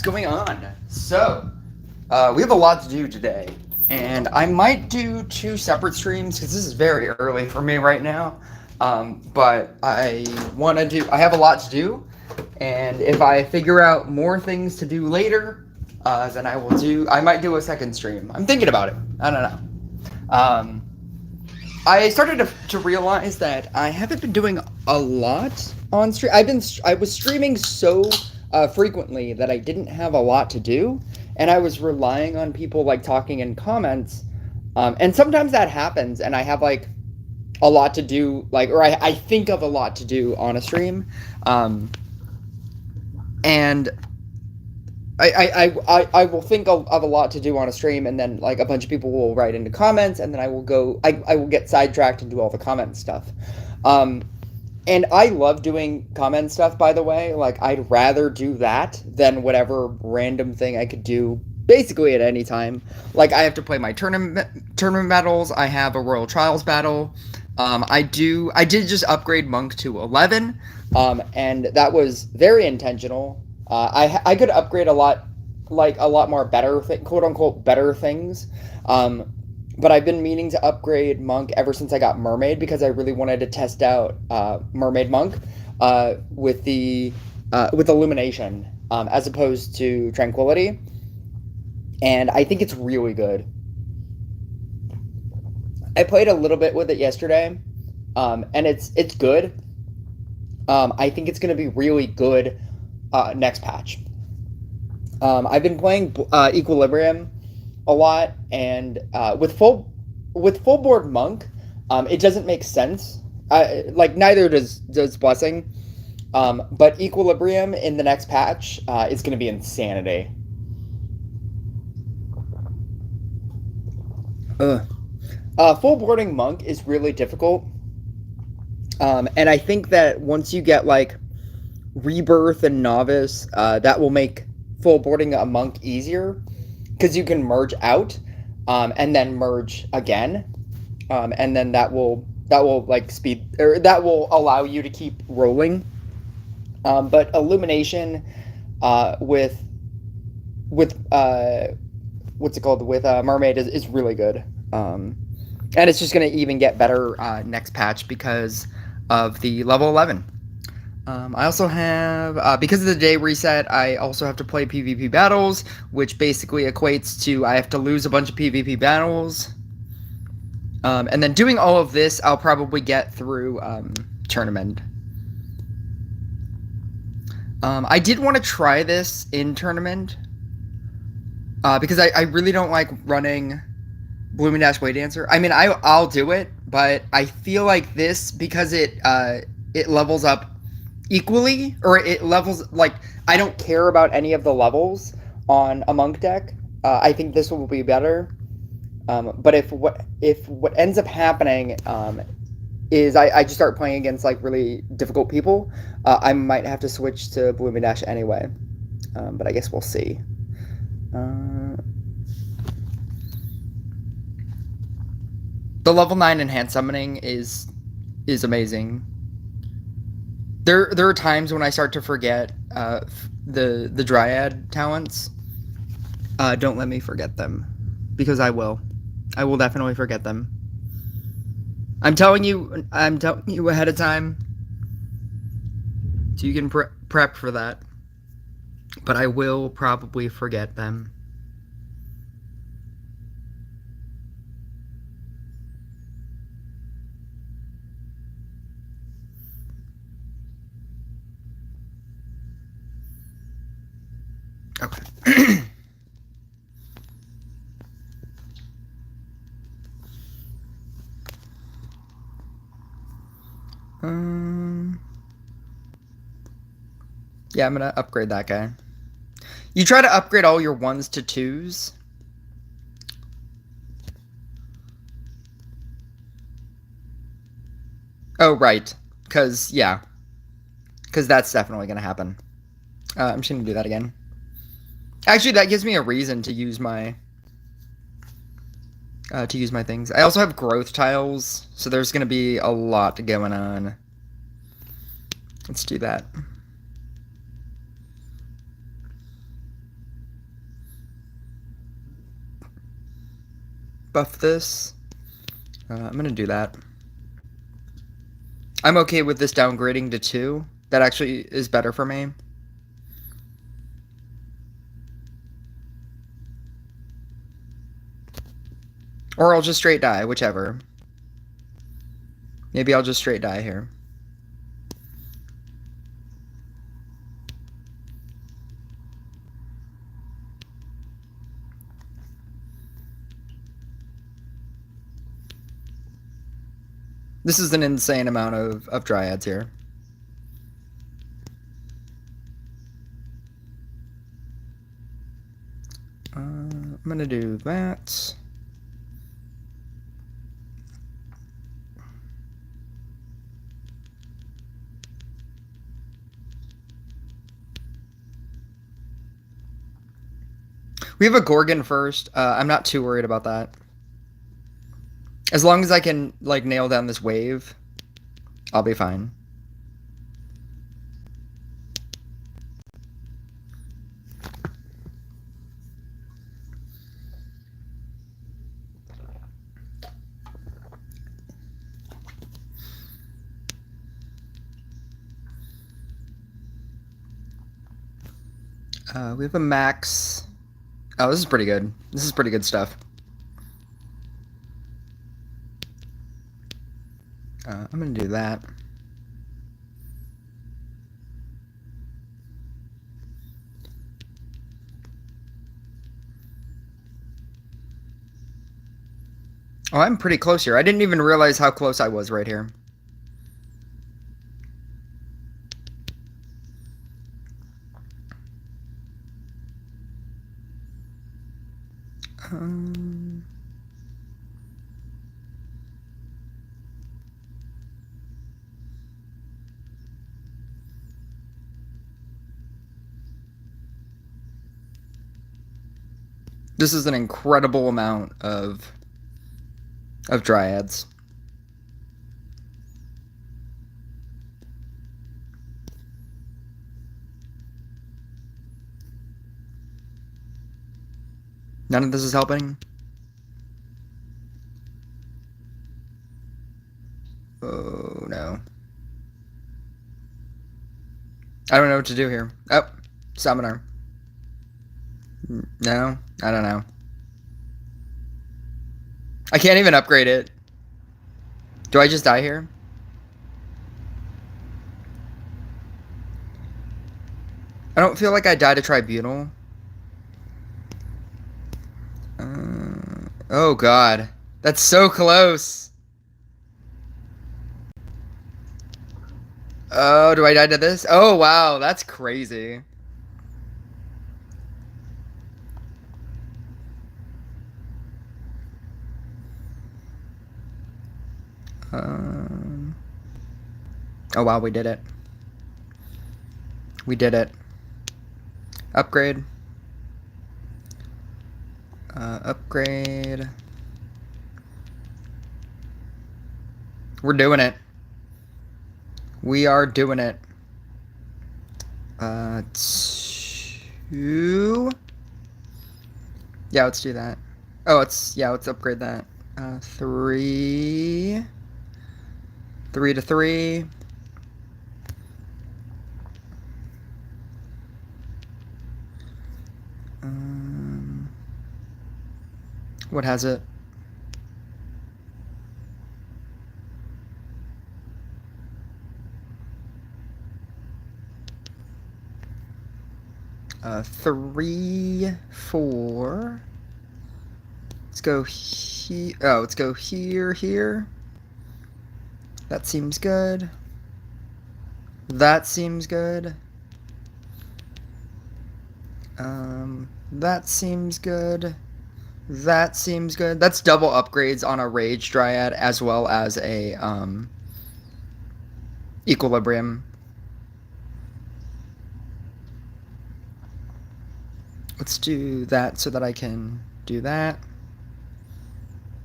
Going on? We have a lot to do today, and I might do two separate streams because this is very early for me right now. But I want to do. I have a lot to do, and if I figure out more things to do later, then I will do. I might do a second stream. I'm thinking about it. I don't know. I started to realize that I haven't been doing a lot on stream. I was streaming so frequently that I didn't have a lot to do, and I was relying on people like talking in comments. And sometimes that happens, and I have like a lot to do, or I think of a lot to do on a stream, and I will think of a lot to do on a stream, and then like a bunch of people will write into comments, and then I will get sidetracked and do all the comment stuff. And I love doing comment stuff, by the way. Like, I'd rather do that than whatever random thing I could do basically at any time. Like, I have to play my tournament battles. I have a Royal Trials battle. I did just upgrade Monk to 11, and that was very intentional. I could upgrade a lot more better, quote unquote, better things. But I've been meaning to upgrade Monk ever since I got Mermaid because I really wanted to test out Mermaid Monk with Illumination as opposed to Tranquility, and I think it's really good. I played a little bit with it yesterday, and it's good. I think it's going to be really good next patch. I've been playing Equilibrium a lot, and with full board Monk, it doesn't make sense. Neither does Blessing, but Equilibrium in the next patch is going to be insanity. Full boarding Monk is really difficult, and I think that once you get like Rebirth and Novice, that will make full boarding a Monk easier because you can merge out and then merge again, and then that will like speed, or that will allow you to keep rolling. But Illumination with what's it called, with Mermaid is really good, and it's just going to even get better next patch because of the level 11. I also have, because of the day reset, I also have to play PvP battles, which basically equates to I have to lose a bunch of PvP battles. And then doing all of this, I'll probably get through tournament. I did want to try this in tournament, because I really don't like running Blooming Dash Way Dancer. I mean, I'll do it, but I feel like this, because it levels up equally, or it levels, like, I don't care about any of the levels on a Monk deck. I think this will be better. But if what ends up happening is I just start playing against like really difficult people, I might have to switch to Blooming Dash anyway. But I guess we'll see. The level 9 enhanced summoning is amazing. There are times when I start to forget the Dryad talents. Don't let me forget them, because I will. I will definitely forget them. I'm telling you ahead of time, so you can prep for that. But I will probably forget them. Okay. Yeah, I'm gonna upgrade that guy. You try to upgrade all your 1s to 2s. Oh, right. Because that's definitely gonna happen. I'm just gonna do that again. Actually, that gives me a reason to use my things. I also have growth tiles, so there's gonna be a lot going on. Let's do that. buff this. I'm gonna do that. I'm okay with this downgrading to 2. That actually is better for me. Or I'll just straight die, whichever. Maybe I'll just straight die here. This is an insane amount of dryads here. I'm gonna do that. We have a Gorgon first. I'm not too worried about that. As long as I can, like, nail down this wave, I'll be fine. We have a max. Oh, this is pretty good. This is pretty good stuff. I'm gonna do that. Oh, I'm pretty close here. I didn't even realize how close I was right here. This is an incredible amount of dryads. None of this is helping. Oh, no. I don't know what to do here. Oh, summoner. No, I don't know. I can't even upgrade it. Do I just die here? I don't feel like I died to Tribunal. Oh god. That's so close. Oh, do I die to this? Oh wow, that's crazy. Oh wow, we did it. We did it. Upgrade. Upgrade. We're doing it. We are doing it. 2. Yeah, let's do that. Oh, let's upgrade that. 3. 3 to 3. What has it? Three, 4. Let's go here. Oh, let's go here, here. That seems good. That seems good. That seems good. That seems good. That's double upgrades on a Rage Dryad as well as a Equilibrium. Let's do that so that I can do that.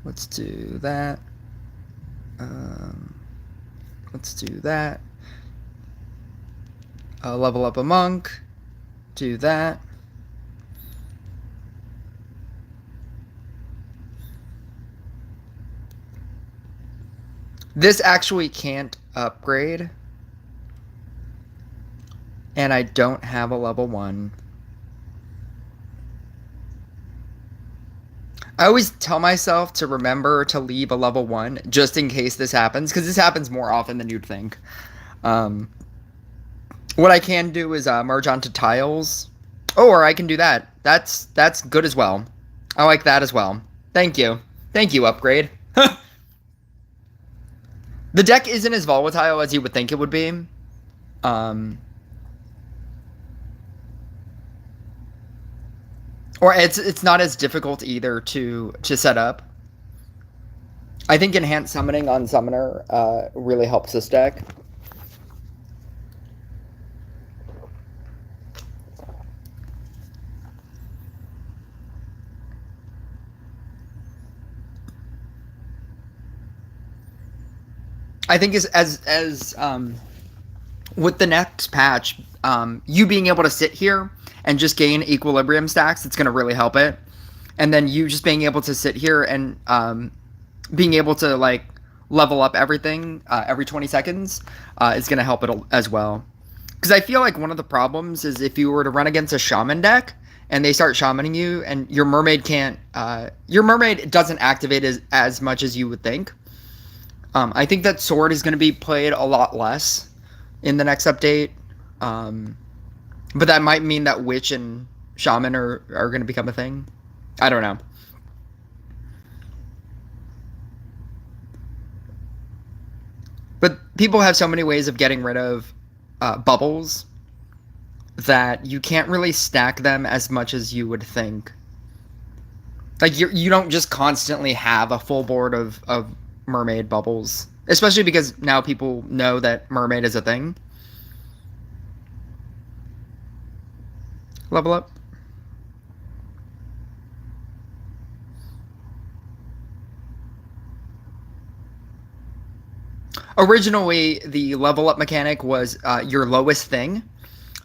Let's do that. Let's do that. Level up a monk. Do that. This actually can't upgrade. And I don't have a level 1. I always tell myself to remember to leave a level 1 just in case this happens, because this happens more often than you'd think. Um, what I can do is merge onto tiles. Oh, or I can do that. That's good as well. I like that as well. Thank you. Thank you, upgrade. The deck isn't as volatile as you would think it would be. Or it's not as difficult either to set up. I think enhanced summoning on summoner really helps this deck. I think as with the next patch, you being able to sit here and just gain equilibrium stacks, it's going to really help it. And then you just being able to sit here and being able to like level up everything every 20 seconds is going to help it as well. Because I feel like one of the problems is if you were to run against a shaman deck and they start shamaning you and your mermaid can't, your mermaid doesn't activate as much as you would think. I think that sword is going to be played a lot less in the next update. But that might mean that witch and shaman are going to become a thing. I don't know. But people have so many ways of getting rid of bubbles that you can't really stack them as much as you would think. Like you don't just constantly have a full board of mermaid bubbles, especially because now people know that mermaid is a thing. Level up. Originally, the level up mechanic was your lowest thing.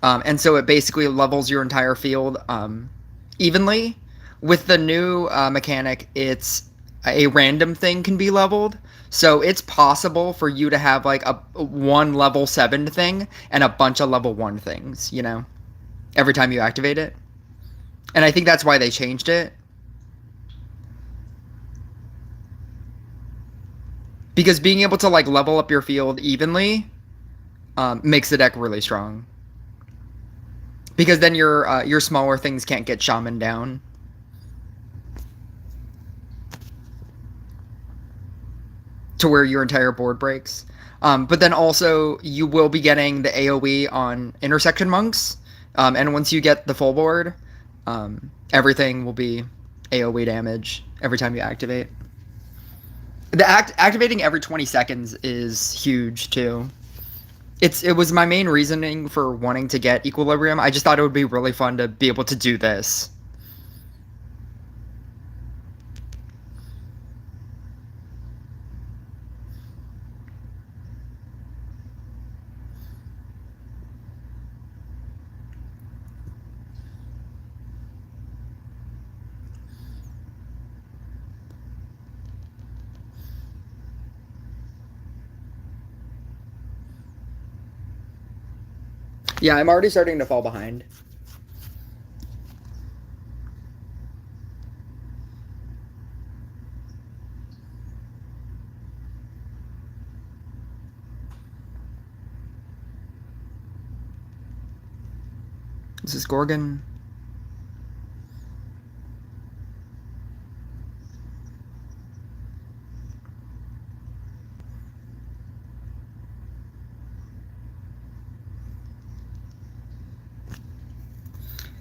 And so it basically levels your entire field evenly. With the new mechanic, it's a random thing can be leveled. So it's possible for you to have like a one level 7 thing and a bunch of level 1 things, you know, every time you activate it. And I think that's why they changed it. Because being able to like level up your field evenly makes the deck really strong. Because then your smaller things can't get shaman down. To where your entire board breaks. But then also you will be getting the AoE on intersection monks. And once you get the full board, everything will be AoE damage every time you activate. Activating every 20 seconds is huge too. It was my main reasoning for wanting to get equilibrium. I just thought it would be really fun to be able to do this. Yeah, I'm already starting to fall behind. This is Gorgon.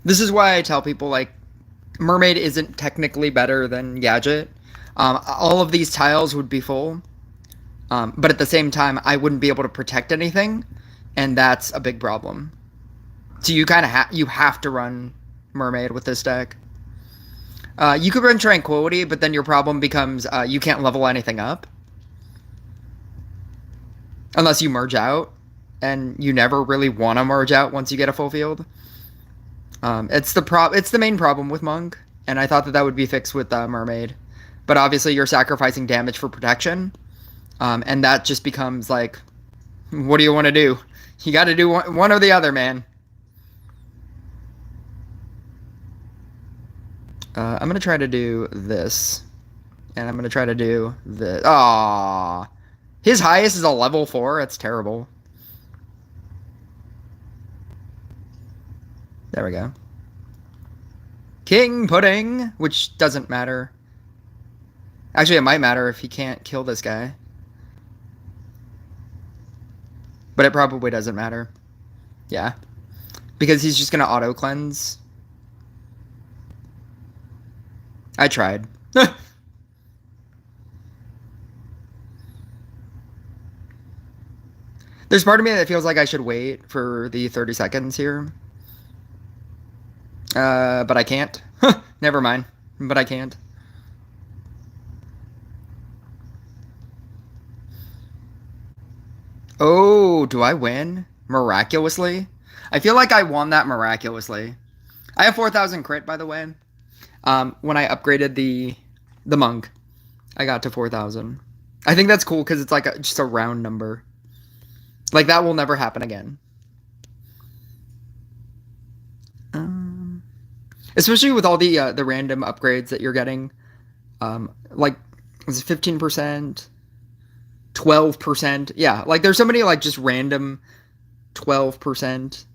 This is why I tell people, like, Mermaid isn't technically better than Gadget. All of these tiles would be full. But at the same time, I wouldn't be able to protect anything. And that's a big problem. So you kind of you have to run Mermaid with this deck. You could run Tranquility, but then your problem becomes you can't level anything up. Unless you merge out. And you never really want to merge out once you get a full field. It's the main problem with Monk, and I thought that would be fixed with Mermaid. But obviously you're sacrificing damage for protection, And that just becomes like, what do you want to do? You got to do one or the other, man. I'm gonna try to do this, and I'm gonna try to do this. Aww, his highest is a level 4. That's terrible. There we go. King Pudding, which doesn't matter. Actually, it might matter if he can't kill this guy. But it probably doesn't matter. Yeah. Because he's just going to auto-cleanse. I tried. There's part of me that feels like I should wait for the 30 seconds here. But I can't. Never mind. But I can't. Oh, do I win? Miraculously? I feel like I won that miraculously. I have 4,000 crit, by the way. When I upgraded the monk, I got to 4,000. I think that's cool because it's like just a round number. Like, that will never happen again. Especially with all the random upgrades that you're getting. Like, was it 15%? 12%? Yeah, like, there's so many, like, just random 12%.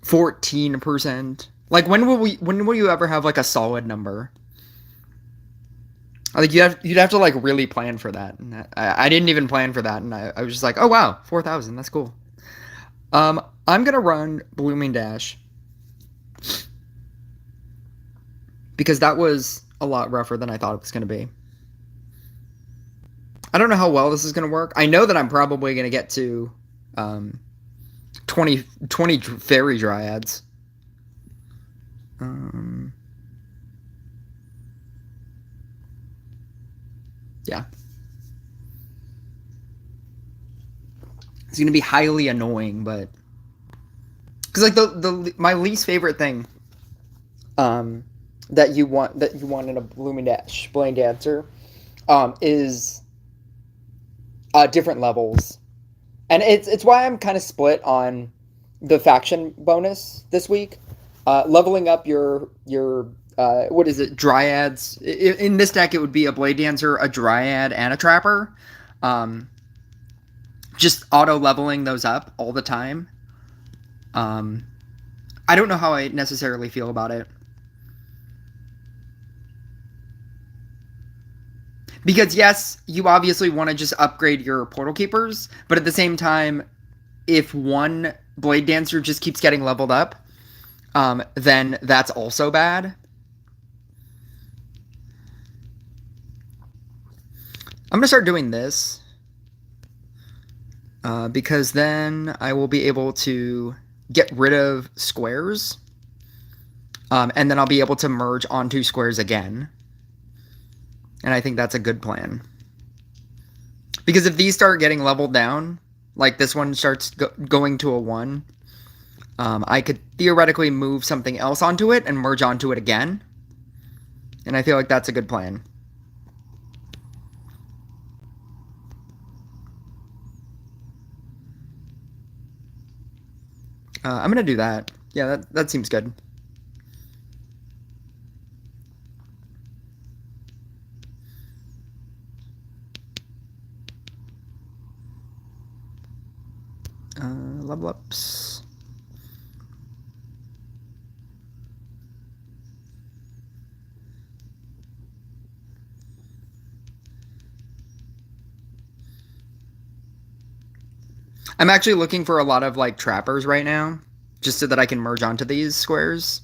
14%. Like, when will you ever have, like, a solid number? Like, you'd have to, like, really plan for that. And I didn't even plan for that, and I was just like, oh, wow, 4,000, that's cool. I'm gonna run Blooming Dash. Because that was a lot rougher than I thought it was gonna be. I don't know how well this is gonna work. I know that I'm probably gonna get to 20 fairy dryads. Yeah. It's gonna be highly annoying, but because like my least favorite thing, that you want in a Blooming Dash Blade Dancer, is different levels, and it's why I'm kind of split on the faction bonus this week. Leveling up your what is it, dryads. In this deck, it would be a Blade Dancer, a Dryad, and a Trapper. Just auto leveling those up all the time. I don't know how I necessarily feel about it. Because yes, you obviously want to just upgrade your Portal Keepers, but at the same time, if one Blade Dancer just keeps getting leveled up, then that's also bad. I'm going to start doing this, because then I will be able to get rid of squares, and then I'll be able to merge onto squares again. And I think that's a good plan. Because if these start getting leveled down, like this one starts going to a 1, I could theoretically move something else onto it and merge onto it again. And I feel like that's a good plan. I'm going to do that. Yeah, that seems good. Level ups. I'm actually looking for a lot of like trappers right now, just so that I can merge onto these squares.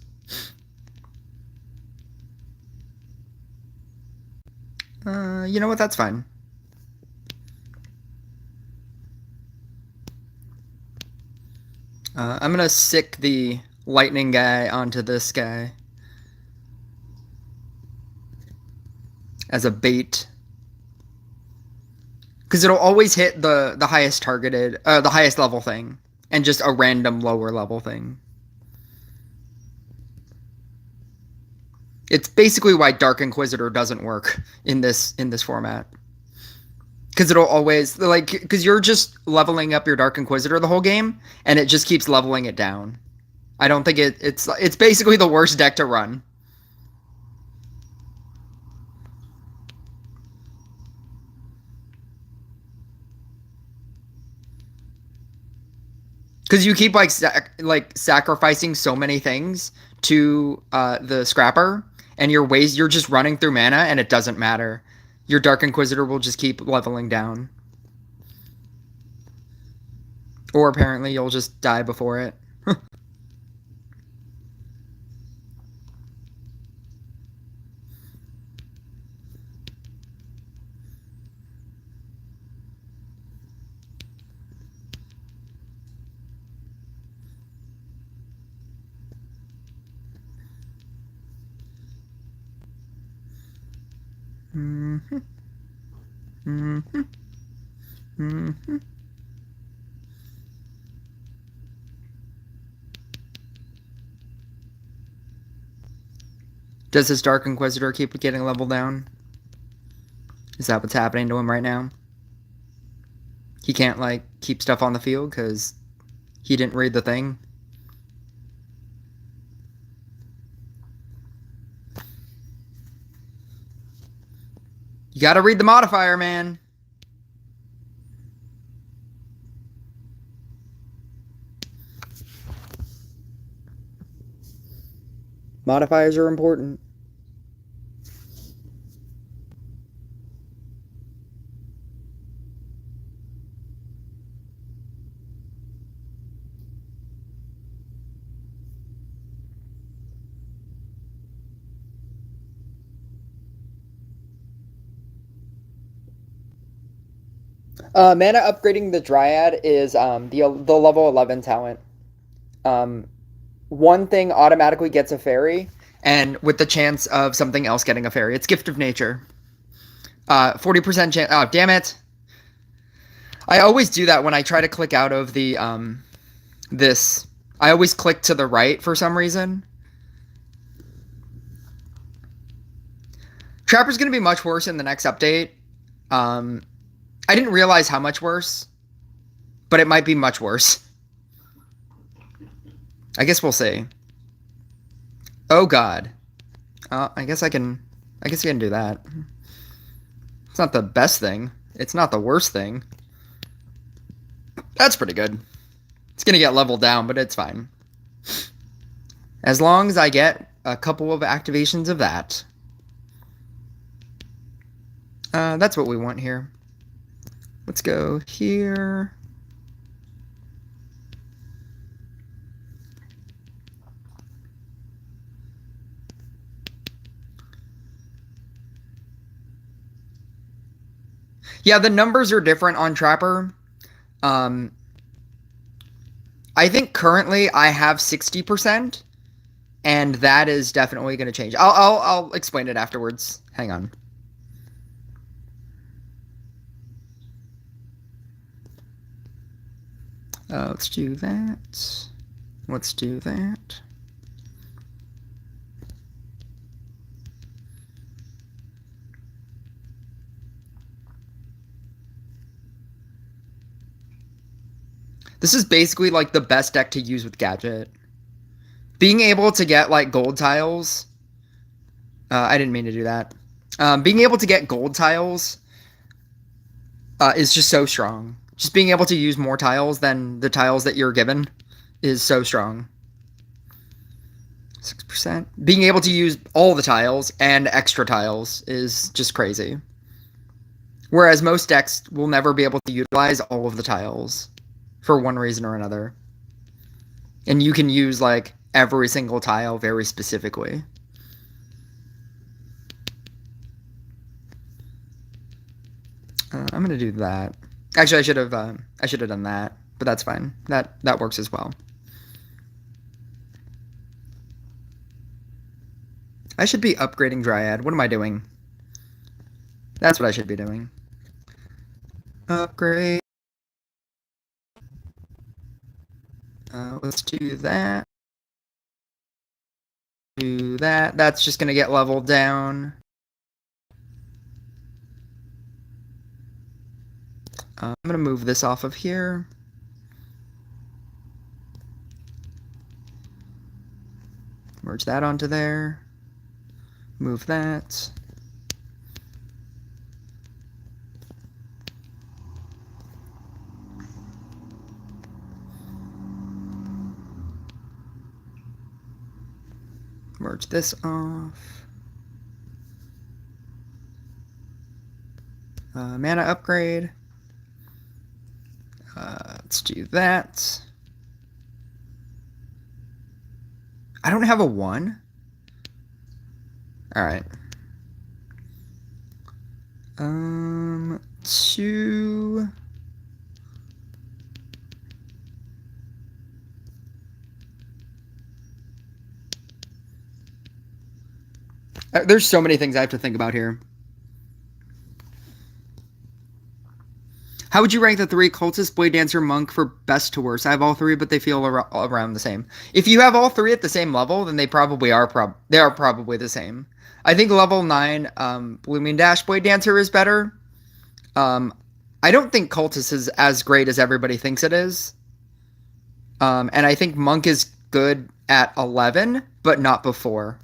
You know what? That's fine. I'm gonna sick the lightning guy onto this guy as a bait, because it'll always hit the highest targeted, the highest level thing, and just a random lower level thing. It's basically why Dark Inquisitor doesn't work in this format. Because it'll always, like, because you're just leveling up your Dark Inquisitor the whole game, and it just keeps leveling it down. I don't think it's basically the worst deck to run. Because you keep like sacrificing so many things to the scrapper, and you're just running through mana, and it doesn't matter. Your Dark Inquisitor will just keep leveling down, or apparently you'll just die before it. Mm-hmm. Mm-hmm. Mm-hmm. Does his Dark Inquisitor keep getting leveled down? Is that what's happening to him right now? He can't, like, keep stuff on the field because he didn't read the thing? You gotta read the modifier, man. Modifiers are important. Mana upgrading the Dryad is the level 11 talent. Um, one thing automatically gets a fairy, and with the chance of something else getting a fairy. It's Gift of Nature. 40% chance. Oh, damn it! I always do that when I try to click out of the this. I always click to the right for some reason. Trapper's gonna be much worse in the next update. I didn't realize how much worse, but it might be much worse. I guess we'll see. Oh God. I guess I can do that. It's not the best thing. It's not the worst thing. That's pretty good. It's gonna get leveled down, but it's fine. As long as I get a couple of activations of that. That's what we want here. Let's go here. Yeah, the numbers are different on Trapper. I think currently I have 60%, and that is definitely going to change. I'll explain it afterwards. Hang on. Let's do that. Let's do that. This is basically like the best deck to use with Gadget. Being able to get like gold tiles. I didn't mean to do that. Being able to get gold tiles is just so strong. Just being able to use more tiles than the tiles that you're given is so strong. 6%. Being able to use all the tiles and extra tiles is just crazy. Whereas most decks will never be able to utilize all of the tiles for one reason or another. And you can use like every single tile very specifically. I'm gonna do that. Actually, I should have done that, but that's fine. That works as well. I should be upgrading Dryad. What am I doing? That's what I should be doing. Upgrade. Let's do that. Do that. That's just gonna get leveled down. I'm going to move this off of here. Merge that onto there. Move that. Merge this off. Mana upgrade. Let's do that. I don't have a 1. All right. 2. There's so many things I have to think about here. How would you rank the 3 cultist, blade dancer, monk for best to worst? I have all 3, but they feel around the same. If you have all 3 at the same level, then they probably are probably the same. I think level 9 Blooming Dash blade dancer is better. I don't think cultist is as great as everybody thinks it is. And I think monk is good at 11, but not before.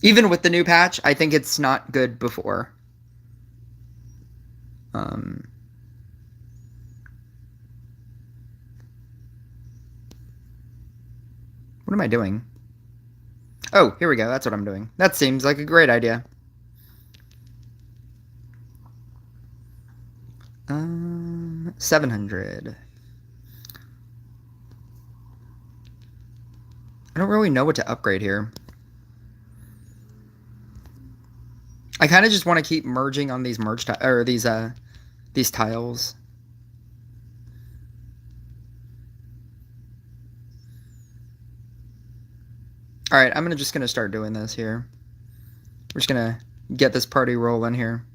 Even with the new patch, I think it's not good before. What am I doing? Oh, here we go. That's what I'm doing. That seems like a great idea. 700. I don't really know what to upgrade here. I kind of just want to keep merging on these these tiles. All right, I'm just gonna start doing this here. We're just gonna get this party rolling here.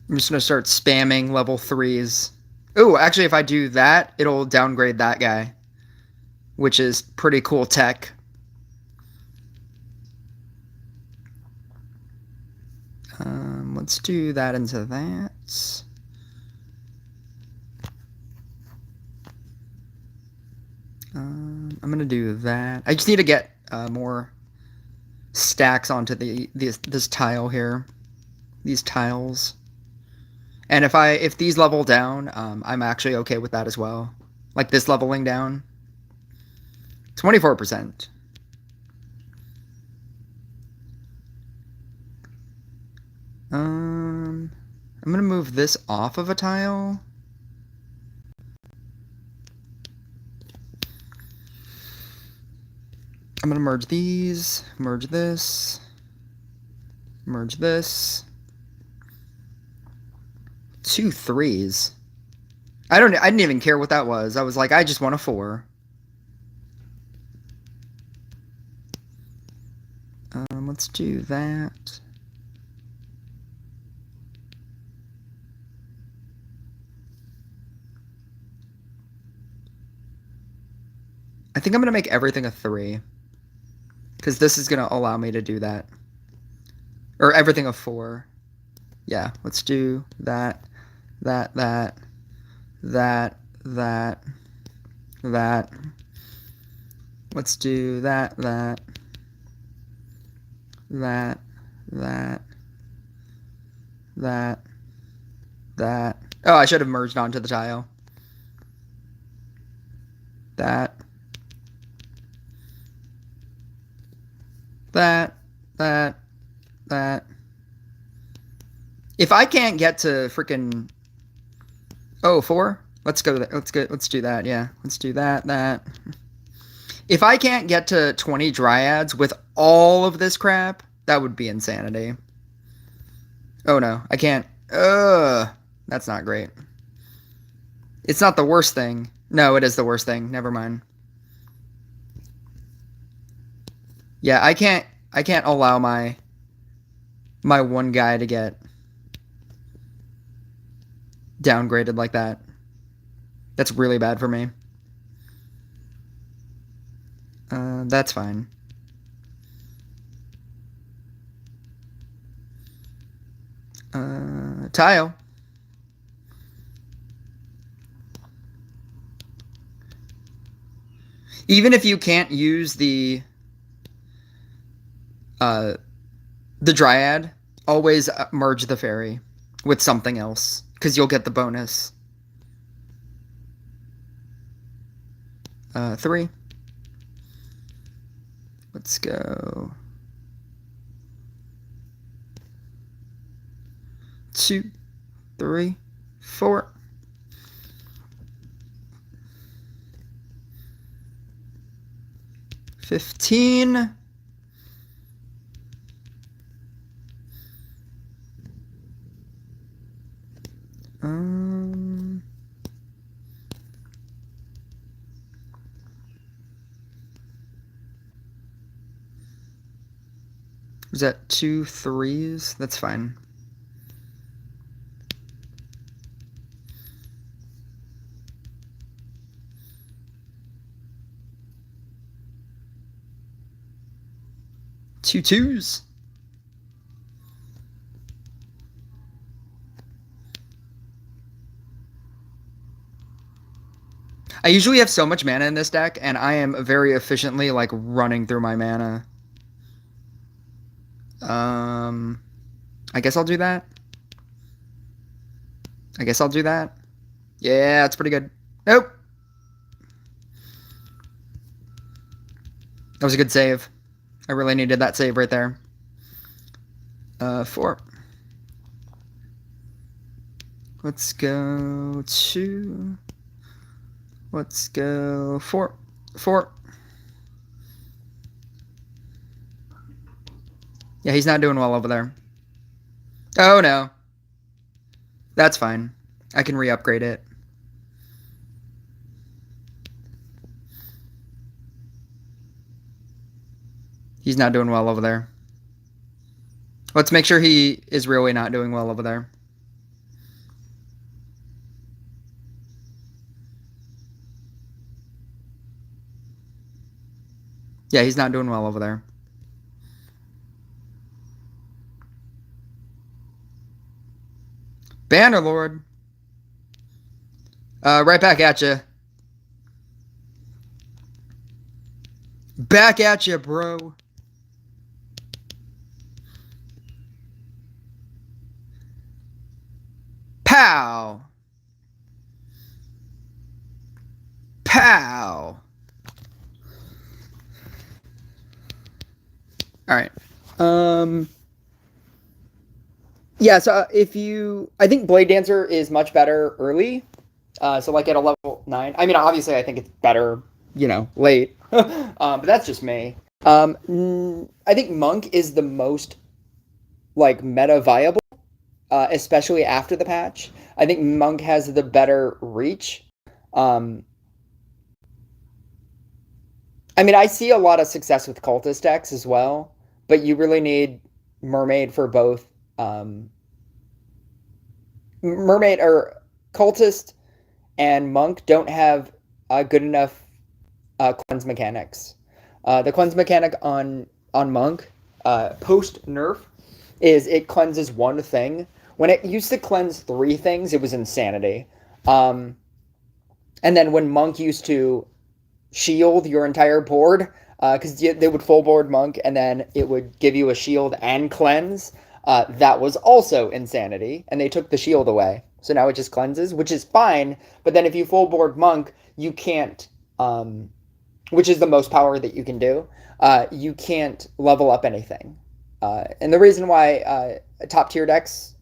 I'm just gonna start spamming level 3s. Oh, actually, if I do that, it'll downgrade that guy, which is pretty cool tech. Let's do that into that. I'm gonna do that. I just need to get more stacks onto this tile here, these tiles. And if these level down, I'm actually okay with that as well. Like this leveling down. 24%. I'm gonna move this off of a tile. I'm gonna merge these, merge this, merge this. 2 3s. I didn't even care what that was. I was like, I just want a 4. Let's do that. I think I'm gonna make everything a 3. Because this is gonna allow me to do that. Or everything a 4. Yeah, let's do that, that. Let's do that. Oh, I should have merged onto the tile. That. If I can't get to freaking 4, let's do that. Yeah, let's do that. If I can't get to 20 dryads with all of this crap, that would be insanity. Oh no, I can't. That's not great. It's not the worst thing. No, it is the worst thing. Never mind. Yeah, I can't allow my one guy to get downgraded like that. That's really bad for me. That's fine. Tile. Even if you can't use the Dryad, always merge the fairy with something else, because you'll get the bonus. 3. Let's go. 2, 3, 4. $15. Was that 2 3s? That's fine. Two 2s. I usually have so much mana in this deck, and I am very efficiently, like, running through my mana. I guess I'll do that. Yeah, it's pretty good. Nope. That was a good save. I really needed that save right there. 4. Let's go 2. Let's go 4. 4. Yeah, he's not doing well over there. Oh, no. That's fine. I can re-upgrade it. He's not doing well over there. Let's make sure he is really not doing well over there. Yeah, he's not doing well over there. Bannerlord. Right back at you. Back at you, bro. Pow. Pow. All right. Yeah, so I think Blade Dancer is much better early. So like at a level 9. I mean, obviously I think it's better, late. But that's just me. I think Monk is the most like meta viable, especially after the patch. I think Monk has the better reach. I mean, I see a lot of success with cultist decks as well, but you really need Mermaid for both. Mermaid or cultist and monk don't have good enough cleanse mechanics. The cleanse mechanic on monk post nerf is it cleanses one thing. When it used to cleanse 3 things, it was insanity. And then when monk used to shield your entire board, because they would full board monk and then it would give you a shield and cleanse. That was also insanity, and they took the shield away. So now it just cleanses, which is fine. But then if you full board monk, you can't, which is the most power that you can do. You can't level up anything. And the reason why top tier decks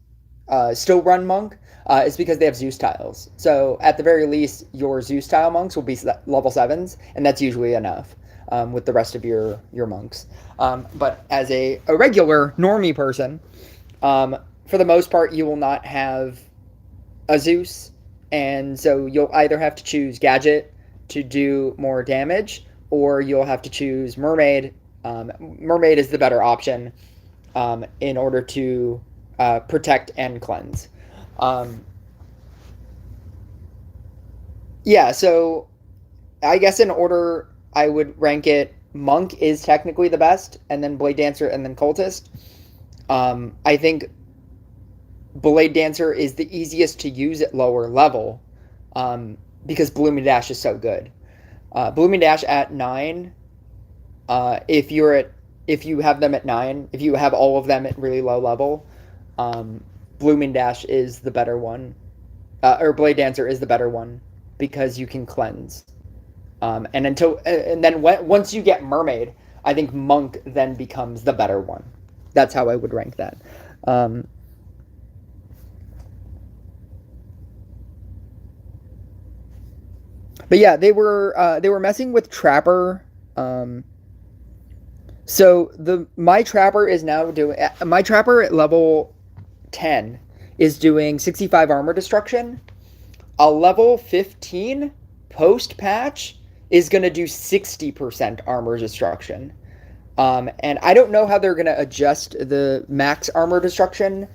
still run monk is because they have Zeus tiles. So at the very least, your Zeus tile monks will be level 7s, and that's usually enough with the rest of your monks. But as a regular normie person, for the most part, you will not have a Zeus, and so you'll either have to choose Gadget to do more damage, or you'll have to choose Mermaid. Mermaid is the better option in order to protect and cleanse. Yeah, so I guess in order I would rank it Monk is technically the best, and then Blade Dancer, and then Cultist. I think Blade Dancer is the easiest to use at lower level, because Blooming Dash is so good. Blooming Dash at 9, if you have them at 9, if you have all of them at really low level, Blooming Dash is the better one, or Blade Dancer is the better one, because you can cleanse. And then once you get Mermaid, I think Monk then becomes the better one. That's how I would rank that. But yeah, they were messing with Trapper. So my Trapper is now doing, my Trapper at level 10 is doing 65 armor destruction. A level 15 post patch is going to do 60% armor destruction. And I don't know how they're going to adjust the max armor destruction.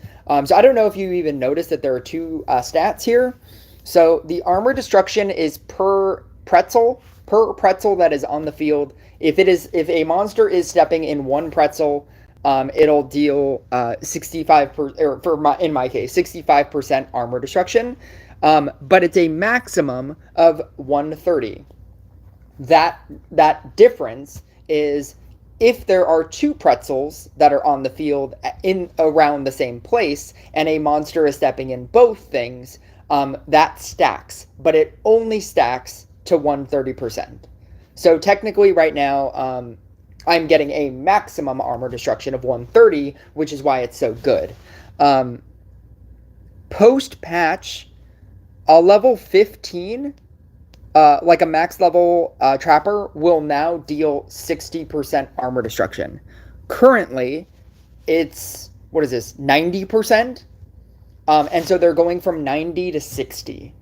So I don't know if you even noticed that there are two stats here. So the armor destruction is per pretzel that is on the field. If a monster is stepping in one pretzel, it'll deal 65%, in my case, 65% armor destruction. But it's a maximum of 130. That difference is if there are two pretzels that are on the field in around the same place, and a monster is stepping in both things, that stacks, but it only stacks to 130%. So technically right now, I'm getting a maximum armor destruction of 130, which is why it's so good. Post-patch, a level 15, like a max level Trapper, will now deal 60% armor destruction. Currently, it's, 90%? And so they're going from 90 to 60,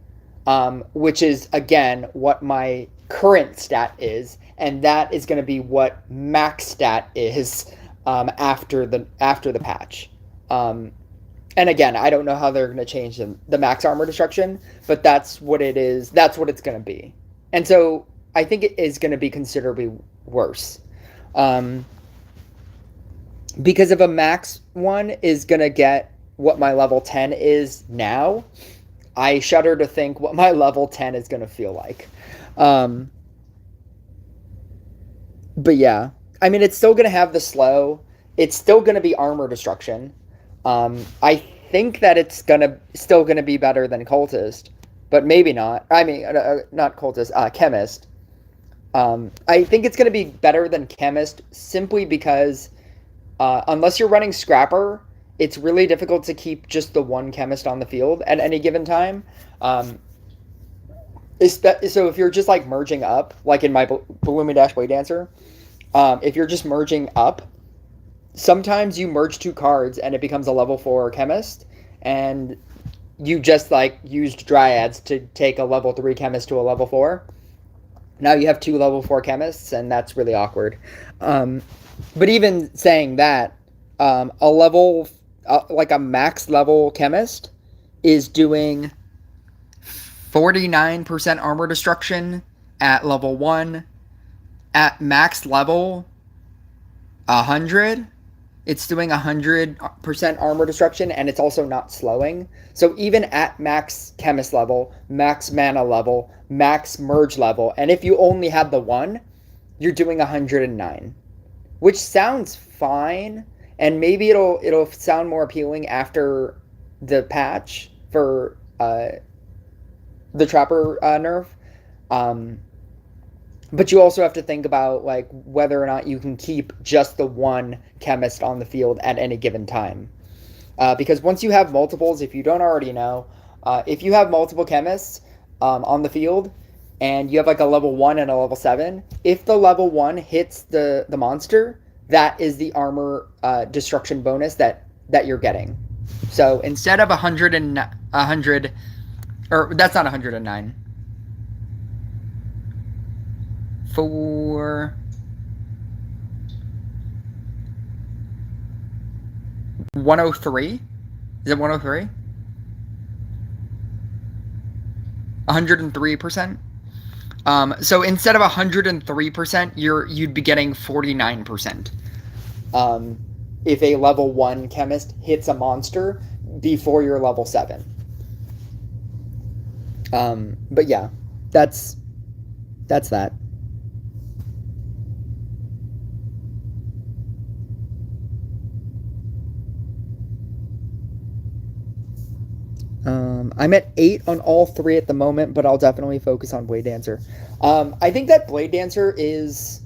which is, again, what my current stat is, and that is going to be what max stat is after the patch. And again, I don't know how they're going to change the max armor destruction, but that's what it is. That's what it's going to be. And so I think it is going to be considerably worse. Because if a max one is going to get what my level 10 is now, I shudder to think what my level 10 is going to feel like. But yeah, I mean, it's still going to have the slow. It's still going to be armor destruction. I think that it's still gonna be better than Cultist, but maybe not. I mean, not Cultist, Chemist. I think it's gonna be better than Chemist simply because unless you're running Scrapper, it's really difficult to keep just the one Chemist on the field at any given time. So if you're just like merging up, like in my Blooming Dash Blade Dancer, if you're just merging up, sometimes you merge two cards and it becomes a level 4 Chemist, and you just like used Dryads to take a level 3 Chemist to a level 4. Now you have two level 4 Chemists, and that's really awkward. But even saying that, a level, like a max level Chemist is doing 49% armor destruction at level 1. At max level 100, it's doing 100% armor destruction, and it's also not slowing. So even at max Chemist level, max mana level, max merge level, and if you only have the one, you're doing 109, which sounds fine, and maybe it'll sound more appealing after the patch for the Trapper nerf. But you also have to think about like whether or not you can keep just the one Chemist on the field at any given time. Because once you have multiples, if you don't already know, if you have multiple Chemists on the field and you have like a level 1 and a level 7, if the level 1 hits the monster, that is the armor destruction bonus that you're getting. So instead of 100, or that's not 109. For 103? Is it 103? 103%? So instead of 103%, you'd be getting 49%. If a level 1 chemist hits a monster before you're level 7. But yeah, that's that. I'm at 8 on all 3 at the moment, but I'll definitely focus on Blade Dancer. I think that Blade Dancer is...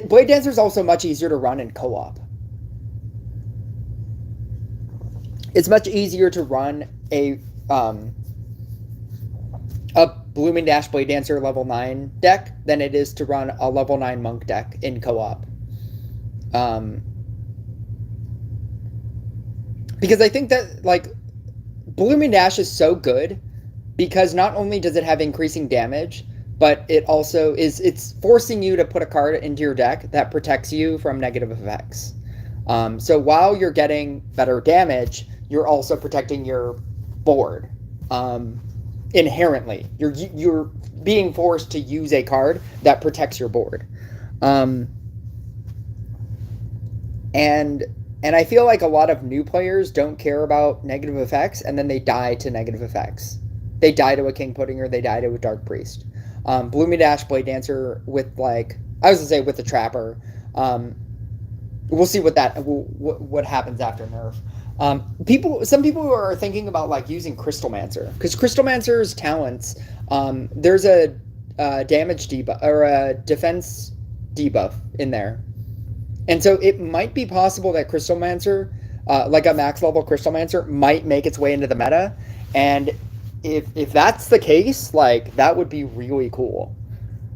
Blade Dancer is also much easier to run in co-op. It's much easier to run a Blooming Dash Blade Dancer level 9 deck than it is to run a level 9 Monk deck in co-op. Because I think that, like, Blooming Dash is so good because not only does it have increasing damage, but it also it's forcing you to put a card into your deck that protects you from negative effects. So while you're getting better damage, you're also protecting your board. Inherently, you're being forced to use a card that protects your board. And I feel like a lot of new players don't care about negative effects, and then they die to negative effects. They die to a King Pudding or they die to a Dark Priest. Blooming Dash Blade Dancer with, like, I was gonna say with the Trapper. We'll see what happens after nerf. Some people are thinking about, like, using Crystalmancer, because Crystalmancer's talents, there's a damage debuff or a defense debuff in there. And so it might be possible that Crystalmancer, like a max level Crystalmancer, might make its way into the meta. And if that's the case, like, that would be really cool.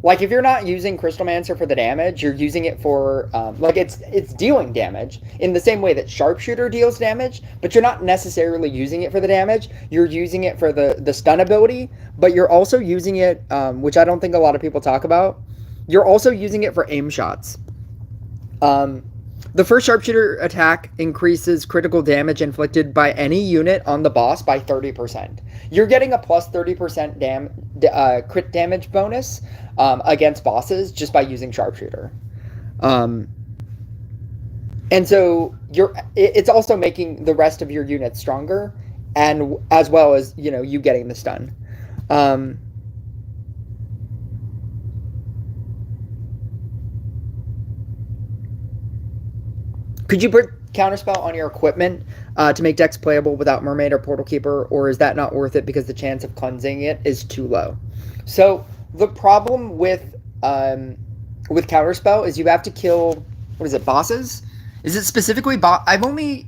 Like, if you're not using Crystalmancer for the damage, you're using it for, like, it's dealing damage in the same way that Sharpshooter deals damage, but you're not necessarily using it for the damage. You're using it for the stun ability, but you're also using it, which I don't think a lot of people talk about, you're also using it for aim shots. The first Sharpshooter attack increases critical damage inflicted by any unit on the boss by 30%. You're getting a plus 30% crit damage bonus against bosses just by using Sharpshooter. And so it's also making the rest of your units stronger, and as well as, you know, you getting the stun. Could you put Counterspell on your equipment to make decks playable without Mermaid or Portal Keeper, or is that not worth it because the chance of cleansing it is too low? So the problem with Counterspell is you have to kill, what is it, bosses? Is it specifically I've only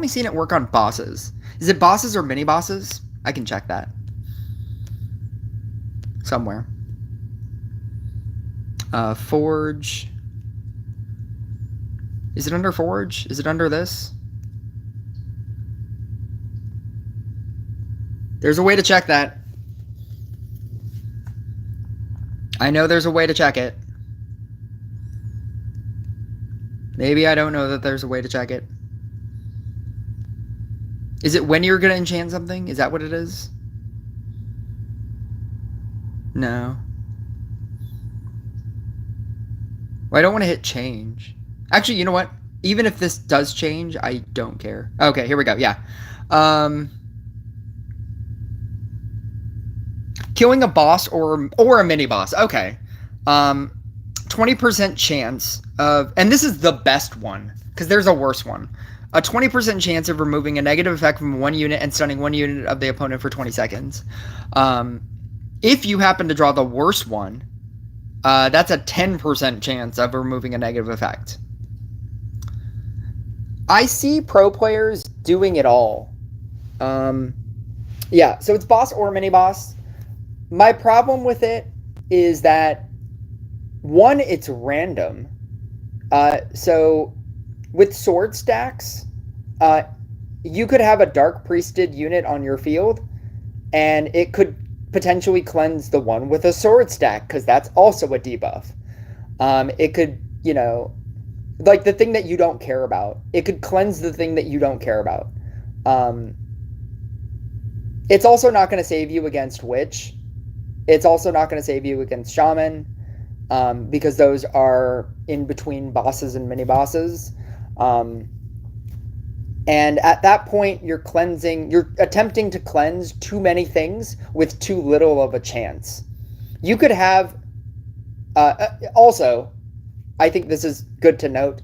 seen it work on bosses. Is it bosses or mini bosses? I can check that somewhere. Forge. Is it under Forge? Is it under this? There's a way to check that. I know there's a way to check it. Maybe I don't know that there's a way to check it. Is it when you're going to enchant something? Is that what it is? No. Well, I don't want to hit change. Actually, you know what? Even if this does change, I don't care. Okay, here we go. Yeah. Killing a boss or a mini boss. Okay. 20% chance of, and this is the best one because there's a worse one. A 20% chance of removing a negative effect from one unit and stunning one unit of the opponent for 20 seconds. If you happen to draw the worst one, that's a 10% chance of removing a negative effect. I see pro players doing it all. Yeah, so it's boss or mini boss. My problem with it is that, one, it's random. So with sword stacks, you could have a Dark Priested unit on your field, and it could potentially cleanse the one with a sword stack, because that's also a debuff. It could, you know, like the thing that you don't care about. It could cleanse the thing that you don't care about. It's also not going to save you against Witch. It's also not going to save you against Shaman, because those are in between bosses and mini bosses. And at that point, you're attempting to cleanse too many things with too little of a chance. You could have, also, I think this is good to note.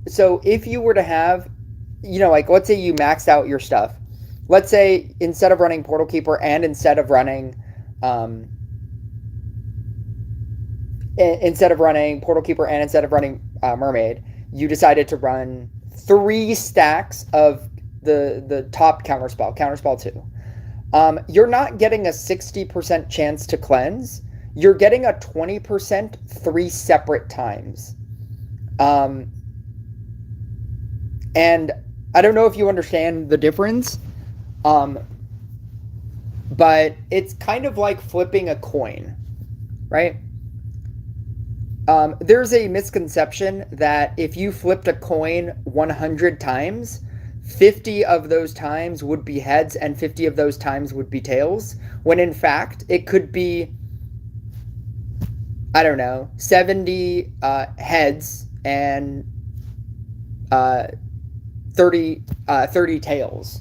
So if you were to have, like, let's say you maxed out your stuff. Let's say instead of running Portal Keeper and instead of running Mermaid, you decided to run 3 stacks of the top Counterspell 2. You're not getting a 60% chance to cleanse. You're getting a 20% 3 separate times. And I don't know if you understand the difference, but it's kind of like flipping a coin, right? There's a misconception that if you flipped a coin 100 times, 50 of those times would be heads and 50 of those times would be tails, when in fact it could be, I don't know, 70 heads and 30 tails.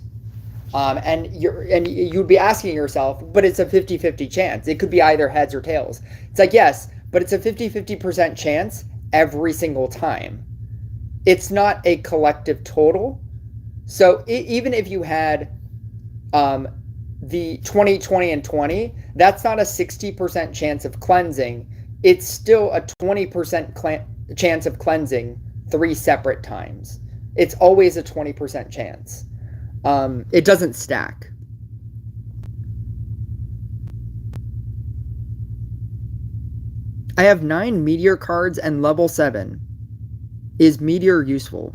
And you'd be asking yourself, but it's a 50-50 chance. It could be either heads or tails. It's like, yes, but it's a 50% chance every single time. It's not a collective total. So even if you had the 20, 20, and 20, that's not a 60% chance of cleansing. It's still a 20% chance of cleansing 3 separate times. It's always a 20% chance. It doesn't stack. I have 9 Meteor cards and level 7. Is Meteor useful?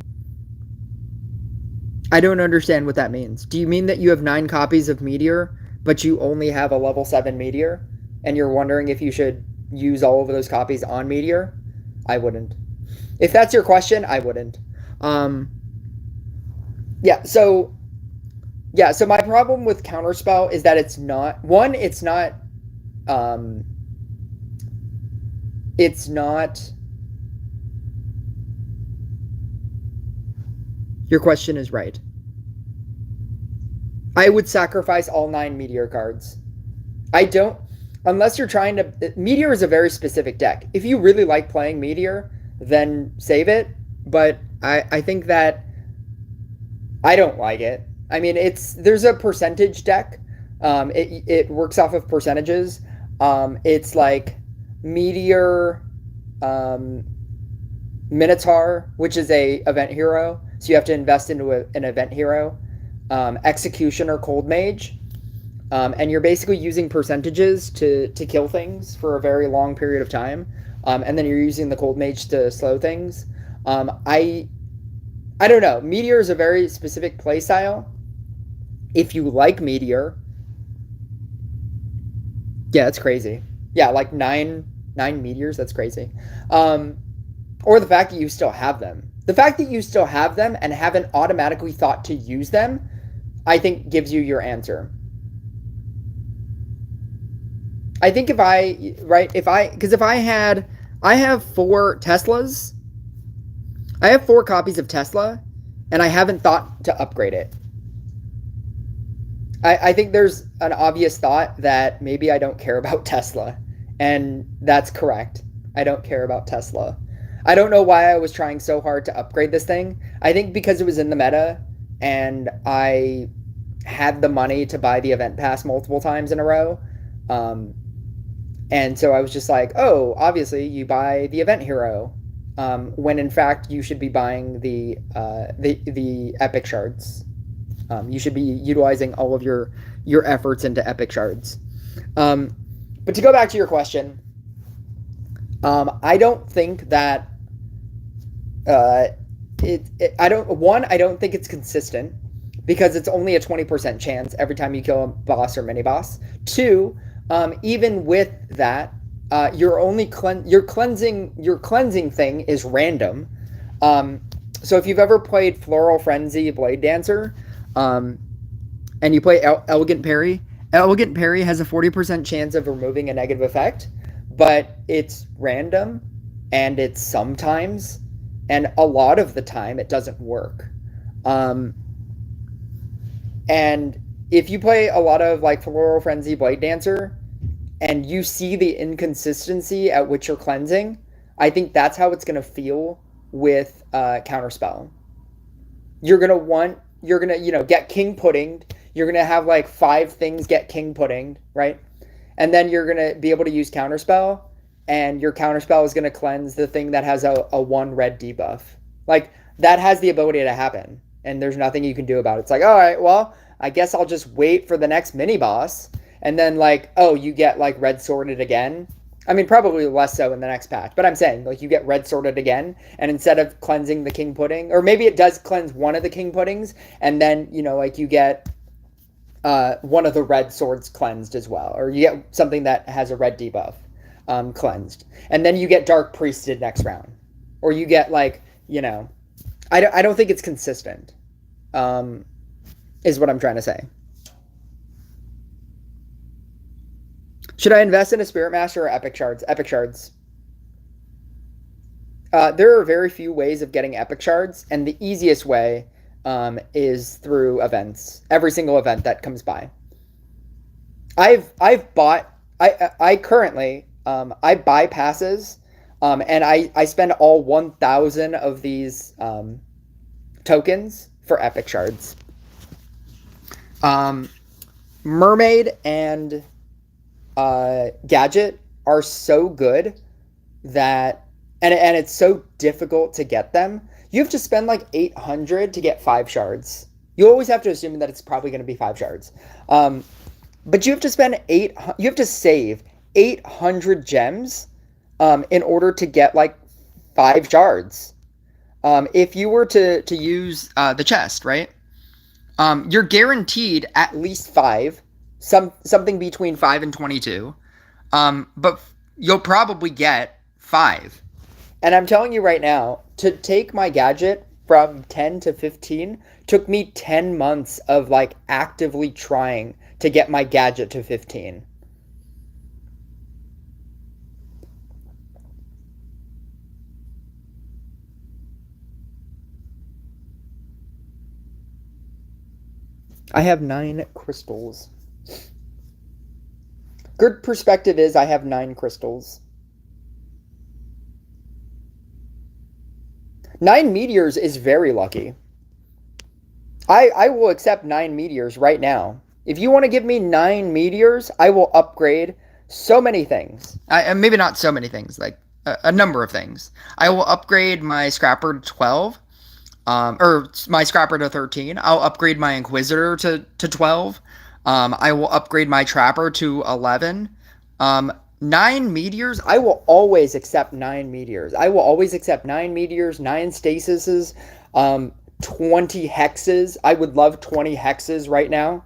I don't understand what that means. Do you mean that you have 9 copies of Meteor, but you only have a level 7 Meteor? And you're wondering if you should use all of those copies on Meteor? I wouldn't. If that's your question, I wouldn't. So my problem with Counterspell is that it's not your question is right. I would sacrifice all 9 Meteor cards. Unless you're trying to, Meteor is a very specific deck. If you really like playing Meteor, then save it, but I think that I don't like it. I mean, there's a percentage deck. It works off of percentages. It's like Meteor, Minotaur, which is a event hero, so you have to invest into an event hero. Executioner, Cold Mage, and you're basically using percentages to kill things for a very long period of time, and then you're using the Cold Mage to slow things. I don't know. Meteor is a very specific playstyle. If you like Meteor, yeah, that's crazy. Yeah, like nine Meteors, that's crazy. Or the fact that you still have them. The fact that you still have them and haven't automatically thought to use them, I think gives you your answer. I think I have 4 Teslas. I have 4 copies of Tesla, and I haven't thought to upgrade it. I think there's an obvious thought that maybe I don't care about Tesla, and that's correct. I don't care about Tesla. I don't know why I was trying so hard to upgrade this thing. I think because it was in the meta, and I had the money to buy the event pass multiple times in a row. And so I was just like, oh, obviously you buy the event hero, when in fact you should be buying the epic shards. You should be utilizing all of your efforts into epic shards. But to go back to your question, I don't think that I don't think it's consistent, because it's only a 20% chance every time you kill a boss or mini boss. 2, even with that, your cleansing thing is random. So if you've ever played Floral Frenzy Blade Dancer, and you play Elegant Parry, Elegant Parry has a 40% chance of removing a negative effect, but it's random and it's sometimes, and a lot of the time, it doesn't work. Um, and if you play a lot of like Floral Frenzy Blade Dancer and you see the inconsistency at which you're cleansing, I think that's how it's going to feel with Counterspell. You're gonna, get king puddinged. You're gonna have like 5 things get king puddinged, right? And then you're gonna be able to use counterspell, and your counterspell is gonna cleanse the thing that has a 1 red debuff. Like that has the ability to happen, and there's nothing you can do about it. It's like, all right, well, I guess I'll just wait for the next mini boss, and then like, oh, you get like red sorted again. I mean, probably less so in the next patch, but I'm saying like you get red sorted again, and instead of cleansing the king pudding, or maybe it does cleanse one of the king puddings, and then like you get one of the red swords cleansed as well, or you get something that has a red debuff cleansed, and then you get dark priested next round, or you get like I don't think it's consistent, is what I'm trying to say. Should I invest in a Spirit Master or Epic Shards? Epic Shards. There are very few ways of getting Epic Shards, and the easiest way is through events. Every single event that comes by. I've bought. I currently I buy passes, and I spend all 1,000 of these tokens for Epic Shards. Mermaid and Gadget are so good that, and it's so difficult to get them. You have to spend like 800 to get 5 shards. You always have to assume that it's probably going to be 5 shards. But you have to spend you have to save 800 gems in order to get like 5 shards. If you were to use the chest, right? You're guaranteed at least 5. Something between 5 and 22, but you'll probably get 5. And I'm telling you right now, to take my gadget from 10 to 15 took me 10 months of like actively trying to get my gadget to 15. I have 9 crystals. Good perspective is I have 9 crystals. 9 meteors is very lucky. I will accept 9 meteors right now. If you want to give me 9 meteors, I will upgrade so many things. Maybe not so many things, like a number of things. I will upgrade my Scrapper to 12, or my Scrapper to 13. I'll upgrade my Inquisitor to 12. I will upgrade my Trapper to 11. 9 meteors, I will always accept 9 meteors. I will always accept 9 meteors, 9 stasises, 20 hexes. I would love 20 hexes right now.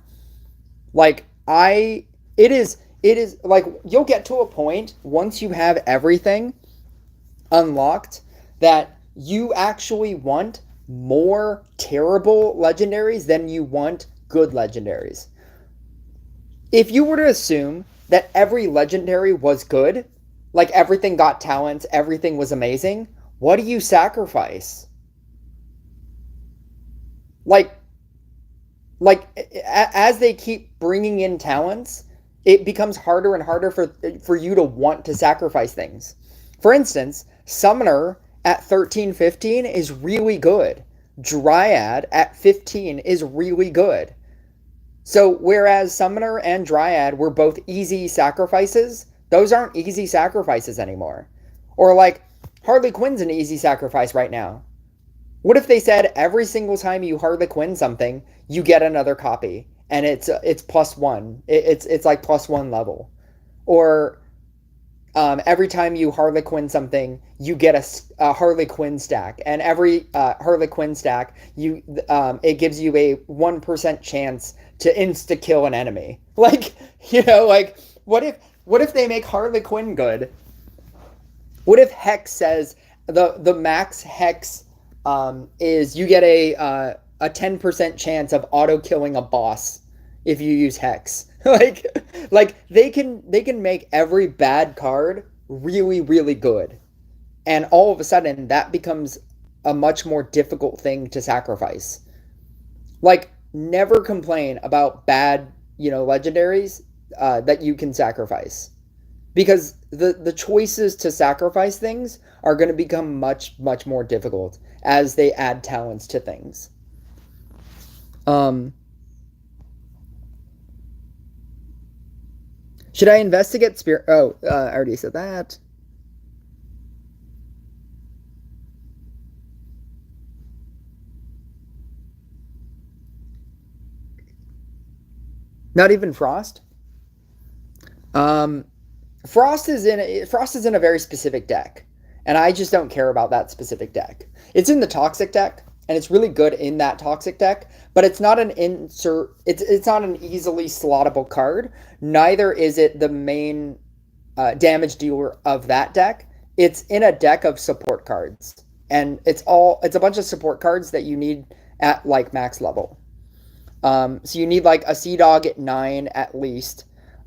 Like, it is like, you'll get to a point once you have everything unlocked that you actually want more terrible legendaries than you want good legendaries. If you were to assume that every legendary was good, like everything got talents, everything was amazing, what do you sacrifice? Like as they keep bringing in talents, it becomes harder and harder for you to want to sacrifice things. For instance, Summoner at 13, 15 is really good. Dryad at 15 is really good. So whereas Summoner and Dryad were both easy sacrifices, those aren't easy sacrifices anymore. Or like, Harley Quinn's an easy sacrifice right now. What if they said every single time you Harley Quinn something, you get another copy, and it's +1. It's like +1 level. Or every time you Harley Quinn something, you get a Harley Quinn stack, and every Harley Quinn stack, it gives you a 1% chance to insta kill an enemy. Like, like what if they make Harley Quinn good? What if Hex says the max Hex is you get a 10% chance of auto killing a boss if you use Hex? like they can make every bad card really really good, and all of a sudden that becomes a much more difficult thing to sacrifice. Like, never complain about bad, legendaries that you can sacrifice, because the choices to sacrifice things are going to become much much more difficult as they add talents to things. Um, should I investigate spirit? Oh, I already said that. Not even Frost. Um, Frost is in a very specific deck, and I just don't care about that specific deck. It's in the toxic deck, and it's really good in that toxic deck, but it's not an insert. It's not an easily slottable card. Neither is it the main damage dealer of that deck. It's in a deck of support cards, and it's a bunch of support cards that you need at like max level. So you need like a Sea Dog at 9 at least.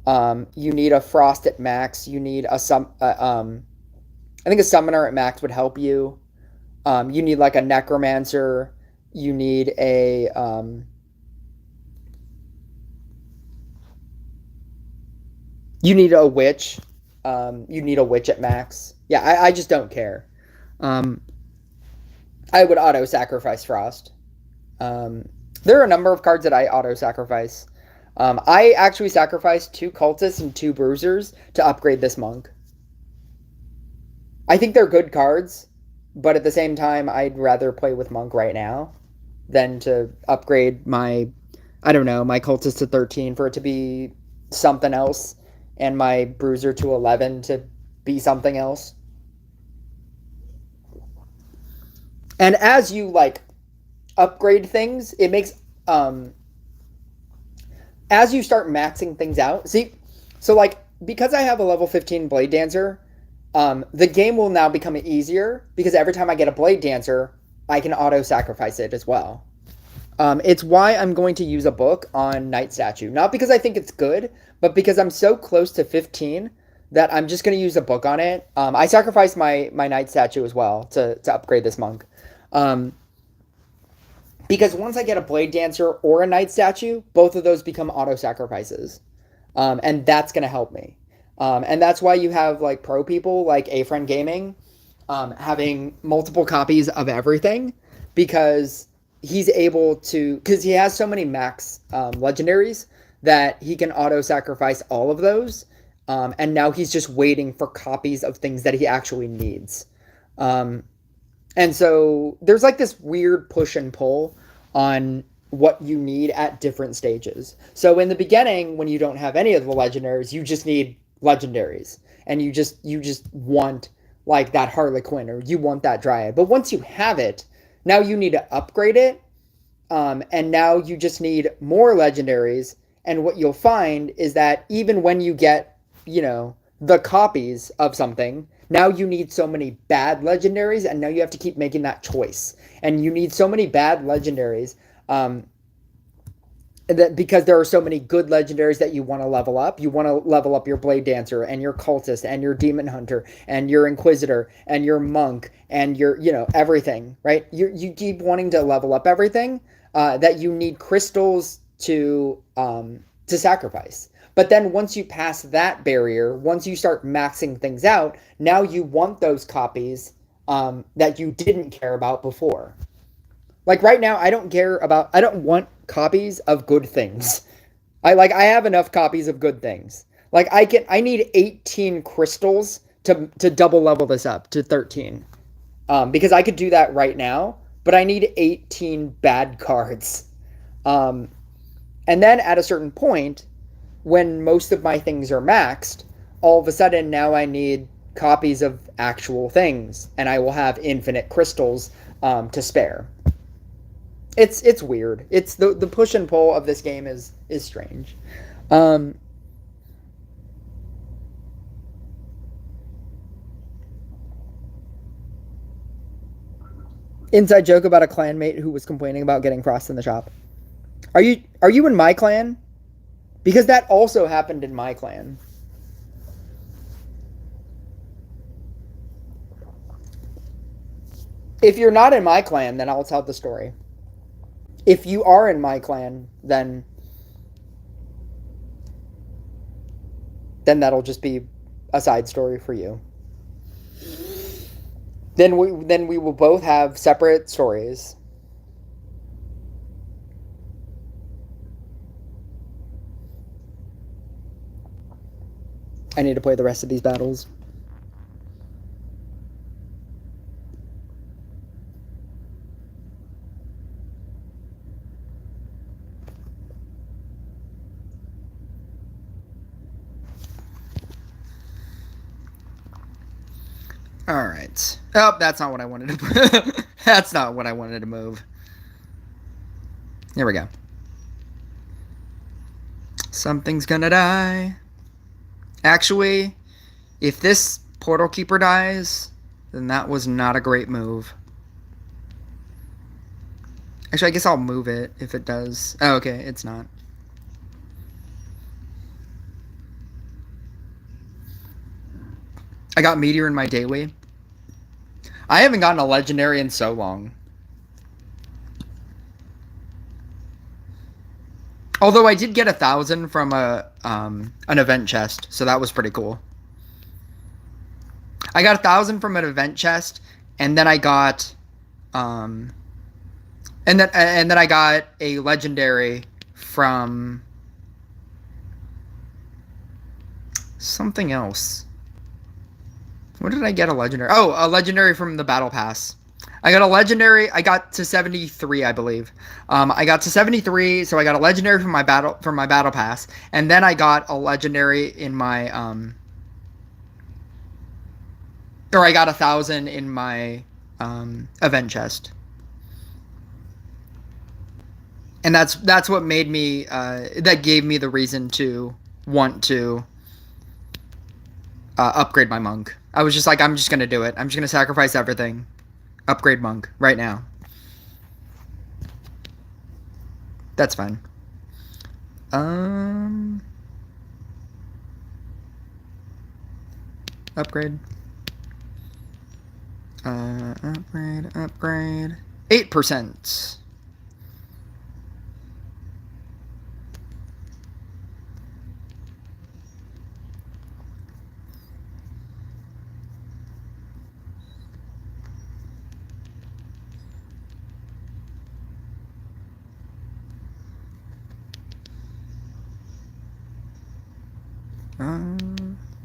You need a Frost at max. You need I think a Summoner at max would help you. You need like a Necromancer. You need a you need a Witch. You need a Witch at max. Yeah, I just don't care. Um, I would auto sacrifice Frost. Um, there are a number of cards that I auto sacrifice. I actually sacrificed two cultists and two bruisers to upgrade this monk. I think they're good cards, but at the same time, I'd rather play with monk right now than to upgrade my, I don't know, my cultist to 13 for it to be something else, and my bruiser to 11 to be something else. And as you like upgrade things, it makes as you start maxing things out. See, so like because I have a level 15 Blade Dancer, the game will now become easier because every time I get a Blade Dancer, I can auto sacrifice it as well. It's why I'm going to use a book on Night Statue. Not because I think it's good, but because I'm so close to 15 that I'm just going to use a book on it. I sacrificed my Night Statue as well to upgrade this monk. Um, because once I get a Blade Dancer or a Night Statue, both of those become auto sacrifices. And that's going to help me. And that's why you have like pro people like A Friend Gaming having multiple copies of everything, because he's able to, because he has so many max legendaries that he can auto sacrifice all of those. And now he's just waiting for copies of things that he actually needs. Um, and so there's like this weird push and pull on what you need at different stages. So in the beginning, when you don't have any of the legendaries, you just need legendaries, and you just want like that Harley Quinn, or you want that Dryad. But once you have it, now you need to upgrade it, and now you just need more legendaries. And what you'll find is that even when you get, the copies of something, now you need so many bad legendaries, and now you have to keep making that choice. And you need so many bad legendaries, that because there are so many good legendaries that you want to level up. You want to level up your Blade Dancer and your Cultist and your Demon Hunter and your Inquisitor and your Monk and your, everything, right? You keep wanting to level up everything, that you need crystals to sacrifice. But then once you pass that barrier, once you start maxing things out, now you want those copies that you didn't care about before. Like right now, I don't want copies of good things. I have enough copies of good things. Like I need 18 crystals to double level this up to 13. Because I could do that right now, but I need 18 bad cards. And then at a certain point, when most of my things are maxed, all of a sudden now I need copies of actual things, and I will have infinite crystals to spare. It's weird. It's the push and pull of this game is strange. Um, Inside joke about a clanmate who was complaining about getting Frost in the shop. Are you in my clan? Because that also happened in my clan. If you're not in my clan, then I'll tell the story. If you are in my clan, then that'll just be a side story for you. Then we will both have separate stories. I need to play the rest of these battles. All right. Oh, that's not what I wanted to. That's not what I wanted to move. Here we go. Something's gonna die. Actually, if this Portal Keeper dies, then that was not a great move. Actually, I guess I'll move it if it does. Oh, okay, it's not. I got Meteor in my daily. I haven't gotten a legendary in so long. Although I did get 1,000 from an event chest, so that was pretty cool. I got 1,000 from an event chest, and then I got, and then I got a legendary from something else. What did I get a legendary? Oh, a legendary from the battle pass. I got a legendary. I got to 73, I believe. I got to 73, so I got a legendary from my battle pass, and then I got a legendary in my or I got 1,000 in my event chest, and that's what made me that gave me the reason to want to upgrade my monk. I was just like, I'm just gonna do it. I'm just gonna sacrifice everything. Upgrade monk right now. That's fine. Upgrade. Upgrade. 8%.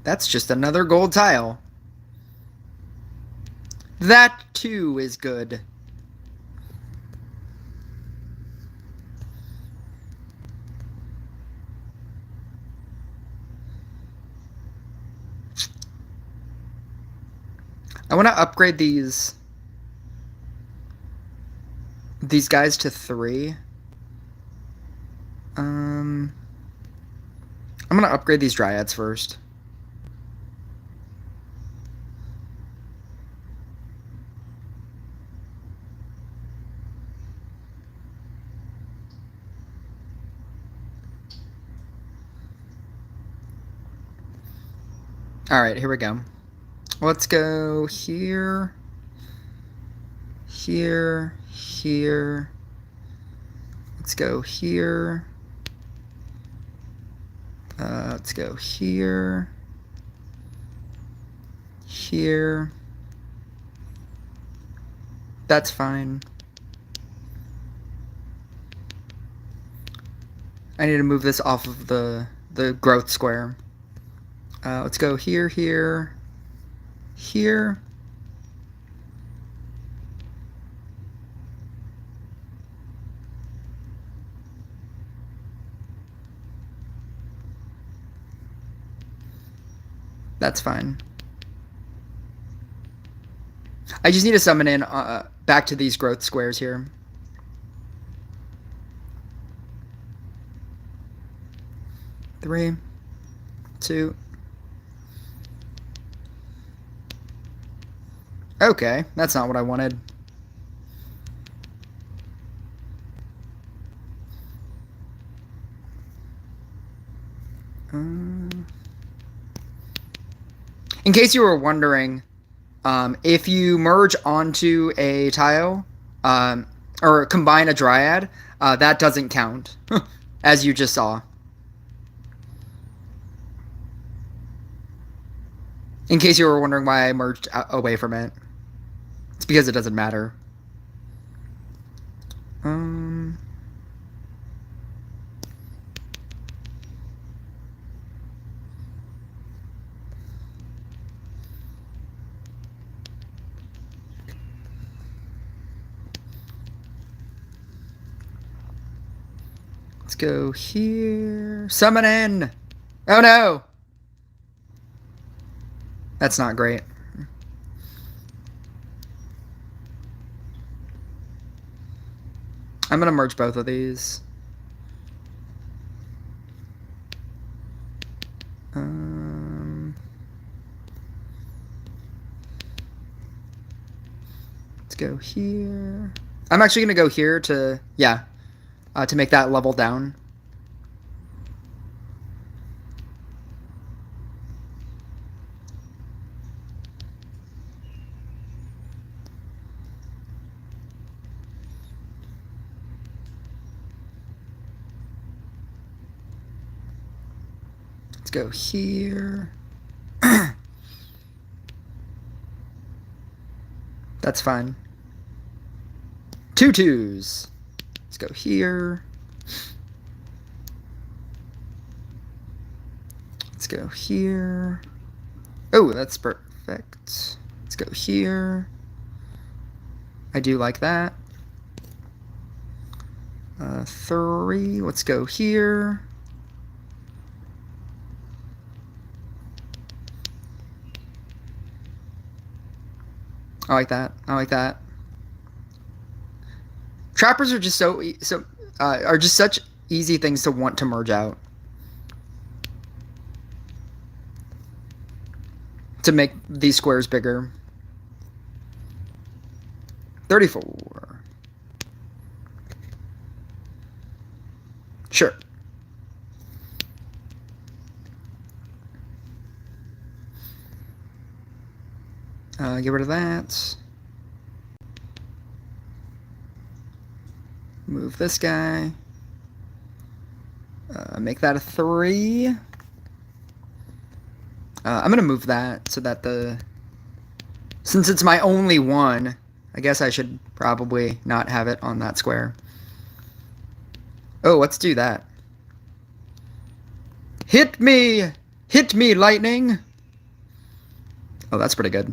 That's just another gold tile. That too is good. I want to upgrade these guys to 3. I'm going to upgrade these dryads first. Alright, here we go. Let's go here, here, here. Let's go here. Let's go here, here. That's fine. I need to move this off of the growth square. Let's go here, here, here. That's fine. I just need to summon in back to these growth squares here. Three, 2. Okay, that's not what I wanted. In case you were wondering, if you merge onto a tile, or combine a dryad, that doesn't count, as you just saw. In case you were wondering why I merged away from it. It's because it doesn't matter. Let's go here. Summon in! Oh no! That's not great. I'm gonna merge both of these. Let's go here. I'm actually gonna go here to, yeah, to make that level down. Let's go here. That's fine. 2 2s. Let's go here. Let's go here. Oh, that's perfect. Let's go here. I do like that. 3. Let's go here. I like that. I like that. Trappers are just are just such easy things to want to merge out. To make these squares bigger. 34. Sure. Get rid of that. Move this guy. Make that a 3. I'm gonna move that so that since it's my only one, I guess I should probably not have it on that square. Oh, let's do that. Hit me! Hit me, lightning! Oh, that's pretty good.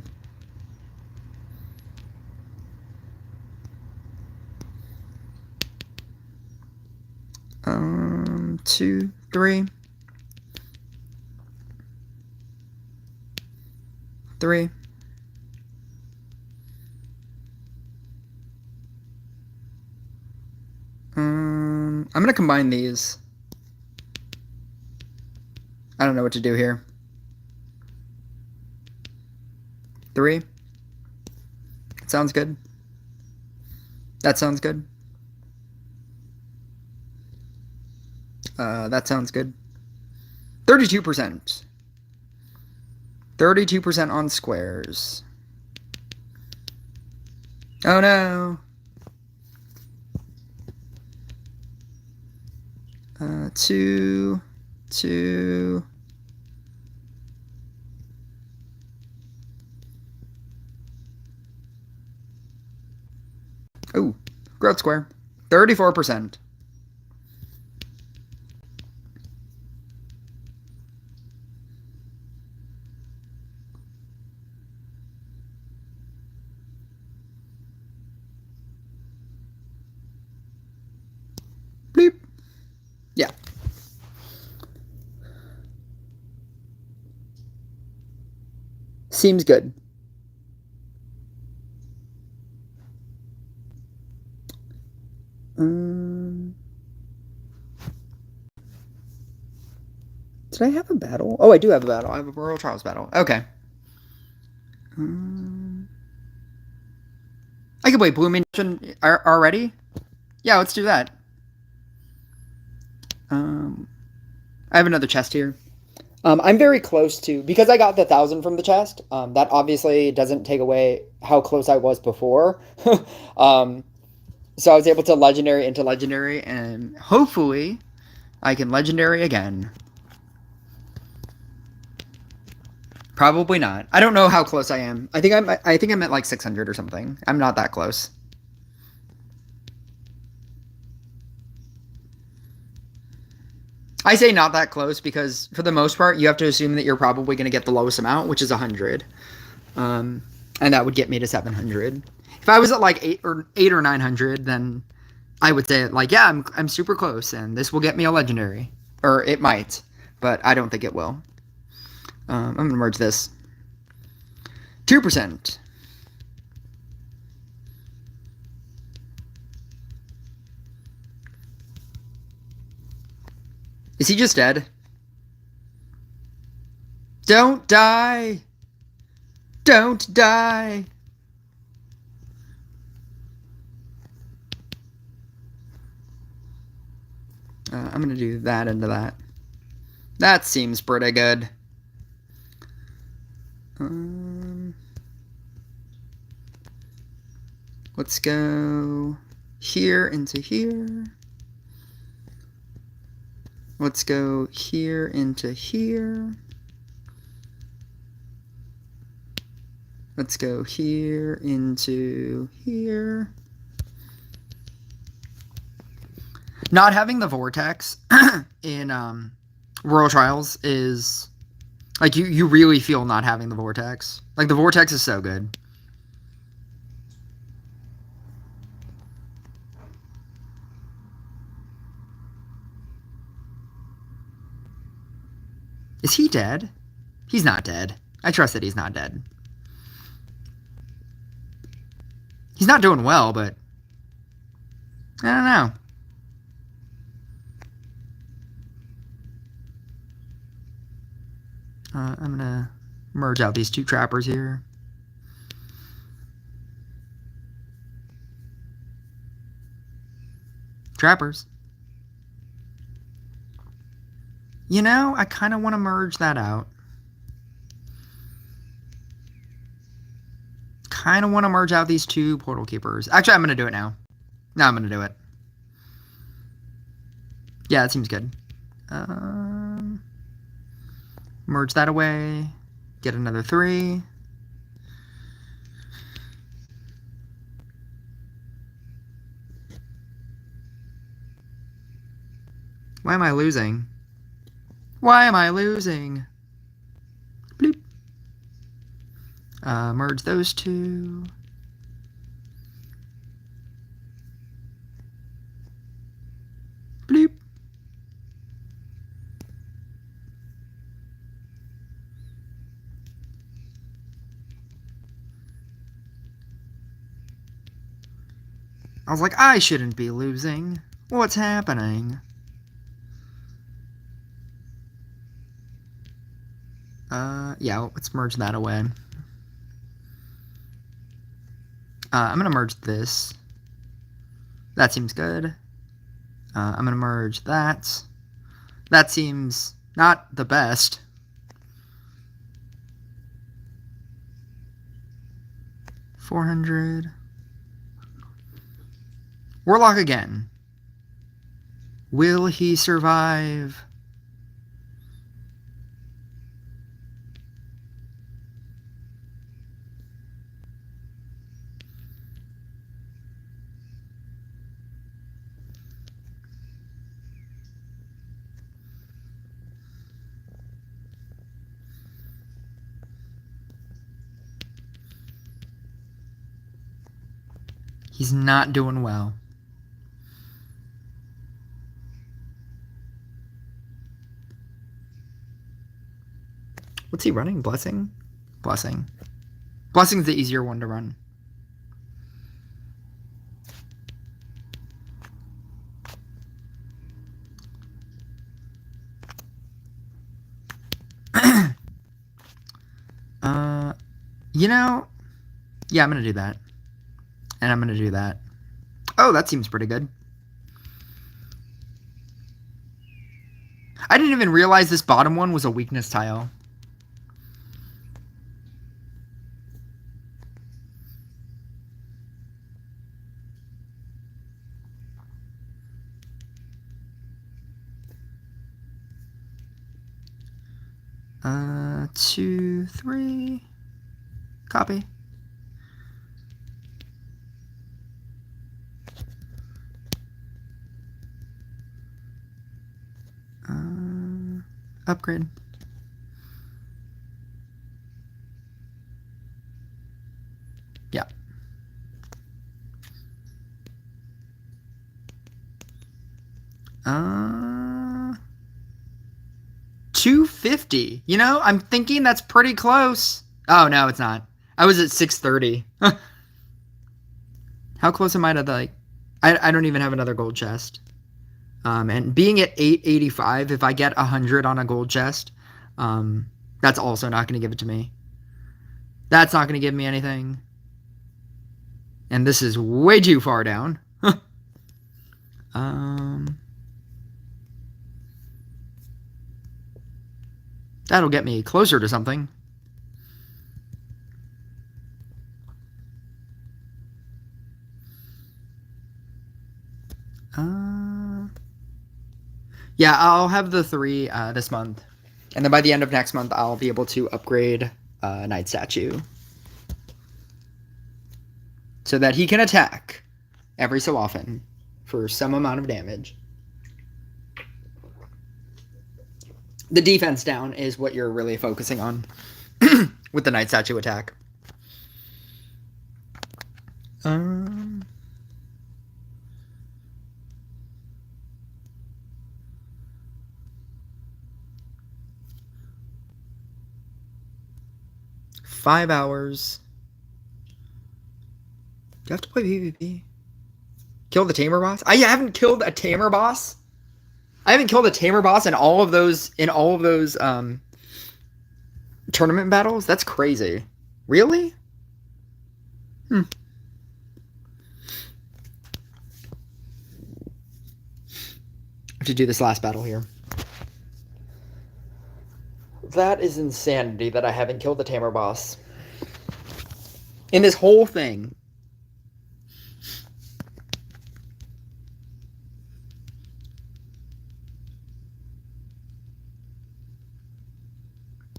Two, 3. 3. I'm gonna combine these. I don't know what to do here. 3. That sounds good. That sounds good. That sounds good. 32%. 32% on squares. Oh no. 2, 2. Oh, growth square. 34%. Bleep. Yeah. Seems good. Did I have a battle? Oh, I do have a battle. I have a Royal Trials battle. Okay. I could play Blooming already? Yeah, let's do that. I have another chest here. I'm very close to, because I got the 1,000 from the chest. That obviously doesn't take away how close I was before. um, so I was able to legendary into legendary, and hopefully I can legendary again. Probably not. I don't know how close I am. I think I'm at like 600 or something. I'm not that close. I say not that close because for the most part, you have to assume that you're probably going to get the lowest amount, which is 100. And that would get me to 700. If I was at like 8 or 900, then I would say like, yeah, I'm super close and this will get me a legendary, or it might, but I don't think it will. I'm going to merge this. 2%. Is he just dead? Don't die! Don't die! I'm gonna do that into that. That seems pretty good. Let's go here into here. Let's go here into here. Let's go here into here. Not having the vortex in Royal Trials is like you really feel not having the vortex. Like the vortex is so good. Is he dead? He's not dead. I trust that he's not dead. He's not doing well, but I don't know. I'm gonna merge out these two trappers here. Trappers. You know, I kind of want to merge that out. Kind of want to merge out these two portal keepers. Actually, I'm going to do it now. No, I'm going to do it. Yeah, that seems good. Merge that away. Get another 3. Why am I losing? Why am I losing? Bloop. Merge those two. Bloop. I was like, I shouldn't be losing. What's happening? Yeah, let's merge that away. I'm gonna merge this. That seems good. I'm gonna merge that. That seems not the best. $400. Warlock again. Will he survive? He's not doing well. What's he running? Blessing? Blessing. Blessing's the easier one to run. You know, yeah, I'm going to do that. And I'm going to do that. Oh, that seems pretty good. I didn't even realize this bottom one was a weakness tile. Two, three. Copy. Upgrade. Yeah. $250. You know, I'm thinking that's pretty close. Oh no, it's not. I was at 630. How close am I to like? I don't even have another gold chest. And being at 885, if I get 100 on a gold chest, that's also not going to give it to me. That's not going to give me anything. And this is way too far down. That'll get me closer to something. Yeah, I'll have the 3 this month. And then by the end of next month, I'll be able to upgrade Knight Statue. So that he can attack every so often for some amount of damage. The defense down is what you're really focusing on with the Knight Statue attack. 5 hours. Do you have to play PvP? Kill the Tamer boss? I haven't killed a Tamer boss. I haven't killed a Tamer boss in all of those tournament battles. That's crazy. Really? I have to do this last battle here. That is insanity that I haven't killed the Tamer boss. In this whole thing.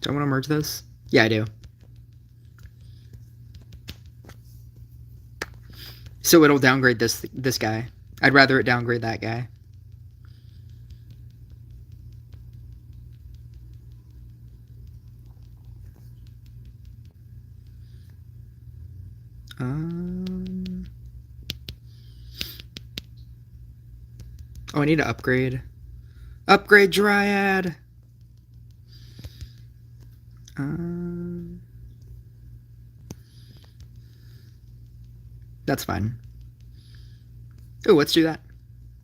Do I want to merge this? Yeah, I do. So it'll downgrade this guy. I'd rather it downgrade that guy. Oh, I need to upgrade. Upgrade Dryad! That's fine. Oh, let's do that.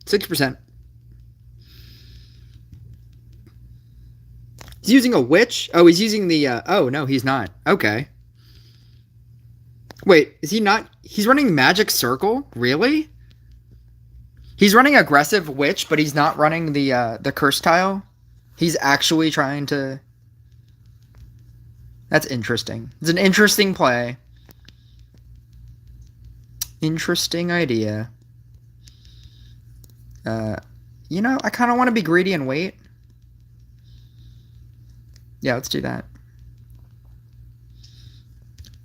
6%. He's using a witch? Oh, he's using the... oh, no, he's not. Okay. Wait, is he not... He's running Magic Circle? Really? He's running aggressive witch, but he's not running the curse tile? He's actually trying to... That's interesting. It's an interesting play. Interesting idea. You know, I kind of want to be greedy and wait. Yeah, let's do that.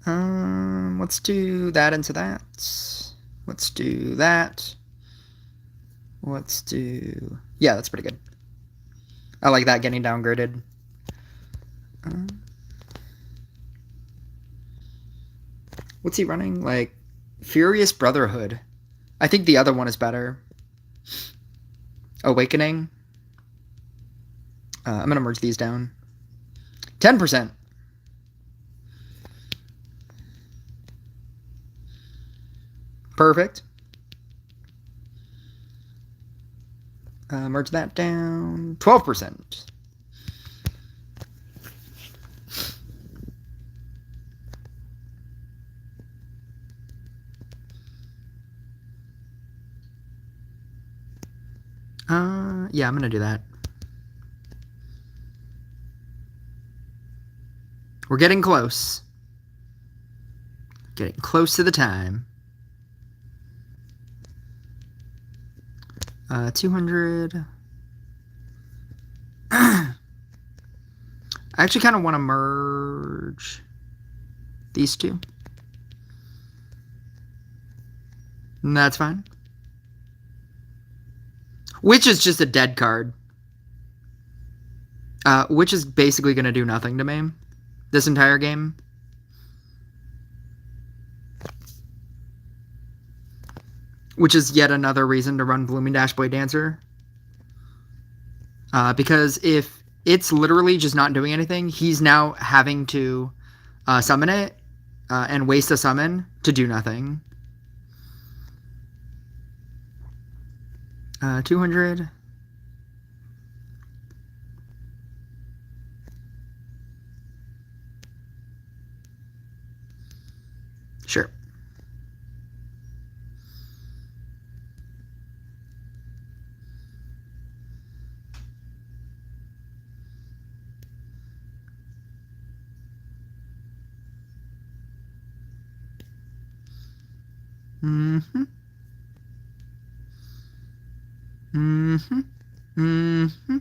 Let's do that into that. Let's do that. Let's do... Yeah, that's pretty good. I like that getting downgraded. What's he running? Like, Furious Brotherhood. I think the other one is better. Awakening. I'm going to merge these down. 10%. Perfect. Merge that down. 12%. Yeah, I'm gonna do that. We're getting close. Getting close to the time. 200. I actually kind of want to merge these two. And that's fine. Which is just a dead card. Which is basically going to do nothing to me this entire game. Which is yet another reason to run Blooming Dash Blade Dancer. Because if it's literally just not doing anything, he's now having to summon it and waste a summon to do nothing. 200. Sure. Mm-hmm. Mm-hmm. Mm-hmm.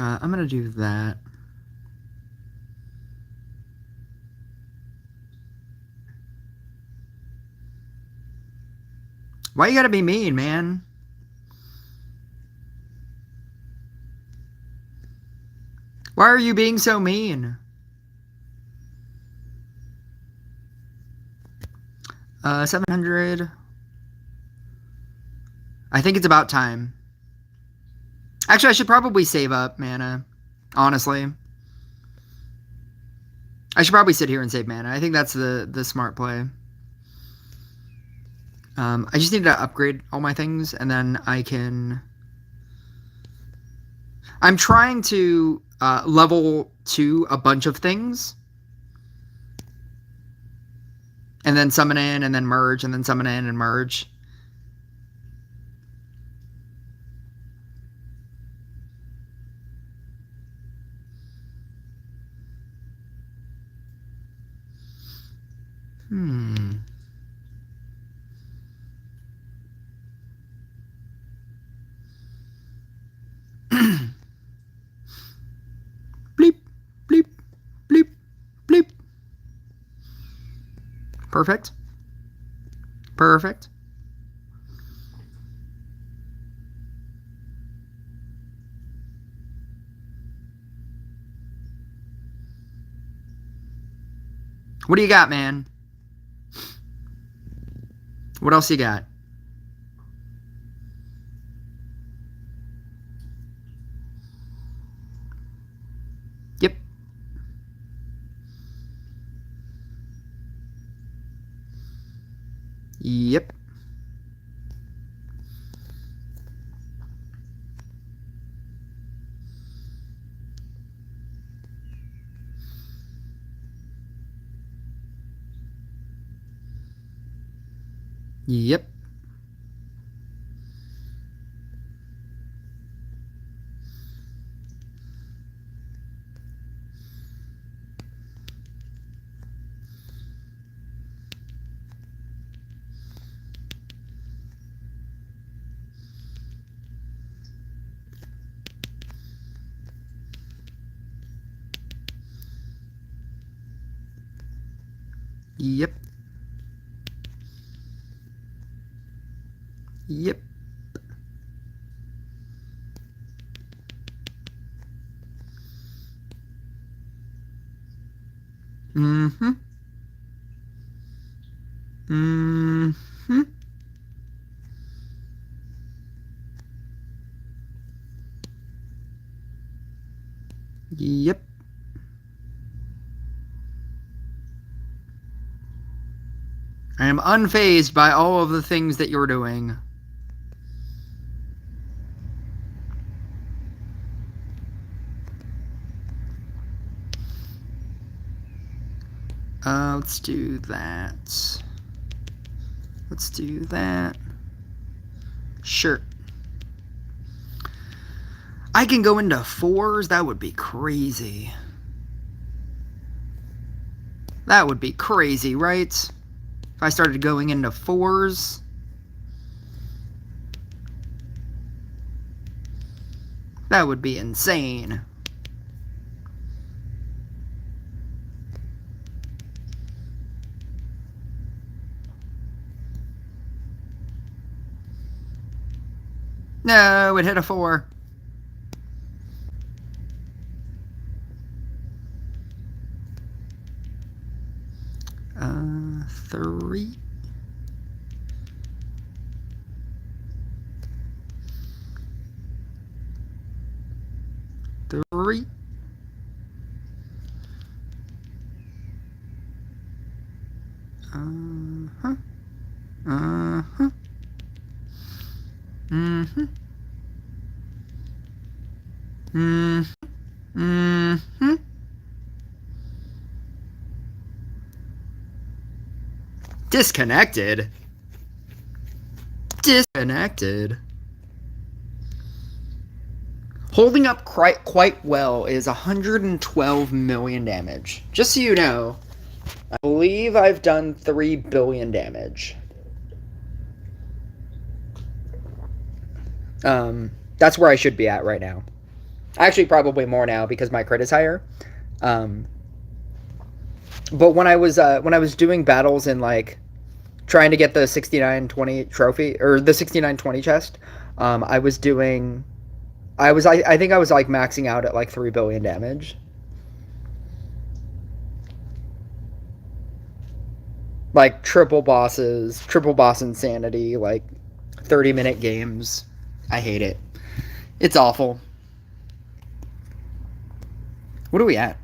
I'm gonna do that. Why you gotta be mean, man? Why are you being so mean? 700. I think it's about time. Actually, I should probably save up mana. Honestly. I should probably sit here and save mana. I think that's the smart play. I just need to upgrade all my things, and then I can... I'm trying to level 2 a bunch of things. And then summon in, and then merge, and then summon in and merge. Bleep, bleep, bleep, bleep. Perfect. Perfect. What do you got, man? What else you got? Yep. Yep. Yep. Yep. Yep. Mm-hmm. Mm-hmm. Yep. I am unfazed by all of the things that you're doing. Let's do that. Let's do that. Sure. I can go into fours? That would be crazy. That would be crazy, right? If I started going into fours. That would be insane. No, it hit a 4. Three. Three. Uh-huh. Uh-huh. Mm-hmm. Mm-hmm. Mm-hmm. Disconnected. Disconnected. Holding up quite well is 112 million damage. Just so you know, I believe I've done 3 billion damage. That's where I should be at right now. Actually, probably more now because my crit is higher. But when I was doing battles and like trying to get the 6920 trophy or the 6920 chest, I was doing. I think I was like maxing out at like 3 billion damage. Like triple bosses, triple boss insanity, like 30-minute games. I hate it. It's awful. What are we at?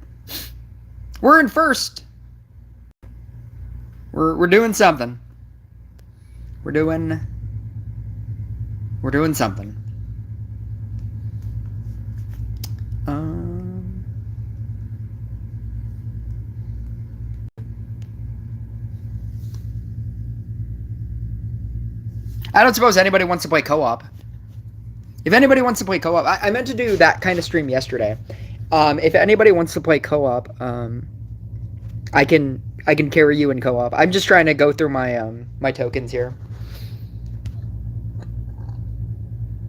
We're in first. We're doing something. We're doing something. Um I don't suppose anybody wants to play co-op. If anybody wants to play co-op, I meant to do that kind of stream yesterday. If anybody wants to play co-op, I can carry you in co-op. I'm just trying to go through my tokens here.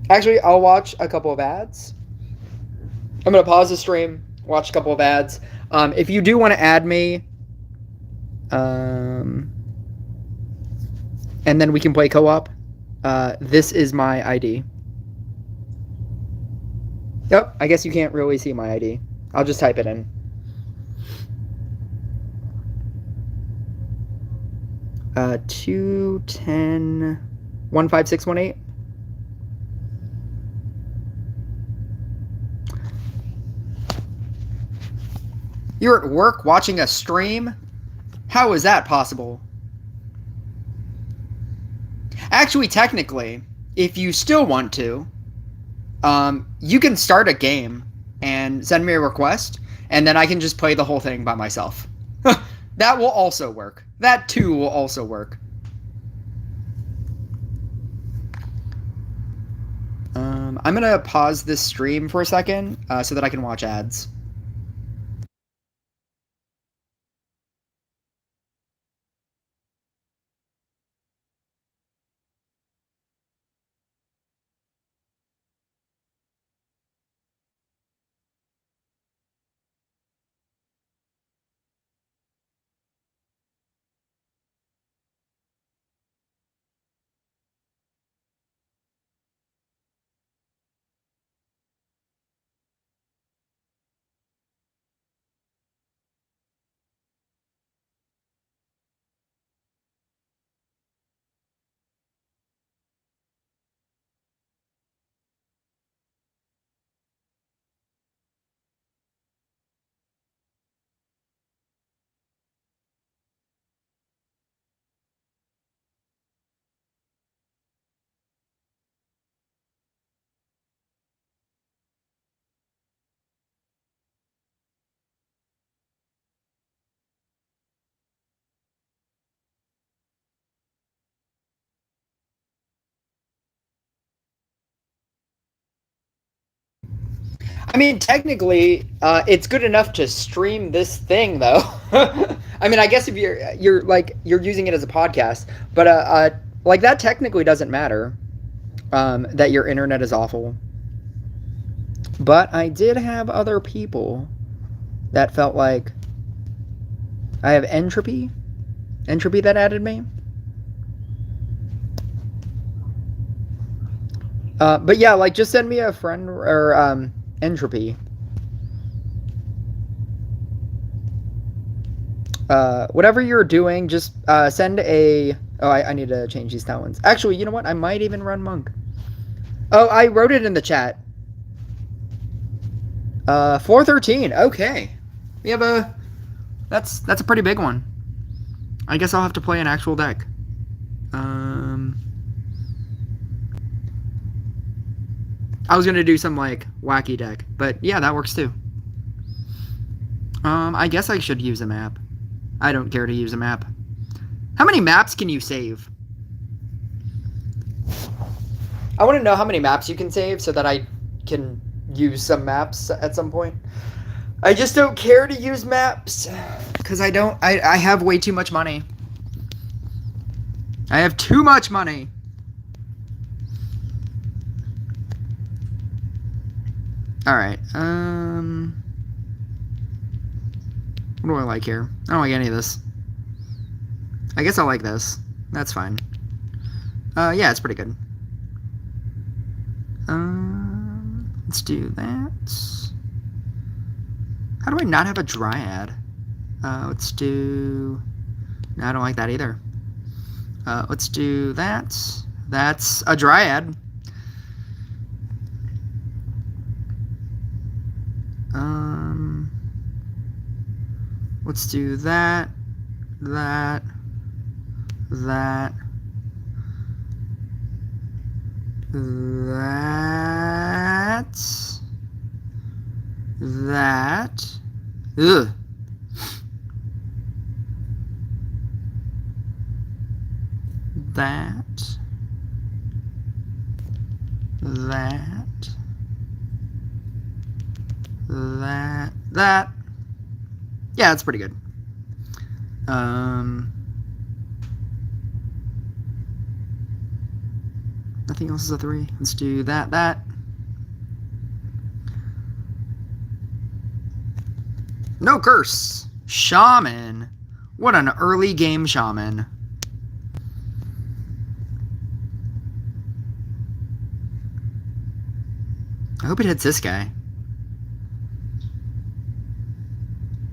Actually, I'll watch a couple of ads. I'm gonna pause the stream, watch a couple of ads. If you do want to add me, and then we can play co-op. This is my ID. Yep, I guess you can't really see my ID. I'll just type it in. 210 15618. You're at work watching a stream? How is that possible? Actually, technically, if you still want to, you can start a game and send me a request, and then I can just play the whole thing by myself. That will also work. That too will also work. I'm gonna pause this stream for a second so that I can watch ads. I mean, technically, it's good enough to stream this thing, though. I mean, I guess if you're like you're using it as a podcast, but like that technically doesn't matter. That your internet is awful. But I did have other people that felt like I have entropy that added me. But yeah, like just send me a friend or entropy. Whatever you're doing, just send a. Oh, I need to change these talents. Actually, you know what? I might even run monk. Oh, I wrote it in the chat. 413. Okay, we have a. That's a pretty big one. I guess I'll have to play an actual deck. I was gonna do some like wacky deck, but yeah, that works too. I guess I should use a map. I don't care to use a map. How many maps can you save? I want to know how many maps you can save so that I can use some maps at some point. I just don't care to use maps because I have way too much money. I have too much money. All right. What do I like here? I don't like any of this. I guess I like this. That's fine. Yeah, it's pretty good. Let's do that. How do I not have a Dryad? Let's do... No, I don't like that either. Let's do that. That's a Dryad. Let's do that. That. That. That. Ugh. That. That. Yeah, that's pretty good. Nothing else is a 3. Let's do that. No curse. Shaman. What an early game shaman. I hope it hits this guy.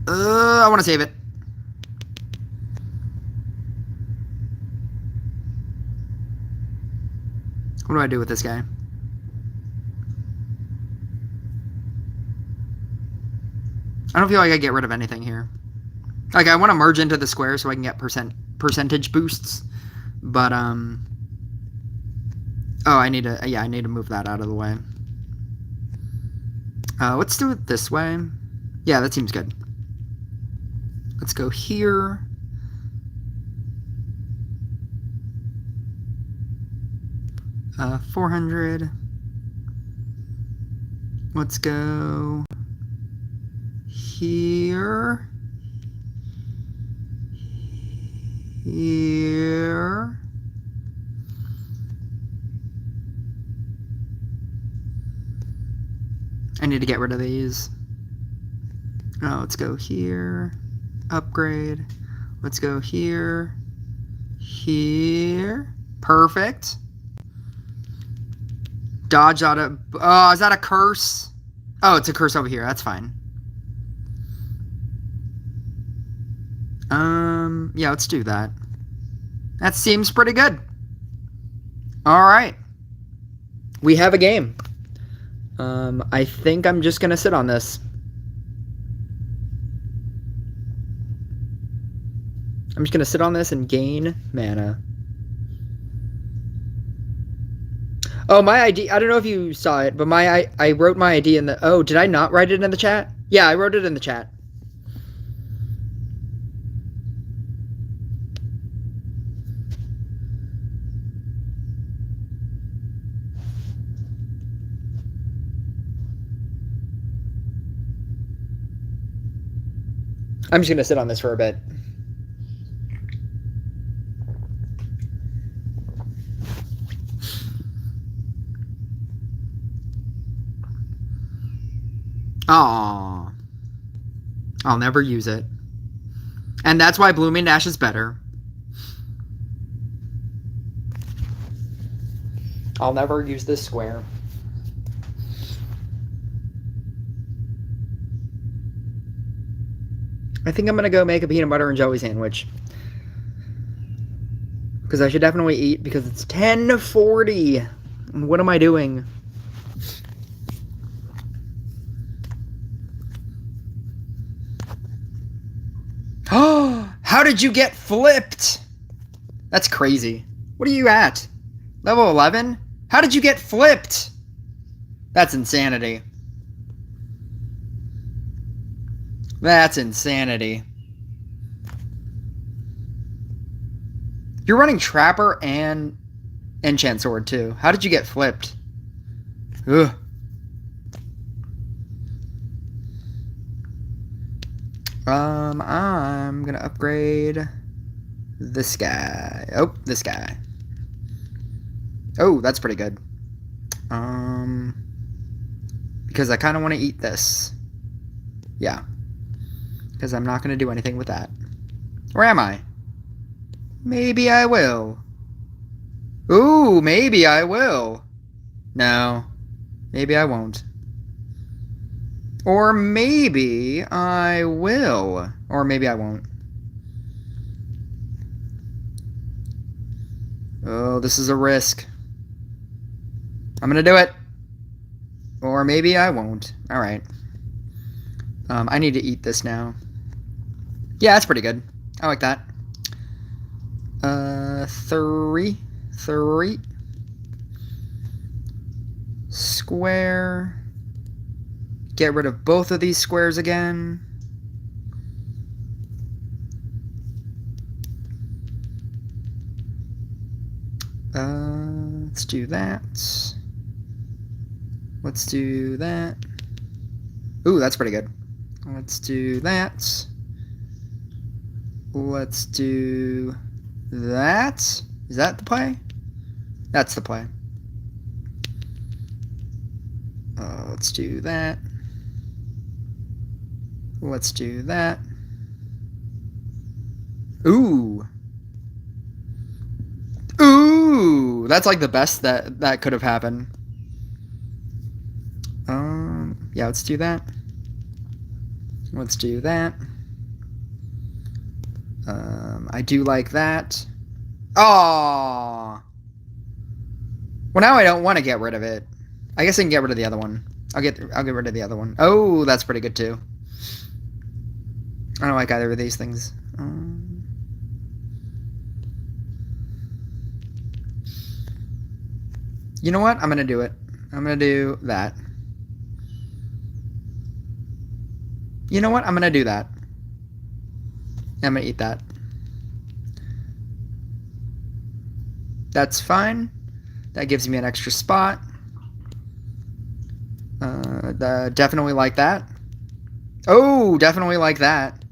I want to save it. What do I do with this guy? I don't feel like I get rid of anything here. Like, I want to merge into the square so I can get percentage boosts. But, oh, I need to move that out of the way. Let's do it this way. Yeah, that seems good. Let's go here. Uh, 400. Let's go here. Here. I need to get rid of these. Oh, let's go here. Upgrade. Let's go here. Here. Perfect. Dodge out of... Oh, is that a curse? Oh, it's a curse over here. That's fine. Yeah, let's do that. That seems pretty good. All right. We have a game. I think I'm just gonna sit on this. I'm just gonna sit on this and gain mana. Oh, my ID, I don't know if you saw it, but I wrote my ID in the... Oh, did I not write it in the chat? Yeah, I wrote it in the chat. I'm just gonna sit on this for a bit. Aww. I'll never use it. And that's why Blooming Dash is better. I'll never use this square. I think I'm going to go make a peanut butter and jelly sandwich. Because I should definitely eat because it's 10:40. What am I doing? Oh, how did you get flipped? That's crazy. What are you at? Level 11? How did you get flipped? That's insanity. That's insanity. You're running Trapper and Enchant Sword too. How did you get flipped? Ugh. I'm gonna upgrade this guy. Oh, this guy. Oh, that's pretty good. Because I kind of want to eat this. Yeah. Because I'm not going to do anything with that. Or am I? Maybe I will. Ooh, maybe I will. No. Maybe I won't. Or maybe I will. Or maybe I won't. Oh, this is a risk. I'm going to do it. Or maybe I won't. Alright. I need to eat this now. Yeah, that's pretty good. I like that. 3. Square. Get rid of both of these squares again. Let's do that. Let's do that. Ooh, that's pretty good. Let's do that. Let's do that. Is that the play? That's the play. Let's do that. Let's do that. Ooh. Ooh! That's like the best that could have happened. Yeah, let's do that. Let's do that. I do like that. Oh. Well, now I don't want to get rid of it. I guess I can get rid of the other one. I'll get rid of the other one. Oh, that's pretty good too. I don't like either of these things. You know what? I'm gonna do it. I'm gonna do that. You know what? I'm gonna do that. I'm gonna eat that. That's fine. That gives me an extra spot. Definitely like that. Oh, definitely like that.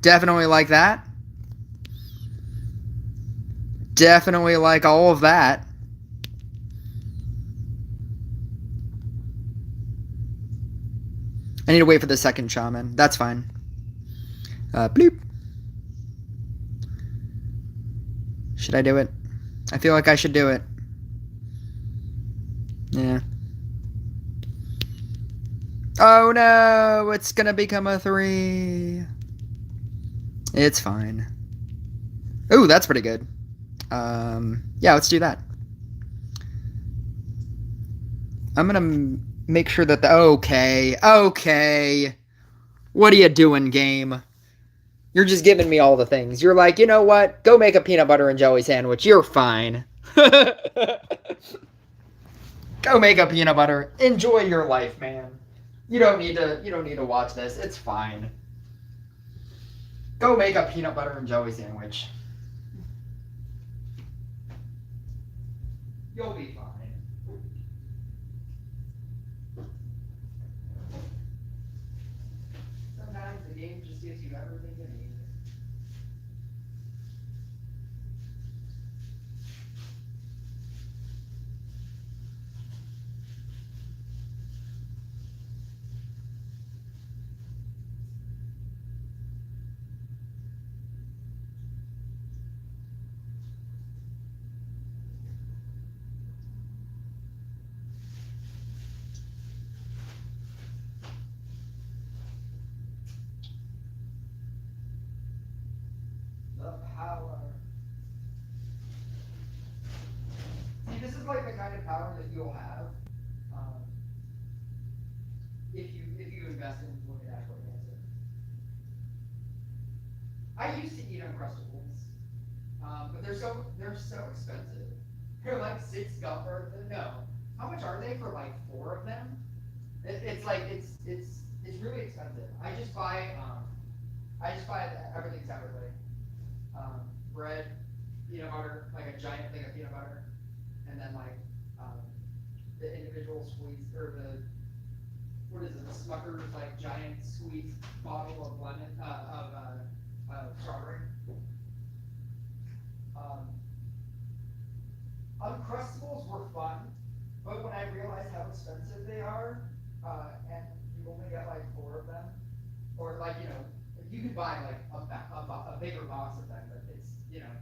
Definitely like that. Definitely like all of that. I need to wait for the second shaman. That's fine. Bloop. Should I do it? I feel like I should do it. Yeah. Oh no, it's gonna become a 3. It's fine. Ooh, that's pretty good. Yeah, let's do that. I'm gonna make sure that okay. What are you doing, game? You're just giving me all the things. You're like, you know what? Go make a peanut butter and jelly sandwich. You're fine. Go make a peanut butter. Enjoy your life, man. You don't need to watch this. It's fine. Go make a peanut butter and jelly sandwich. You'll be fine. Sometimes the game just gives you everything you kind of power that you'll have if you invest in looking at actual cancer. I used to eat Uncrustables, but they're so expensive. They're like $6. No, how much are they for like 4 of them? It's like it's really expensive. I just buy everything separately. Bread, peanut butter, like a giant thing of peanut butter, and then like the individual squeeze or the what is it? The Smucker's like giant squeeze bottle of lemon of strawberry. Uncrustables were fun, but when I realized how expensive they are, and you only get like 4 of them, or like you could buy like a bigger box of them, but it's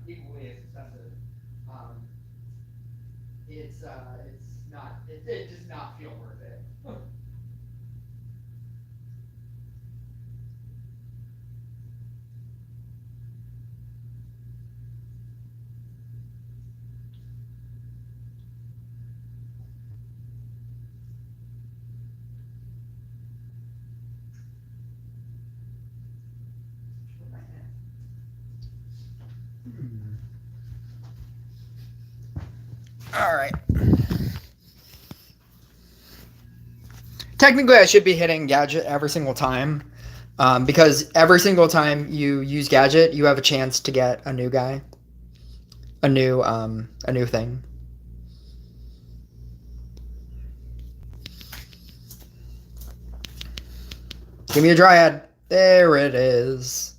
equally as expensive. It's not. It does not feel worth it. All right. Technically, I should be hitting gadget every single time, because every single time you use gadget, you have a chance to get a new guy, a new thing. Give me a Dryad. There it is.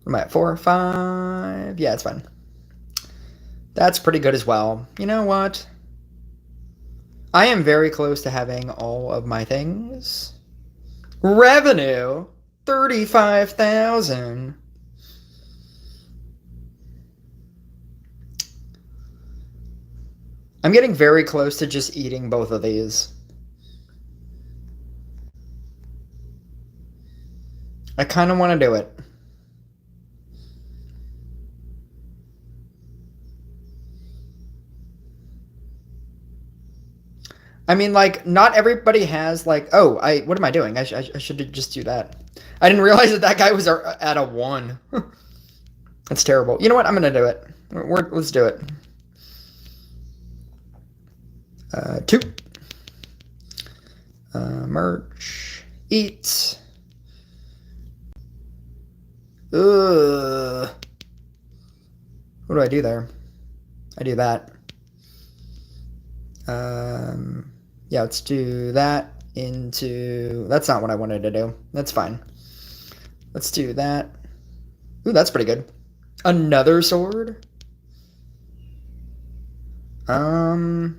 What am I at? 4 or 5? Yeah, it's fine. That's pretty good as well. You know what? I am very close to having all of my things. Revenue, 35,000. I'm getting very close to just eating both of these. I kind of want to do it. I mean, like, not everybody has, like, oh, what am I doing? I should just do that. I didn't realize that guy was at a 1. That's terrible. You know what? I'm going to do it. Let's do it. 2. Merch. Eat. Ugh. What do I do there? I do that. Yeah, let's do that into... That's not what I wanted to do. That's fine. Let's do that. Ooh, that's pretty good. Another sword? Yeah,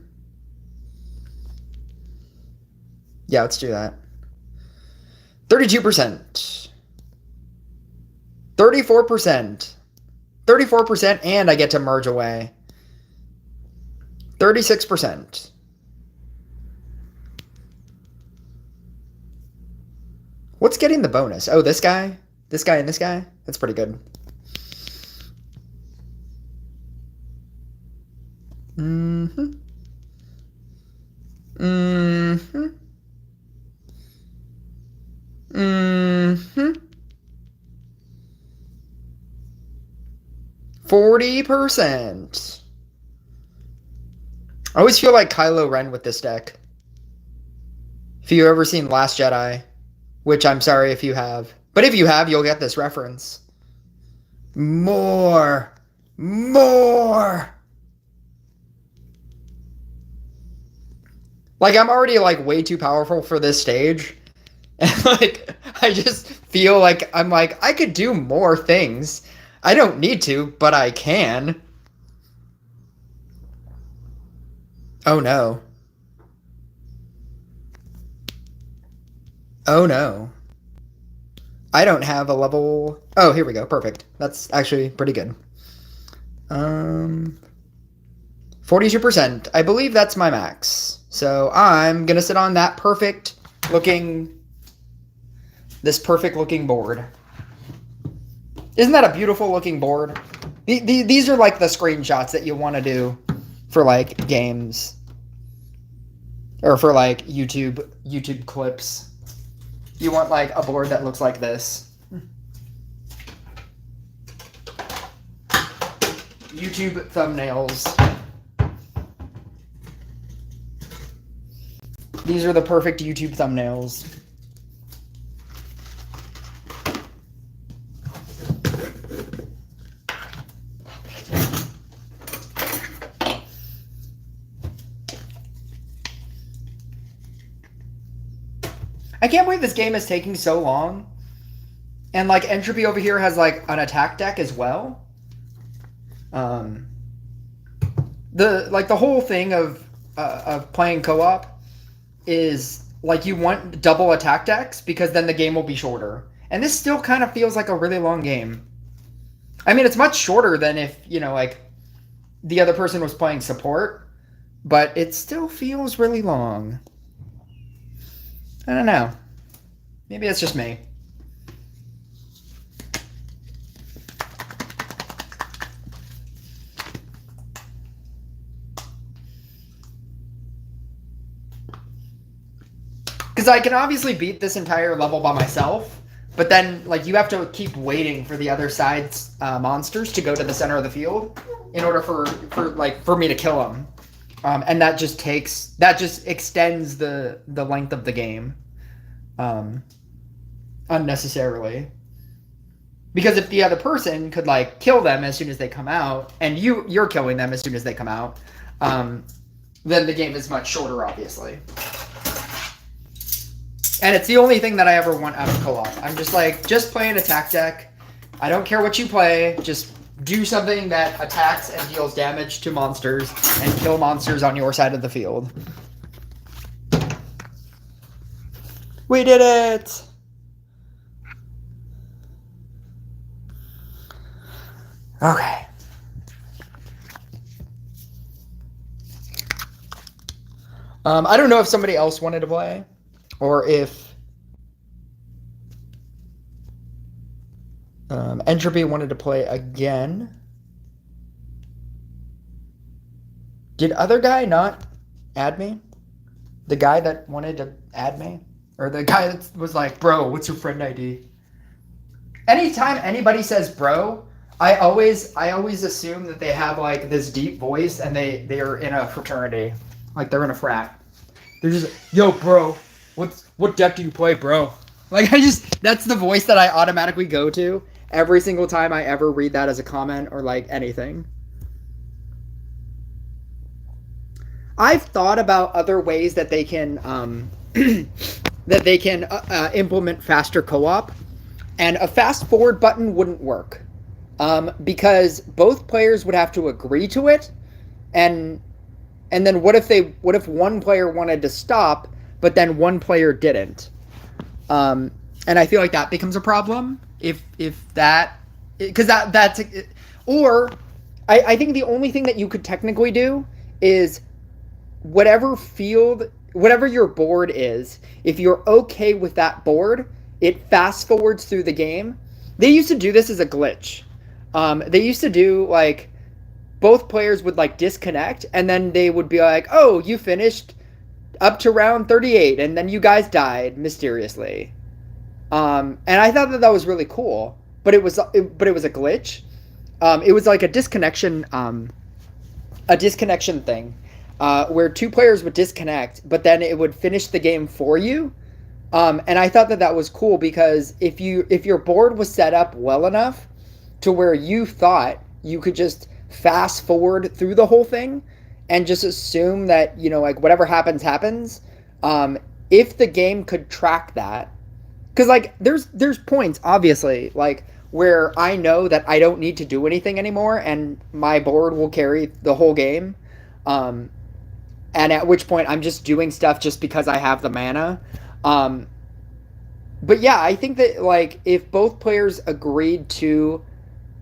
let's do that. 32%. 34%. 34%, and I get to merge away. 36%. What's getting the bonus? Oh, this guy? This guy and this guy? That's pretty good. Mm-hmm. Mm-hmm. Mm-hmm. 40%. I always feel like Kylo Ren with this deck. If you've ever seen Last Jedi, which I'm sorry if you have, but if you have, you'll get this reference. More. Like, I'm already, like, way too powerful for this stage. And, like, I just feel like I'm like, I could do more things. I don't need to, but I can. Oh, no. Oh, no. I don't have a level... Oh, here we go. Perfect. That's actually pretty good. 42%. I believe that's my max. So I'm going to sit on that this perfect looking board. Isn't that a beautiful looking board? These are like the screenshots that you want to do for like games or for like YouTube clips. You want like a board that looks like this. YouTube thumbnails. These are the perfect YouTube thumbnails. I can't believe this game is taking so long. And like Entropy over here has like an attack deck as well. The whole thing of playing co-op is like you want double attack decks because then the game will be shorter. And this still kind of feels like a really long game. I mean, it's much shorter than if, you know, like the other person was playing support, but it still feels really long. I don't know. Maybe it's just me. Because I can obviously beat this entire level by myself, but then like you have to keep waiting for the other side's monsters to go to the center of the field in order for me to kill them, and that just extends the length of the game unnecessarily. Because if the other person could like kill them as soon as they come out, and you're killing them as soon as they come out, then the game is much shorter, obviously. And it's the only thing that I ever want out of co-op. I'm just like, just play an attack deck. I don't care what you play. Just do something that attacks and deals damage to monsters and kill monsters on your side of the field. We did it! Okay. I don't know if somebody else wanted to play. Or if Entropy wanted to play again. Did other guy not add me? The guy that wanted to add me? Or the guy that was like, bro, what's your friend ID? Anytime anybody says bro, I always assume that they have like this deep voice and they are in a fraternity. Like they're in a frat. They're just, yo, bro. What deck do you play, bro? Like, that's the voice that I automatically go to every single time I ever read that as a comment or, like, anything. I've thought about other ways that they can, implement faster co-op, and a fast forward button wouldn't work. Because both players would have to agree to it, and then what if one player wanted to stop, but then one player didn't, and I feel like that becomes a problem if that, because that's, or I think the only thing that you could technically do is whatever your board is, if you're okay with that board, it fast forwards through the game. They used to do this as a glitch. They used to do like both players would like disconnect and then they would be like, oh, you finished up to round 38 and then you guys died mysteriously. And I thought that was really cool, but it was a glitch. It was like a disconnection thing, where two players would disconnect, but then it would finish the game for you. And I thought that was cool because if your board was set up well enough to where you thought you could just fast forward through the whole thing and just assume that, you know, like whatever happens, if the game could track that, because like there's points obviously like where I know that I don't need to do anything anymore and my board will carry the whole game, and at which point I'm just doing stuff just because I have the mana. But yeah, I think that like if both players agreed to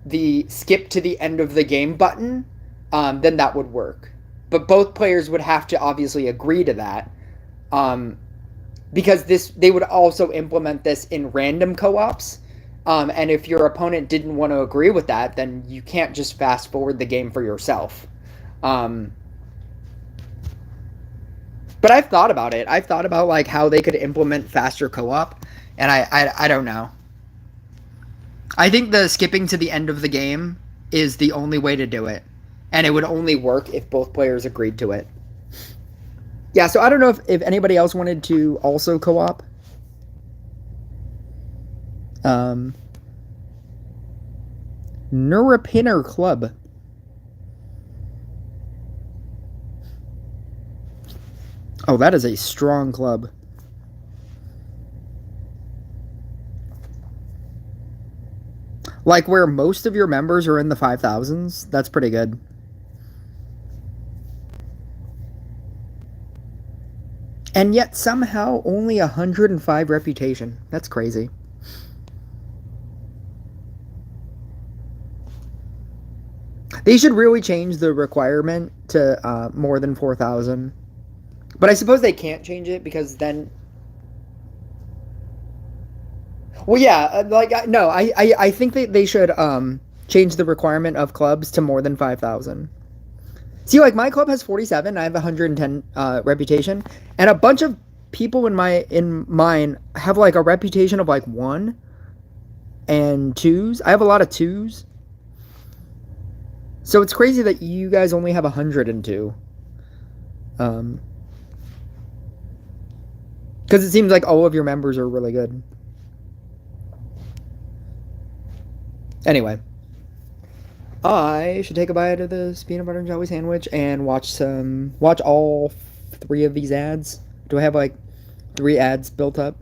the skip to the end of the game button, then that would work. But both players would have to obviously agree to that, because they would also implement this in random co-ops. And if your opponent didn't want to agree with that, then you can't just fast forward the game for yourself. But I've thought about it. I've thought about like how they could implement faster co-op, and I don't know. I think the skipping to the end of the game is the only way to do it, and it would only work if both players agreed to it. Yeah, so I don't know if anybody else wanted to also co-op. Neuropinner Club. Oh, that is a strong club. Like where most of your members are in the 5,000s. That's pretty good. And yet somehow only 105 reputation. That's crazy. They should really change the requirement to more than 4,000. But I suppose they can't change it because then... Well, yeah, no, I think they should change the requirement of clubs to more than 5,000. See, like my club has 47. I have 110 reputation, and a bunch of people in mine have like a reputation of like 1 and 2s. I have a lot of 2s, so it's crazy that you guys only have 102. Because it seems like all of your members are really good. Anyway, I should take a bite of this peanut butter and jelly sandwich and watch all 3 of these ads. Do I have like 3 ads built up?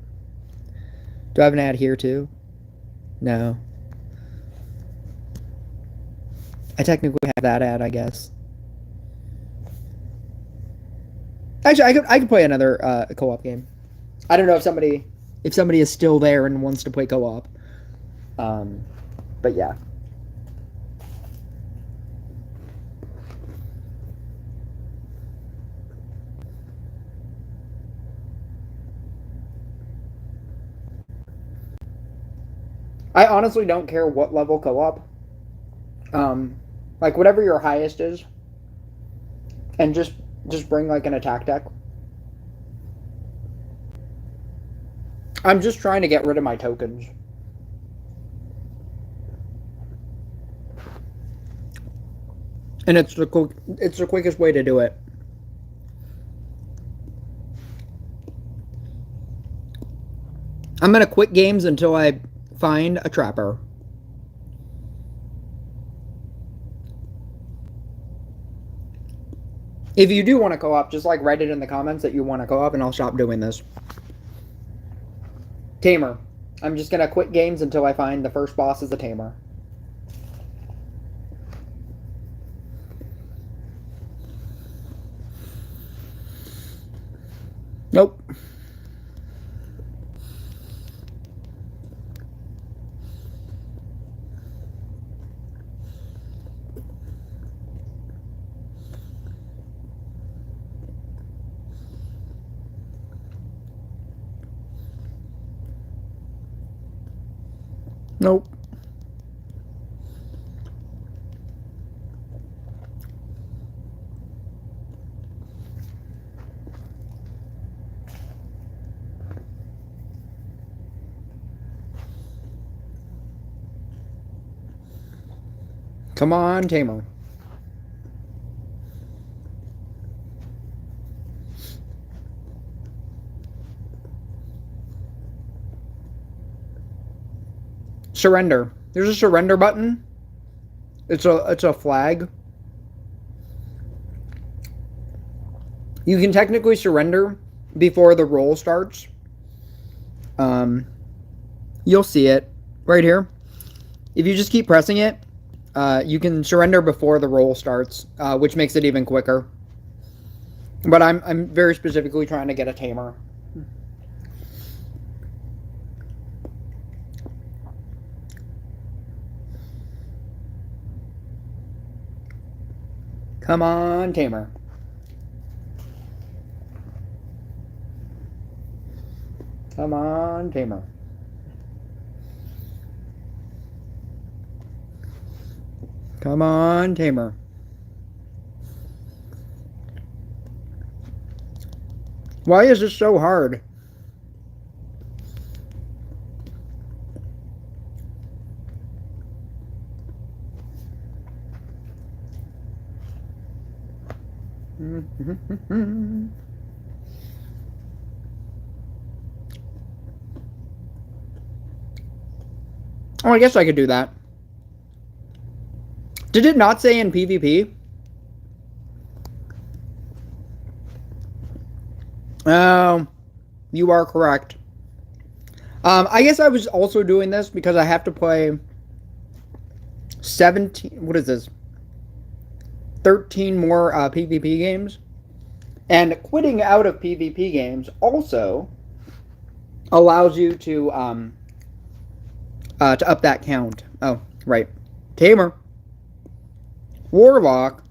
Do I have an ad here too? No. I technically have that ad, I guess. Actually, I could play another co-op game. I don't know if somebody is still there and wants to play co-op. But yeah. I honestly don't care what level co-op. Like whatever your highest is, and just bring like an attack deck. I'm just trying to get rid of my tokens. And it's the quickest way to do it. I'm gonna quit games until I find a trapper. If you do want to co-op, just like write it in the comments that you want to co-op, and I'll stop doing this. Tamer. I'm just gonna quit games until I find the first boss as a tamer. Nope. Nope. Come on, Tamer. Surrender. There's a surrender button. It's a flag. You can technically surrender before the roll starts. You'll see it right here. If you just keep pressing it, you can surrender before the roll starts, which makes it even quicker. But I'm very specifically trying to get a tamer. Come on, tamer. Come on, tamer. Come on, tamer. Why is this so hard? Oh, I guess I could do that. Did it not say in PvP? Oh, you are correct. I guess I was also doing this because I have to play 17. What is this? 13 more PvP games. And quitting out of PvP games also allows you to up that count. Oh, right. Tamer. Warlock.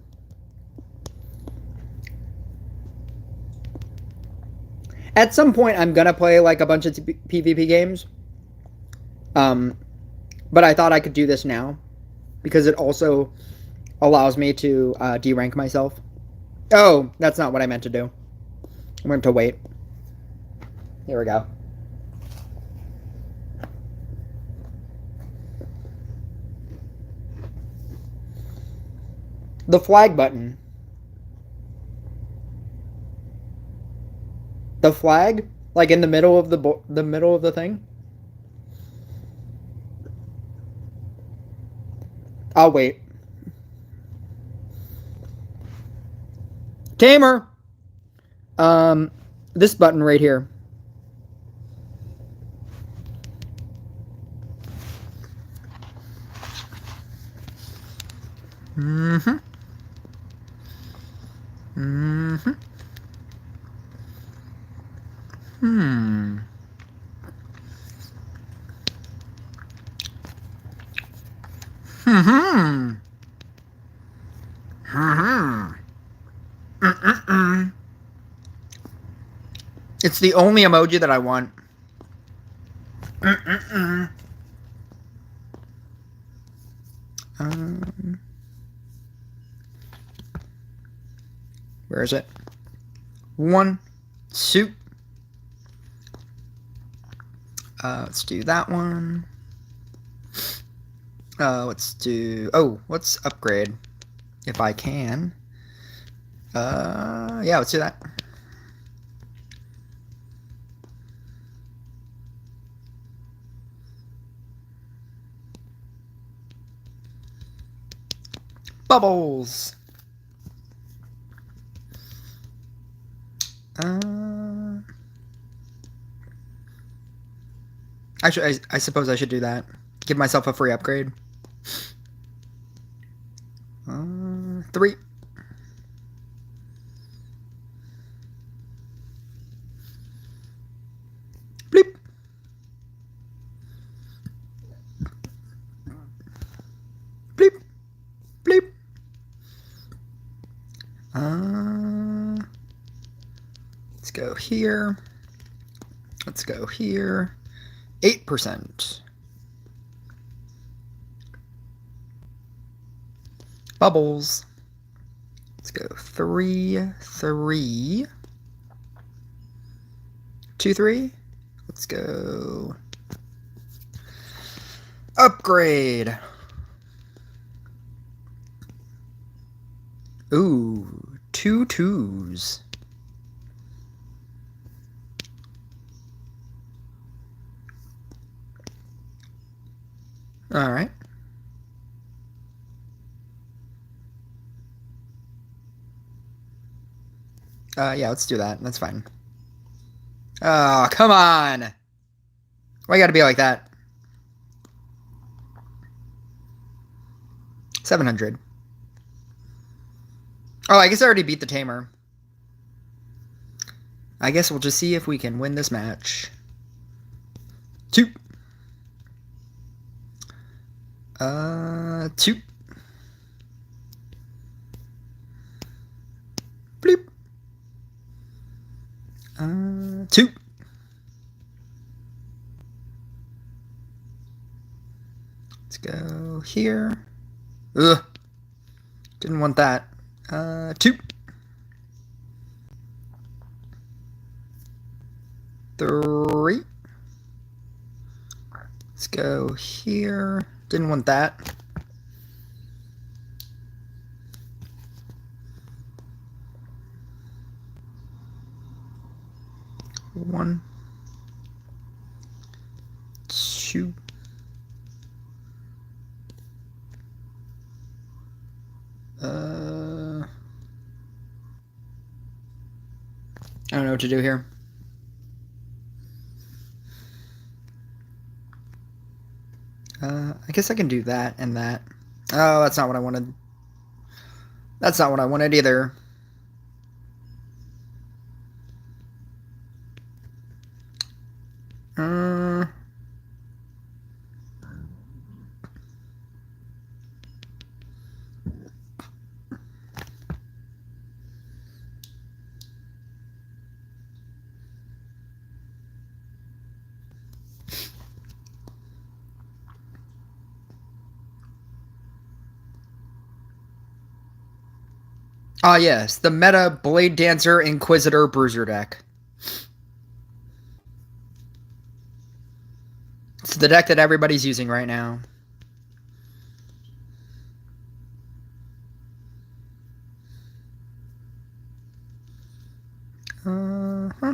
At some point, I'm gonna play like a bunch of PvP games. But I thought I could do this now because it also allows me to de-rank myself. Oh, that's not what I meant to do. I meant to wait. Here we go. The flag button. The flag, like in the middle of the middle of the thing. I'll wait. Tamer. This button right here. Mm-hmm. Mm-hmm. Hmm. Hmm. Hmm. It's the only emoji that I want. Where is it? One. Soup. Let's do that one. Let's do... Oh, let's upgrade. If I can. Yeah, let's do that. Bubbles. I suppose I should do that. Give myself a free upgrade. 3. Bleep. Bleep. Bleep. Let's go here. Let's go here. 8%. Bubbles. Let's go 3, 3. 2, 3. Let's go. Upgrade. Ooh, 2 2s. All right. Yeah, let's do that. That's fine. Oh, come on. Why you gotta be like that? 700. Oh, I guess I already beat the Tamer. I guess we'll just see if we can win this match. 2. 2. Bleep. 2. Let's go here. Ugh. Didn't want that. 2. 3. Let's go here. Didn't want that. One, 2. I don't know what to do here. I guess I can do that and that. Oh, that's not what I wanted. That's not what I wanted either. Ah, yes, the meta Blade Dancer Inquisitor Bruiser deck. It's the deck that everybody's using right now. Uh-huh.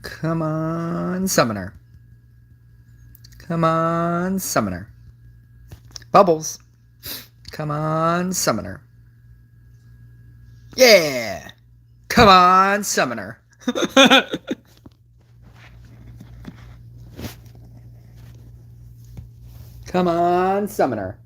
Come on, Summoner. Come on, Summoner. Bubbles. Come on, Summoner. Yeah! Come on, Summoner. Come on, Summoner.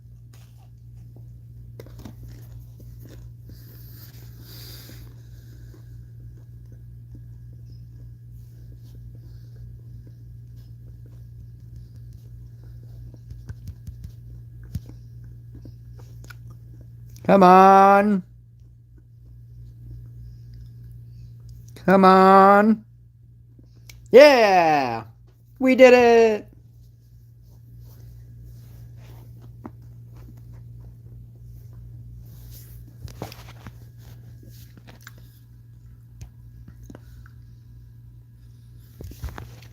Come on. Come on. Yeah! We did it!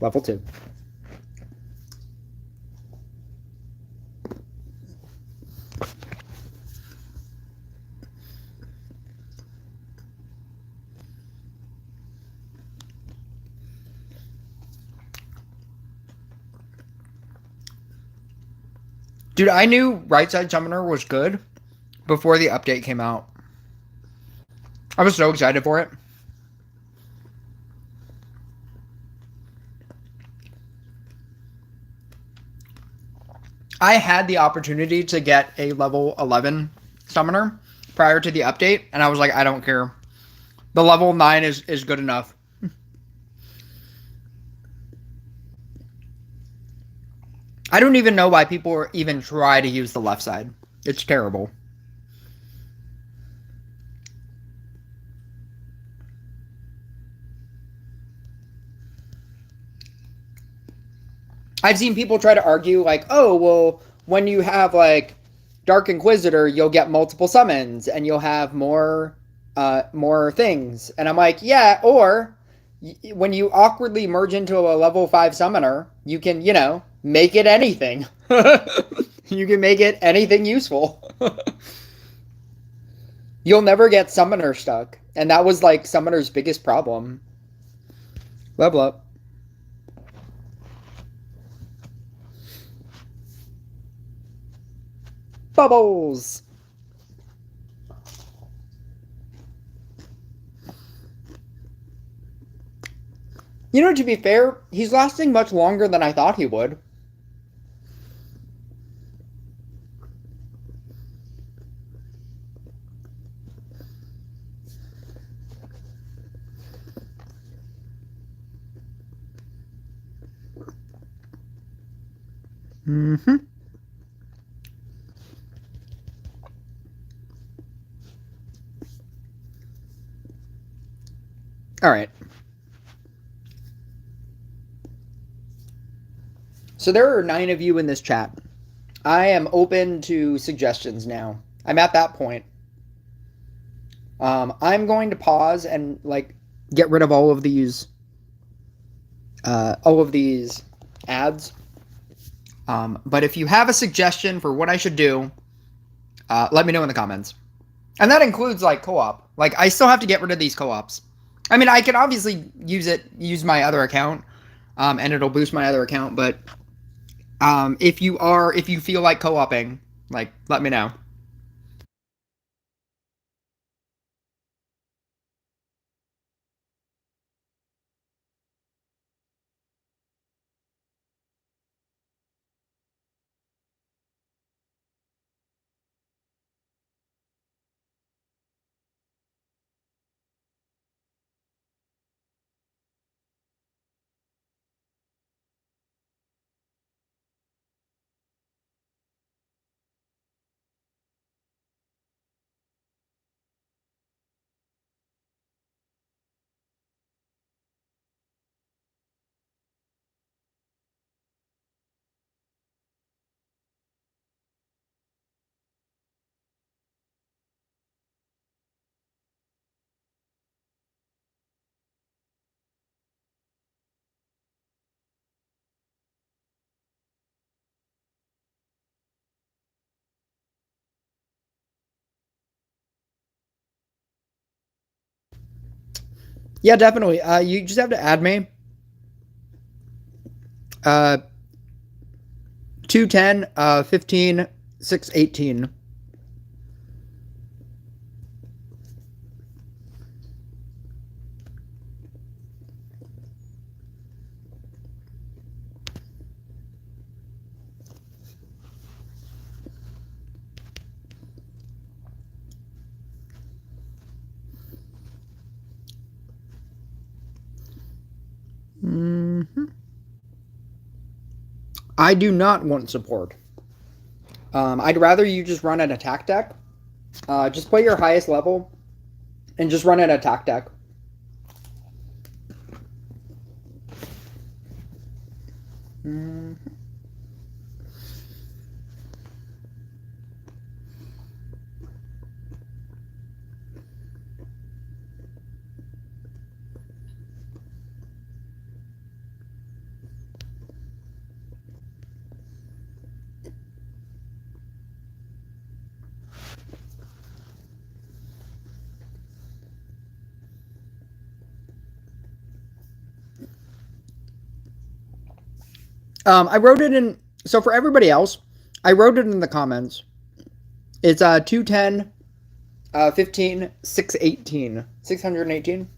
Level 2. Dude, I knew Right Side Summoner was good before the update came out. I was so excited for it. I had the opportunity to get a level 11 summoner prior to the update, and I was like, I don't care. The level 9 is good enough. I don't even know why people even try to use the left side. It's terrible. I've seen people try to argue like, oh, well, when you have like Dark Inquisitor, you'll get multiple summons and you'll have more things. And I'm like, yeah, or when you awkwardly merge into a level 5 summoner, you can, make it anything. You can make it anything useful. You'll never get summoner stuck. And that was like summoner's biggest problem. Level up. Bubbles. To be fair, he's lasting much longer than I thought he would. Mm-hmm. All right. So there are 9 of you in this chat. I am open to suggestions now. I'm at that point. I'm going to pause and like get rid of all of these ads. But if you have a suggestion for what I should do, let me know in the comments. And that includes like co-op. Like I still have to get rid of these co-ops. I mean, I can obviously use my other account, and it'll boost my other account. But if you feel like co-oping, like let me know. Yeah, definitely. You just have to add me. 210 15 618. Mm-hmm. I do not want support. I'd rather you just run an attack deck. Just play your highest level and just run an attack deck. Mm-hmm. I wrote it in. So for everybody else, I wrote it in the comments. It's 210 15 618. 618.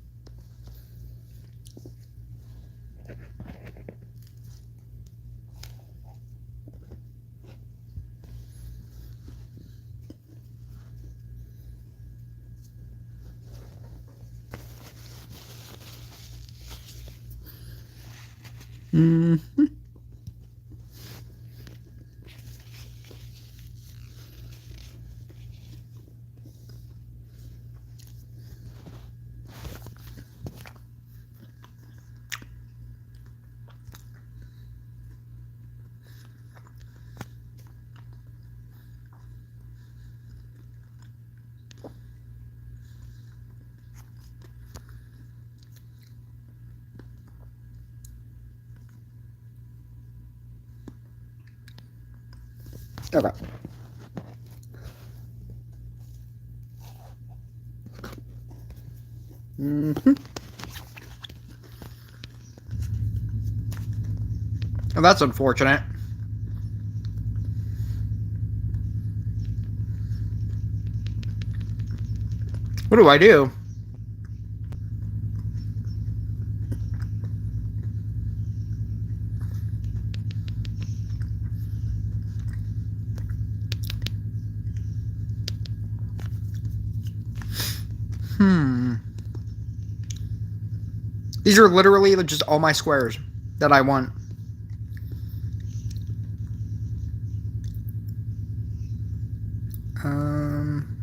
Mm-hmm. Okay. Mm-hmm. Oh, that's unfortunate. What do I do? Hmm. These are literally just all my squares that I want. Um.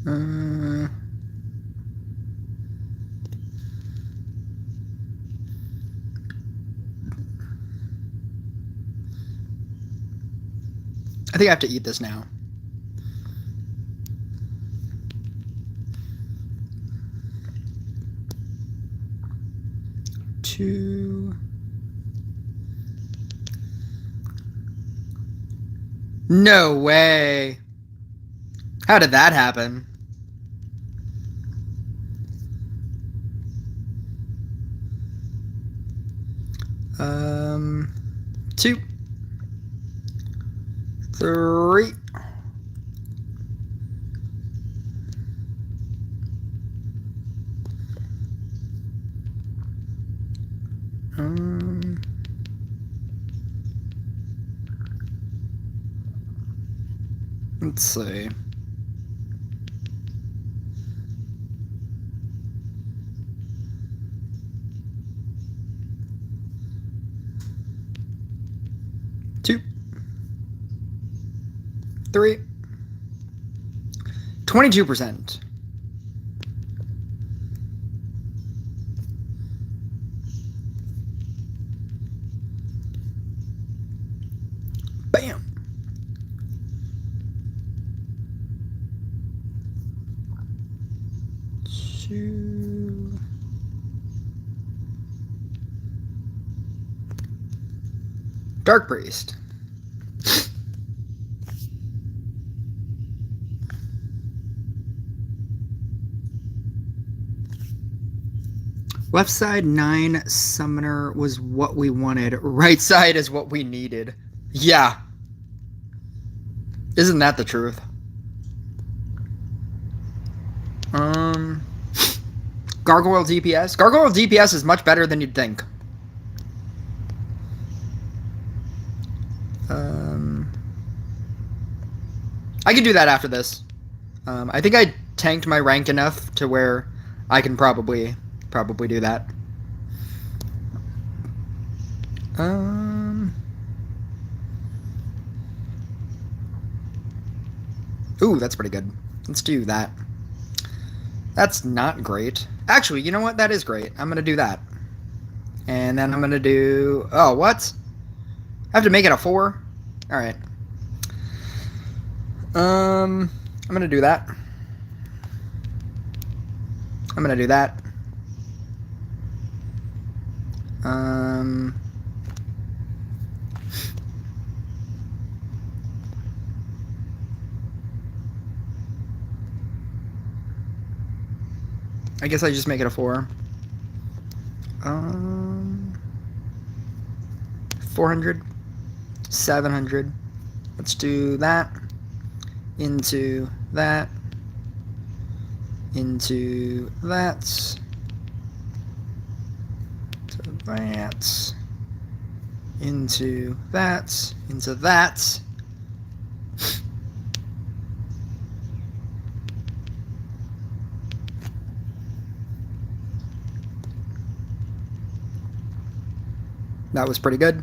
I think I have to eat this now. Two. No way. How did that happen? Two. Three. Let's see. Two. Three. 22%. Bam. Two. Dark Priest. Left side 9 summoner was what we wanted. Right side is what we needed. Yeah. Isn't that the truth? Gargoyle DPS. Gargoyle DPS is much better than you'd think. I can do that after this. I think I tanked my rank enough to where I can probably do that. Ooh, that's pretty good. Let's do that. That's not great. Actually, you know what? That is great. I'm gonna do that. And then I'm gonna do... Oh, what? I have to make it a 4? Alright. I'm gonna do that. I'm gonna do that. I guess I just make it a 4. 400, 700. Let's do that. Into that. Into that. To that. Into that. Into that. That was pretty good.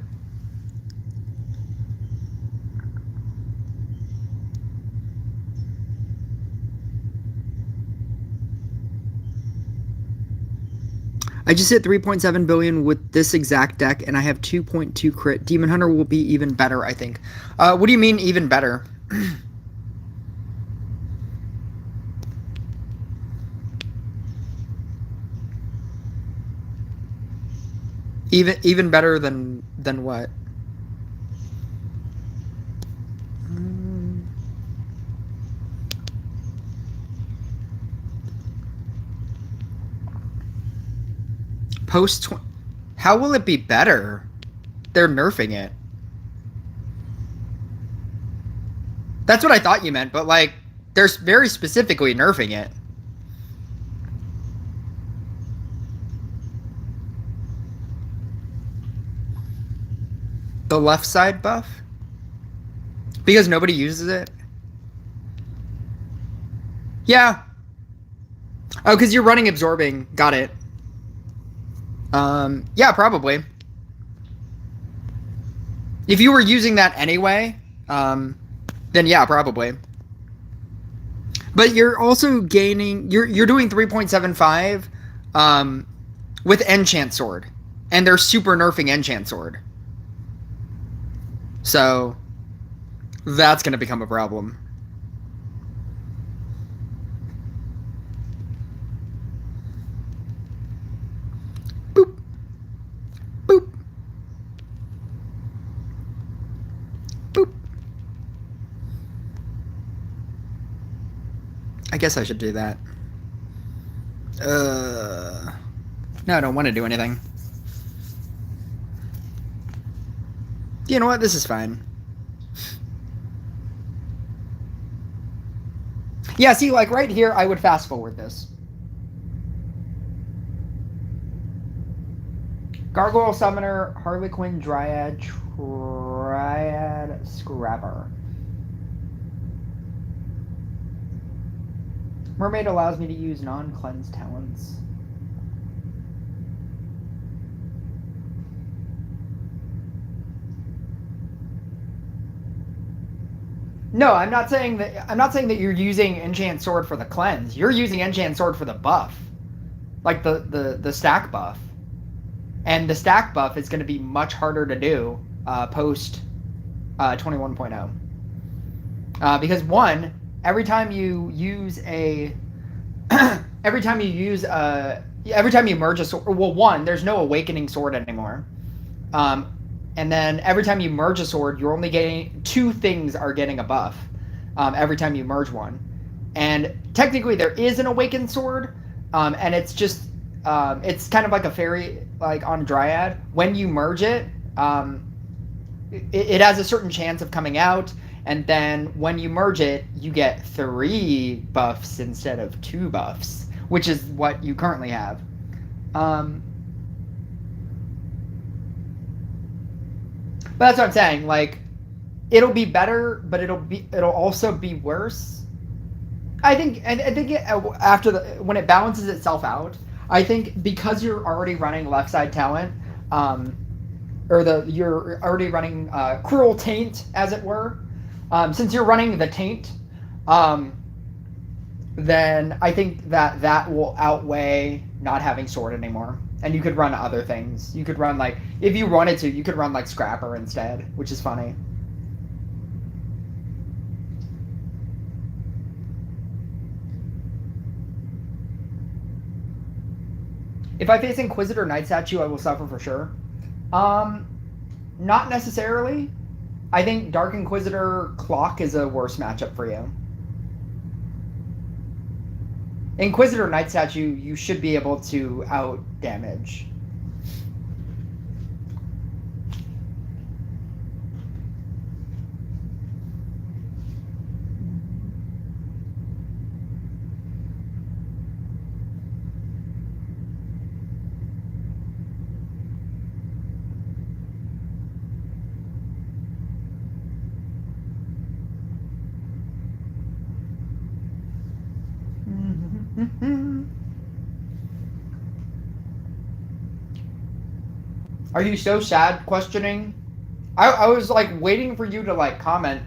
I just hit 3.7 billion with this exact deck, and I have 2.2 crit. Demon Hunter will be even better, I think. What do you mean even better? Even better than what? Post. How will it be better? They're nerfing it. That's what I thought you meant, but like, they're very specifically nerfing it. The left side buff? Because nobody uses it? Yeah. Oh, because you're running absorbing. Got it. Yeah, probably. If you were using that anyway, then yeah, probably. But you're also gaining. You're doing 3.75, with Enchant Sword, and they're super nerfing Enchant Sword. So that's gonna become a problem. Boop. Boop. Boop. I guess I should do that. No, I don't want to do anything. You know what? This is fine. Yeah, see, like right here, I would fast forward this. Gargoyle Summoner, Harlequin, Dryad, Triad, Scrapper. Mermaid allows me to use non-cleansed talents. No, I'm not saying that you're using Enchant Sword for the cleanse. You're using Enchant Sword for the buff. Like the stack buff. And the stack buff is going to be much harder to do post 21.0. Because one, every time you merge a sword, well, one, there's no awakening sword anymore. And then every time you merge a sword, you're only getting 2 things are getting a buff every time you merge one. And technically there is an awakened sword, and it's just it's kind of like a fairy, like on Dryad. When you merge it, it has a certain chance of coming out, and then when you merge it, you get 3 buffs instead of 2 buffs, which is what you currently have. But that's what I'm saying. Like, it'll be better, but it'll also be worse. I think when it balances itself out, I think because you're already running left side talent, you're already running Cruel Taint, as it were. Since you're running the Taint, then I think that will outweigh not having Sword anymore. And you could run other things. You could run, like, if you wanted to, you could run, like, Scrapper instead, which is funny. If I face Inquisitor Night Statue, I will suffer for sure. Not necessarily. I think Dark Inquisitor Clock is a worse matchup for you. Inquisitor Night Statue, you should be able to out damage. Are you so sad? Questioning. I was like waiting for you to like comment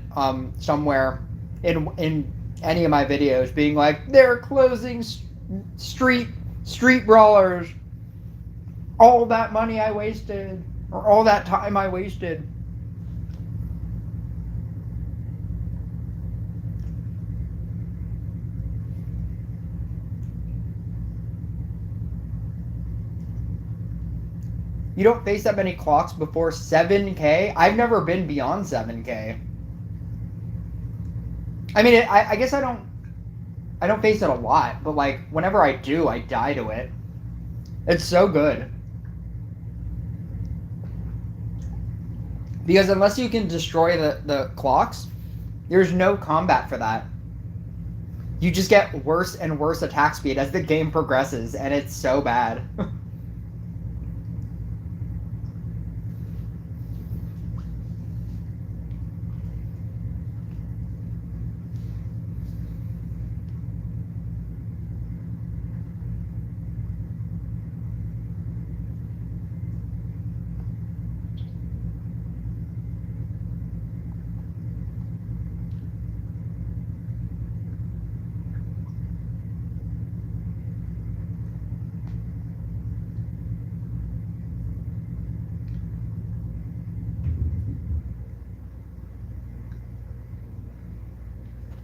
somewhere in any of my videos, being like, they're closing street brawlers. All that money I wasted, or all that time I wasted. You don't face that many clocks before 7K? I've never been beyond 7K. I mean, I guess I don't face it a lot, but like whenever I do, I die to it. It's so good. Because unless you can destroy the clocks, there's no combat for that. You just get worse and worse attack speed as the game progresses, and it's so bad.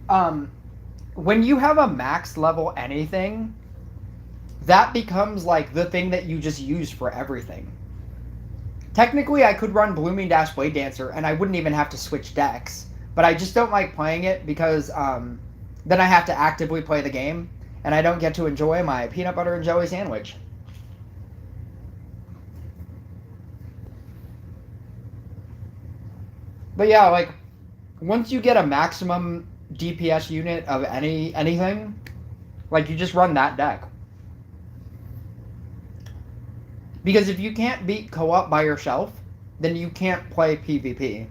when you have a max level anything, that becomes like the thing that you just use for everything. Technically, I could run Blooming Dash Blade Dancer and I wouldn't even have to switch decks, but I just don't like playing it because then I have to actively play the game and I don't get to enjoy my peanut butter and jelly sandwich. But yeah, like once you get a maximum DPS unit of anything, like you just run that deck. Because if you can't beat co-op by yourself, then you can't play PvP.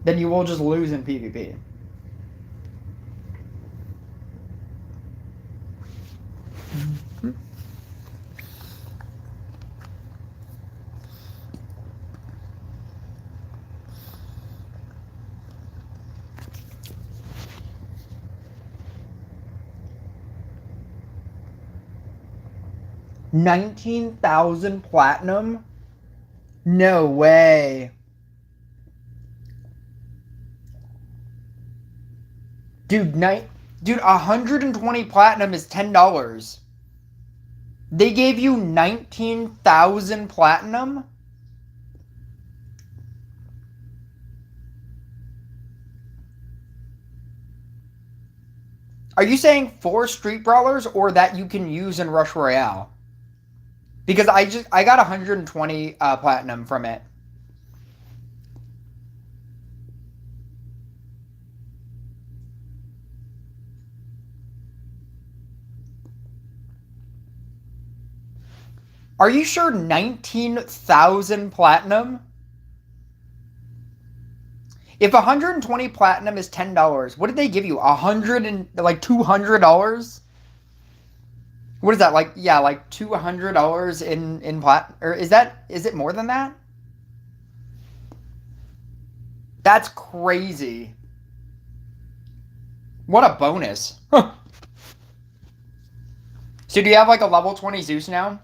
Then you will just lose in PvP. $19,000 platinum? No way. Dude, 120 platinum is $10. They gave you 19,000 platinum? Are you saying 4 Street Brawlers or that you can use in Rush Royale? Because I got 120 platinum from it. Are you sure 19,000 platinum? If 120 platinum is $10, what did they give you? $200? What is that, like, yeah, like $200 in plat, or is it more than that? That's crazy. What a bonus. Huh. So do you have like a level 20 Zeus now?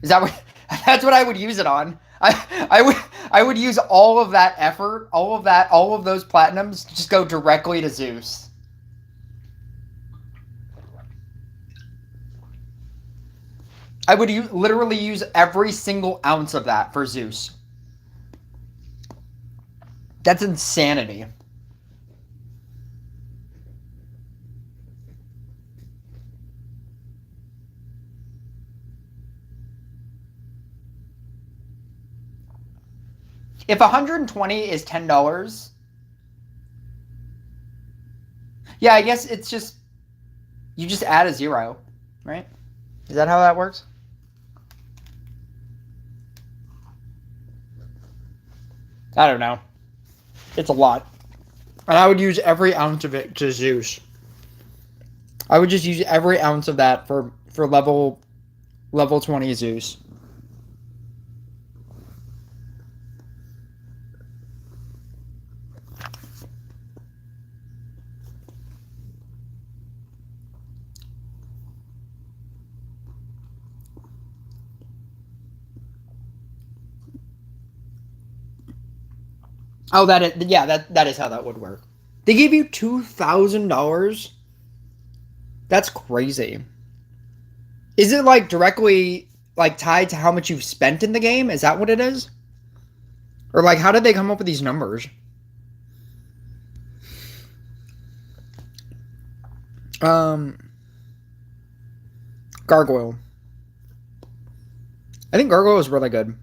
Is that what, that's what I would use it on. I would use all of that effort, all of those platinums to just go directly to Zeus. I would literally use every single ounce of that for Zeus. That's insanity. If 120 is $10, yeah, I guess it's just, you just add a 0, right? Is that how that works? I don't know. It's a lot. And I would use every ounce of it to Zeus. I would just use every ounce of that for level 20 Zeus. Oh, that is how that would work. They gave you $2,000? That's crazy. Is it like directly like tied to how much you've spent in the game? Is that what it is? Or like how did they come up with these numbers? Gargoyle. I think Gargoyle is really good.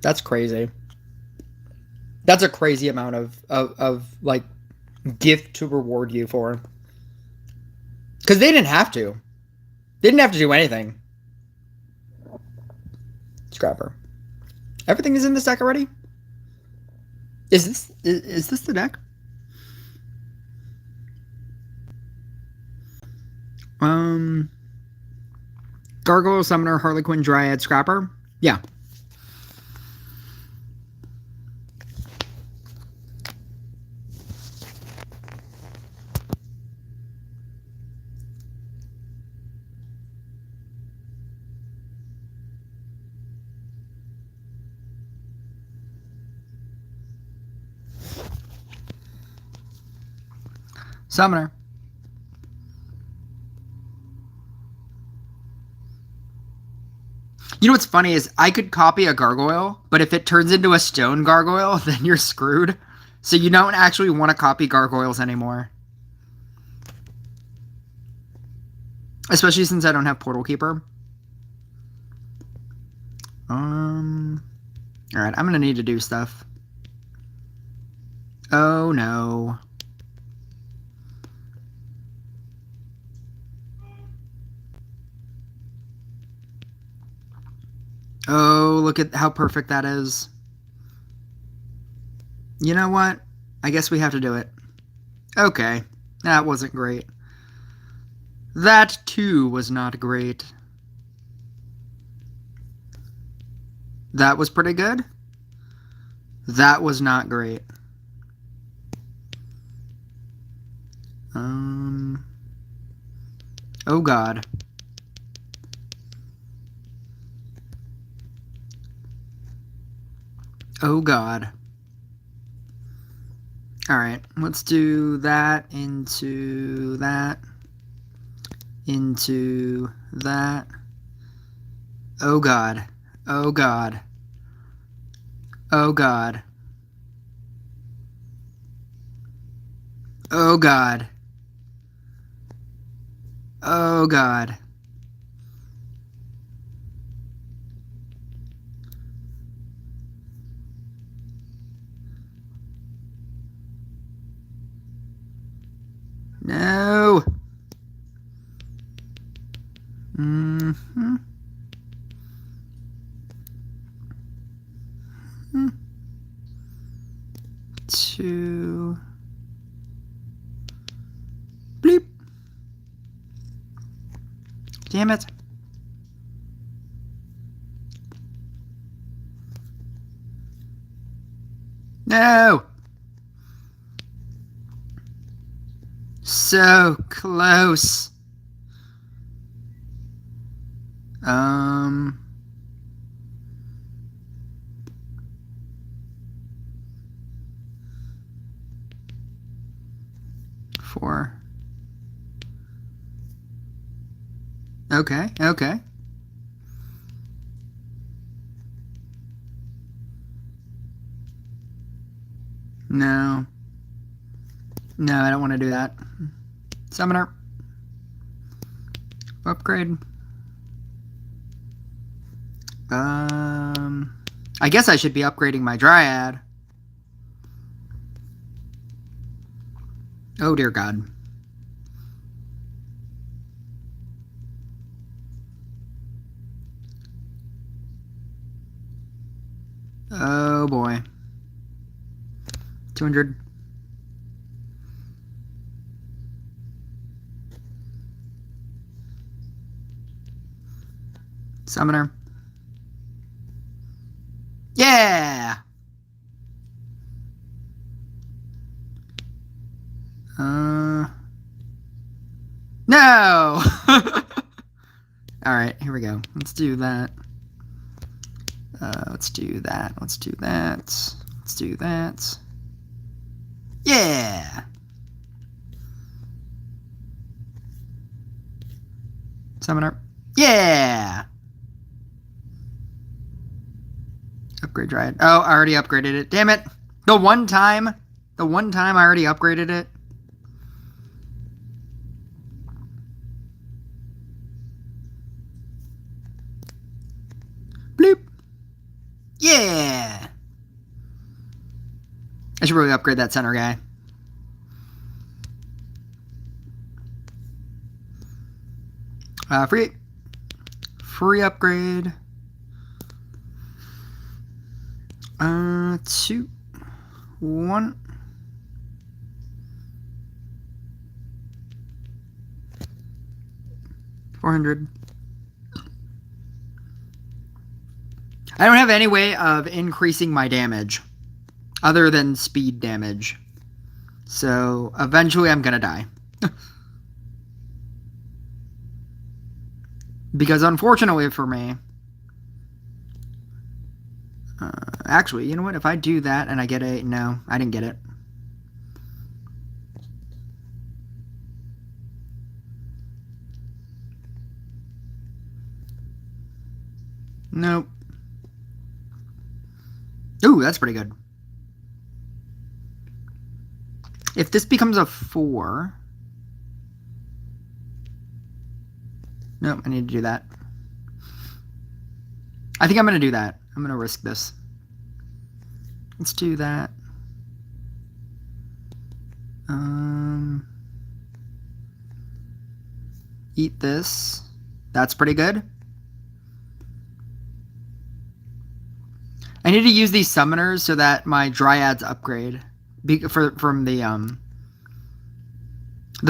That's crazy. That's a crazy amount of like gift to reward you for. Because they didn't have to. They didn't have to do anything. Scrapper. Everything is in this deck already? Is this the deck? Gargoyle, Summoner, Harlequin, Dryad, Scrapper? Yeah. Summoner. You know what's funny is I could copy a gargoyle, but if it turns into a stone gargoyle, then you're screwed. So you don't actually want to copy gargoyles anymore. Especially since I don't have Portal Keeper. Alright, I'm gonna need to do stuff. Oh no. Oh, look at how perfect that is. You know what? I guess we have to do it. Okay. That wasn't great. That, too, was not great. That was pretty good. That was not great. Oh, God. Oh, God. Alright, let's do that into that. Into that. Oh, God. Oh, God. Oh, God. Oh, God. Oh, God. No. Mm-hmm. Two. Bleep. Damn it. No. So close. Four. Okay, okay. No. No, I don't want to do that. Summoner. Upgrade. I guess I should be upgrading my Dryad. Oh, dear God. Oh, boy. 200. Summoner. Yeah! No! Alright, here we go. Let's do that. Let's do that. Let's do that. Let's do that. Yeah! Summoner. Yeah! Upgrade Dryad. Oh, I already upgraded it. Damn it! The one time I already upgraded it. Bloop. Yeah! I should really upgrade that center guy. Free upgrade. 2, 1. $400. I don't have any way of increasing my damage other than speed damage. So eventually I'm gonna die. Because unfortunately for me, actually, you know what? If I do that and I get a... No, I didn't get it. Nope. Ooh, that's pretty good. If this becomes a 4... Nope, I need to do that. I think I'm going to do that. I'm going to risk this. Let's do that. Eat this. That's pretty good. I need to use these summoners so that my dryads upgrade from the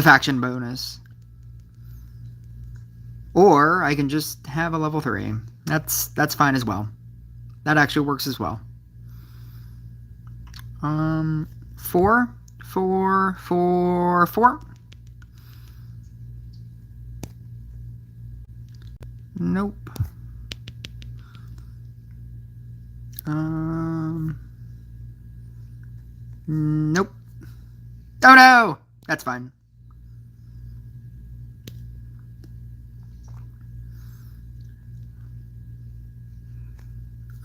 faction bonus. Or I can just have a level 3. That's fine as well. That actually works as well. 4, 4, 4, 4. Nope. Nope. Oh no! That's fine.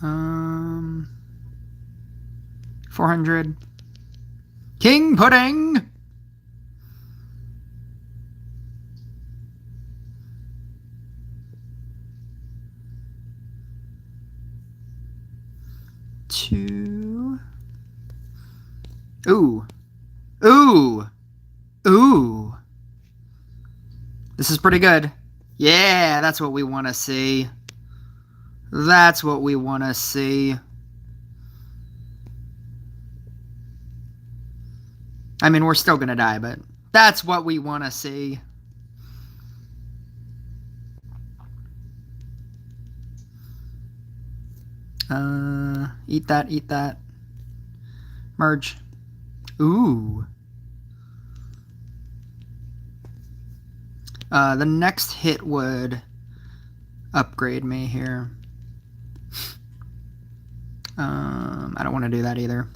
Um, 400. King Pudding! Two. Ooh. Ooh. Ooh. This is pretty good. Yeah, that's what we want to see. That's what we want to see. I mean, we're still going to die, but that's what we want to see. Eat that, eat that. Merge. Ooh. The next hit would upgrade me here. I don't want to do that either.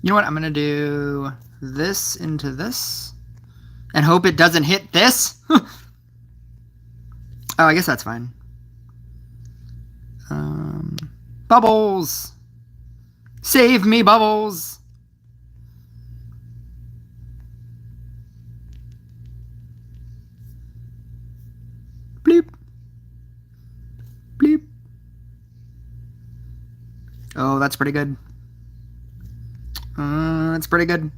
You know what? I'm going to do this into this and hope it doesn't hit this. Oh, I guess that's fine. Bubbles! Save me, Bubbles! Bleep. Bleep. Oh, that's pretty good. That's pretty good.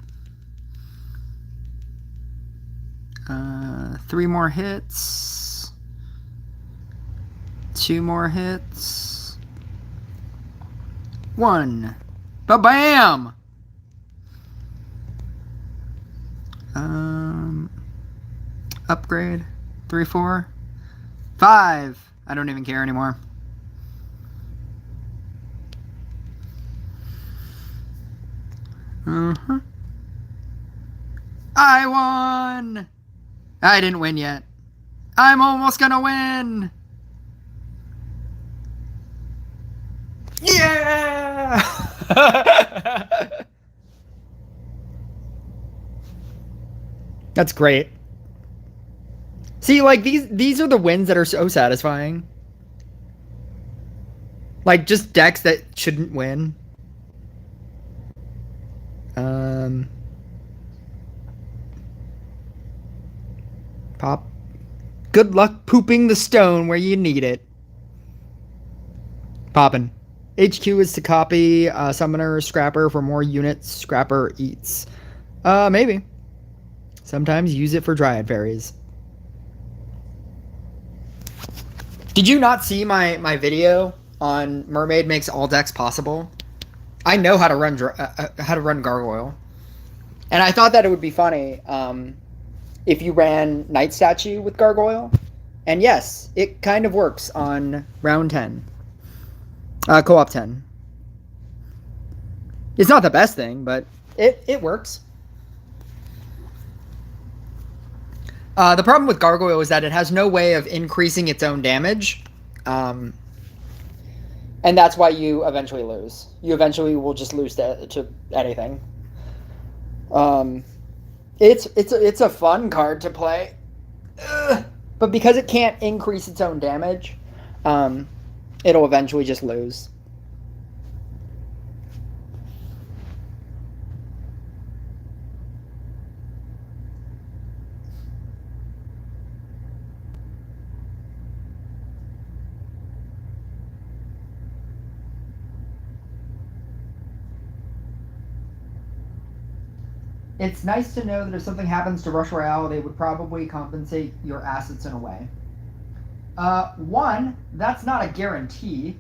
3 more hits. 2 more hits. 1. Ba-bam! Upgrade. 3, 4. 5. I don't even care anymore. I won! I didn't win yet. I'm almost gonna win! Yeah! That's great. See, like, these are the wins that are so satisfying. Like, just decks that shouldn't win. Pop. Good luck pooping the stone where you need it. Poppin'. HQ is to copy Summoner Scrapper for more units Scrapper eats. Maybe. Sometimes use it for Dryad Fairies. Did you not see my video on Mermaid makes all decks possible? I know how to run Gargoyle. And I thought that it would be funny if you ran Night Statue with Gargoyle. And yes, it kind of works on round 10. Co-op 10. It's not the best thing, but it works. The problem with Gargoyle is that it has no way of increasing its own damage. And that's why you eventually lose. You eventually will just lose to anything. It's a fun card to play. But But because it can't increase its own damage, it'll eventually just lose. It's nice to know that if something happens to Rush Royale, they would probably compensate your assets in a way. One, that's not a guarantee.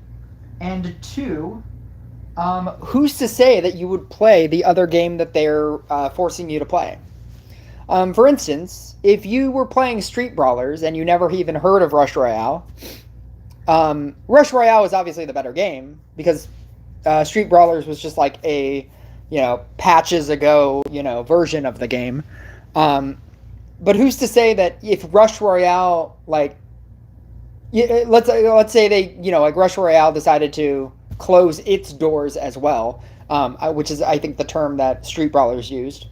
And two, who's to say that you would play the other game that they're forcing you to play? For instance, if you were playing Street Brawlers and you never even heard of Rush Royale, Rush Royale is obviously the better game because Street Brawlers was just like a patches ago, version of the game. But who's to say that if Rush Royale, let's say they, like Rush Royale decided to close its doors as well, which is, I think, the term that Street Brawlers used.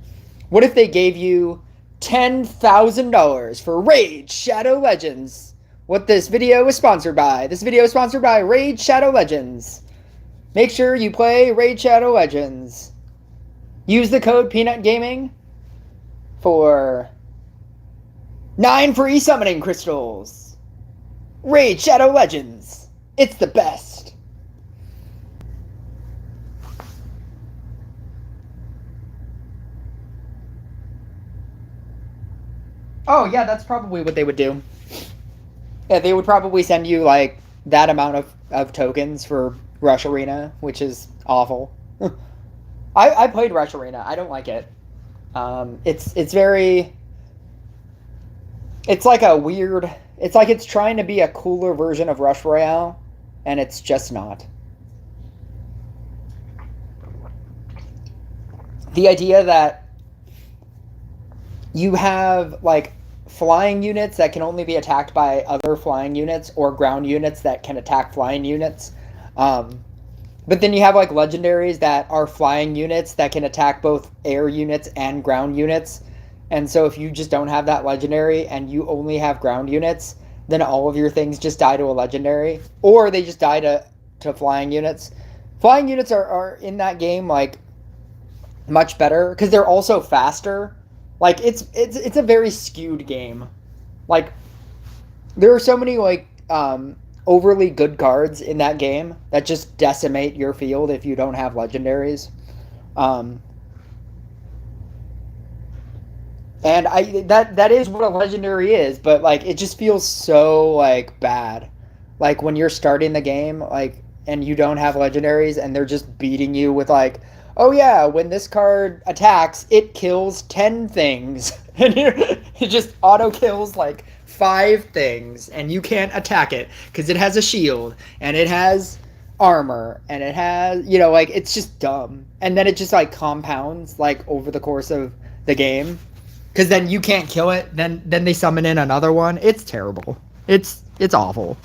What if they gave you $10,000 for Raid Shadow Legends? What this video is sponsored by. This video is sponsored by Raid Shadow Legends. Make sure you play Raid Shadow Legends. Use the code Peanut Gaming for 9 free summoning crystals. Raid Shadow Legends. It's the best. Oh, yeah, that's probably what they would do. Yeah, they would probably send you, that amount of tokens for Rush Arena, which is awful. I played Rush Arena. I don't like it. It's very... It's like a weird... It's like it's trying to be a cooler version of Rush Royale, and it's just not. The idea that you have, flying units that can only be attacked by other flying units, or ground units that can attack flying units. But then you have, legendaries that are flying units that can attack both air units and ground units. And so if you just don't have that legendary and you only have ground units, then all of your things just die to a legendary. Or they just die to flying units. Flying units are in that game, much better, because they're also faster. It's a very skewed game. There are so many, overly good cards in that game that just decimate your field if you don't have legendaries. And that is what a legendary is, but it just feels so bad. When you're starting the game, and you don't have legendaries and they're just beating you with oh yeah, when this card attacks, it kills 10 things. And it just auto kills 5 things, and you can't attack it because it has a shield and it has armor and it has, it's just dumb. And then it just compounds over the course of the game, because then you can't kill it. Then they summon in another one. It's terrible. It's awful.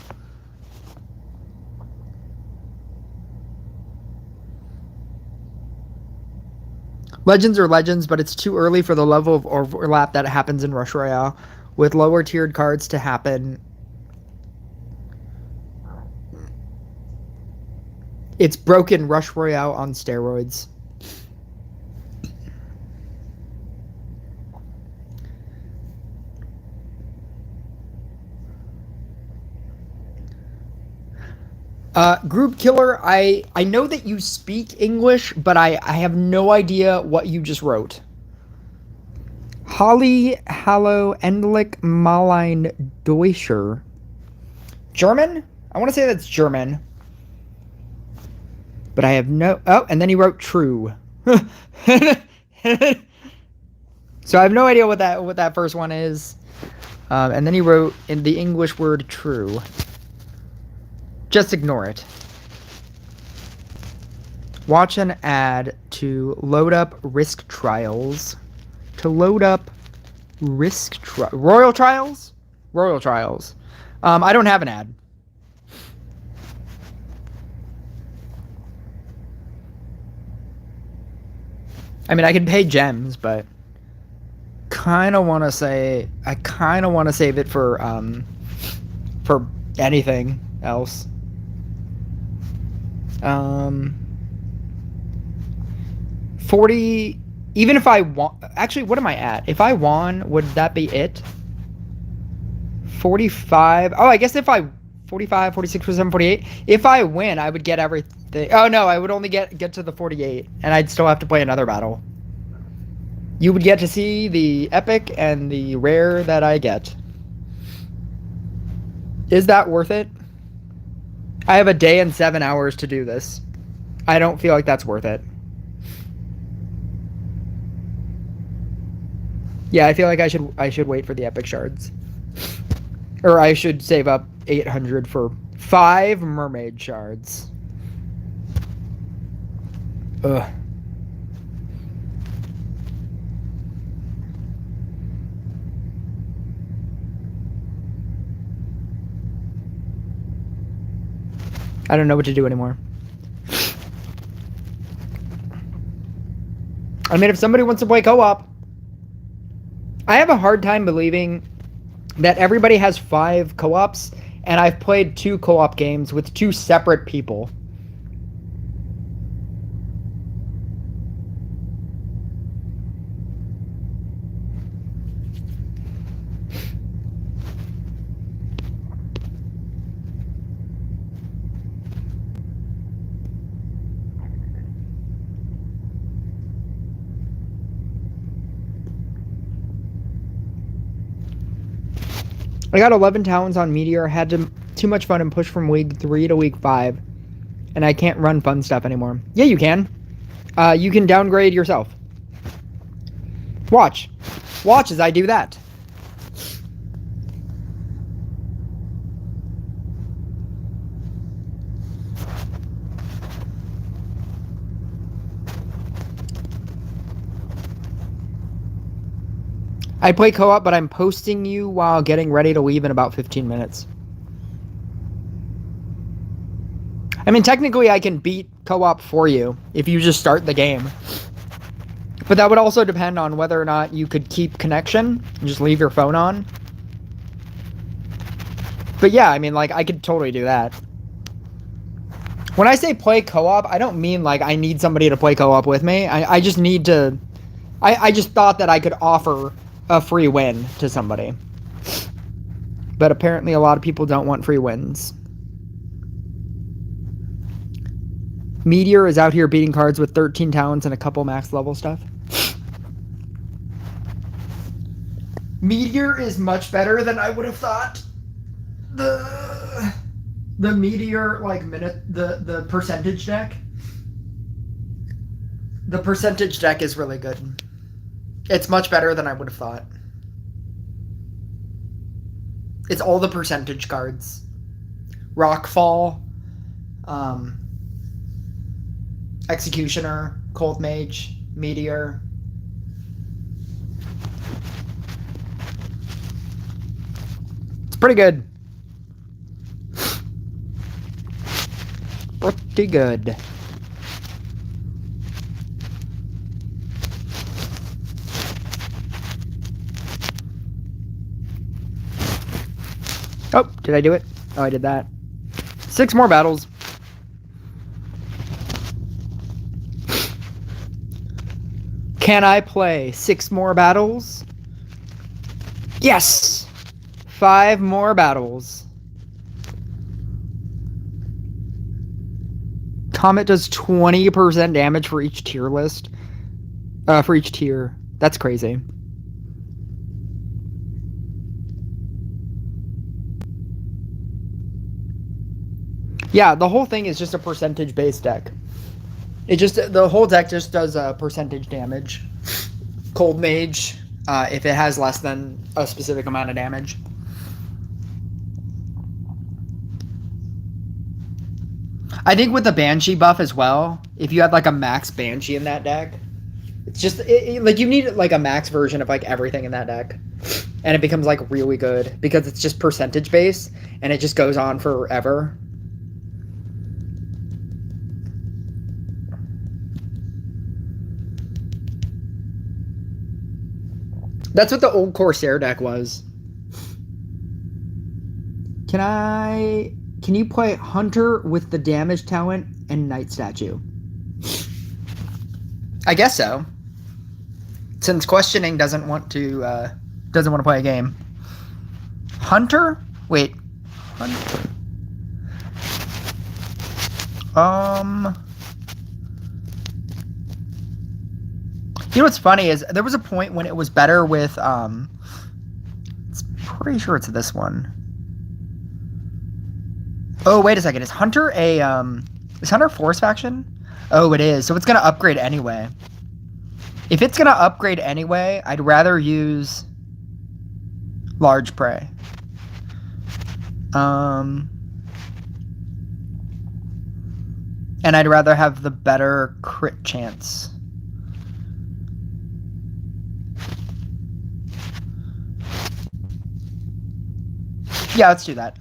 Legends are legends, but it's too early for the level of overlap that happens in Rush Royale. With lower tiered cards to happen, it's broken Rush Royale on steroids. Group Killer, I know that you speak English, but I have no idea what you just wrote. Holly Hallo Endlich Malein Deutscher. German? I want to say that's German. But I have no... Oh, and then he wrote true. So I have no idea what that first one is. And then he wrote in the English word true. Just ignore it. Watch an ad to load up Risk Trials. Royal Trials? Royal Trials. I don't have an ad. I mean, I can pay gems, but kind of want to say I kind of want to save it for anything else. 40. Even if I want, actually, what am I at? If I won, would that be it? 45. Oh, I guess if I 45, 46, 47, 48. If I win, I would get everything. Oh no, I would only get to the 48, and I'd still have to play another battle. You would get to see the epic and the rare that I get. Is that worth it? I have a day and 7 hours to do this. I don't feel like that's worth it. Yeah, I feel like I should wait for the epic shards. Or I should save up 800 for 5 mermaid shards. Ugh. I don't know what to do anymore. I mean, if somebody wants to play co-op, I have a hard time believing that everybody has 5 co-ops, and I've played 2 co-op games with 2 separate people. I got 11 talents on Meteor, had too much fun and pushed from week 3 to week 5. And I can't run fun stuff anymore. Yeah, you can. You can downgrade yourself. Watch. Watch as I do that. I play co-op, but I'm posting you while getting ready to leave in about 15 minutes. I mean, technically, I can beat co-op for you if you just start the game. But that would also depend on whether or not you could keep connection and just leave your phone on. But yeah, I mean, like, I could totally do that. When I say play co-op, I don't mean, like, I need somebody to play co-op with me. I just need to... I just thought that I could offer a free win to somebody. But apparently a lot of people don't want free wins. Meteor is out here beating cards with 13 talents and a couple max level stuff. Meteor is much better than I would have thought. The Meteor, like, the percentage deck. The percentage deck is really good. It's much better than I would have thought. It's all the percentage cards. Rockfall, Executioner, Cold Mage, Meteor. It's pretty good. Pretty good. Oh, did I do it? Oh, I did that. 6 more battles. Can I play 6 more battles? Yes! 5 more battles. Comet does 20% damage for each tier list. For each tier. That's crazy. Yeah, the whole thing is just a percentage-based deck. The whole deck just does percentage damage. Cold Mage, if it has less than a specific amount of damage. I think with the Banshee buff as well, if you had like a max Banshee in that deck, it's just like you need like a max version of like everything in that deck, and it becomes like really good because it's just percentage based and it just goes on forever. That's what the old Corsair deck was. Can you play Hunter with the damage talent and Night Statue? I guess so. Since questioning doesn't want to play a game. Hunter? Wait. Hunter. You know what's funny is there was a point when it was better with it's pretty sure it's this one. Oh, wait a second. Is Hunter Force faction? Oh, it is. So it's gonna upgrade anyway. If it's gonna upgrade anyway, I'd rather use Large Prey. And I'd rather have the better crit chance. Yeah, let's do that.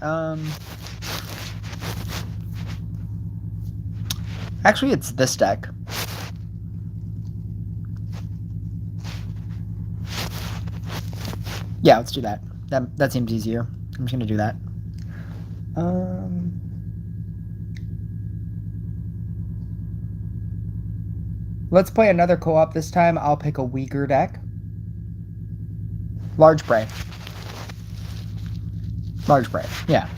Actually, it's this deck. Yeah, let's do that. That seems easier. I'm just gonna do that. Let's play another co-op this time. I'll pick a weaker deck. Large Prey. Large Prey, yeah.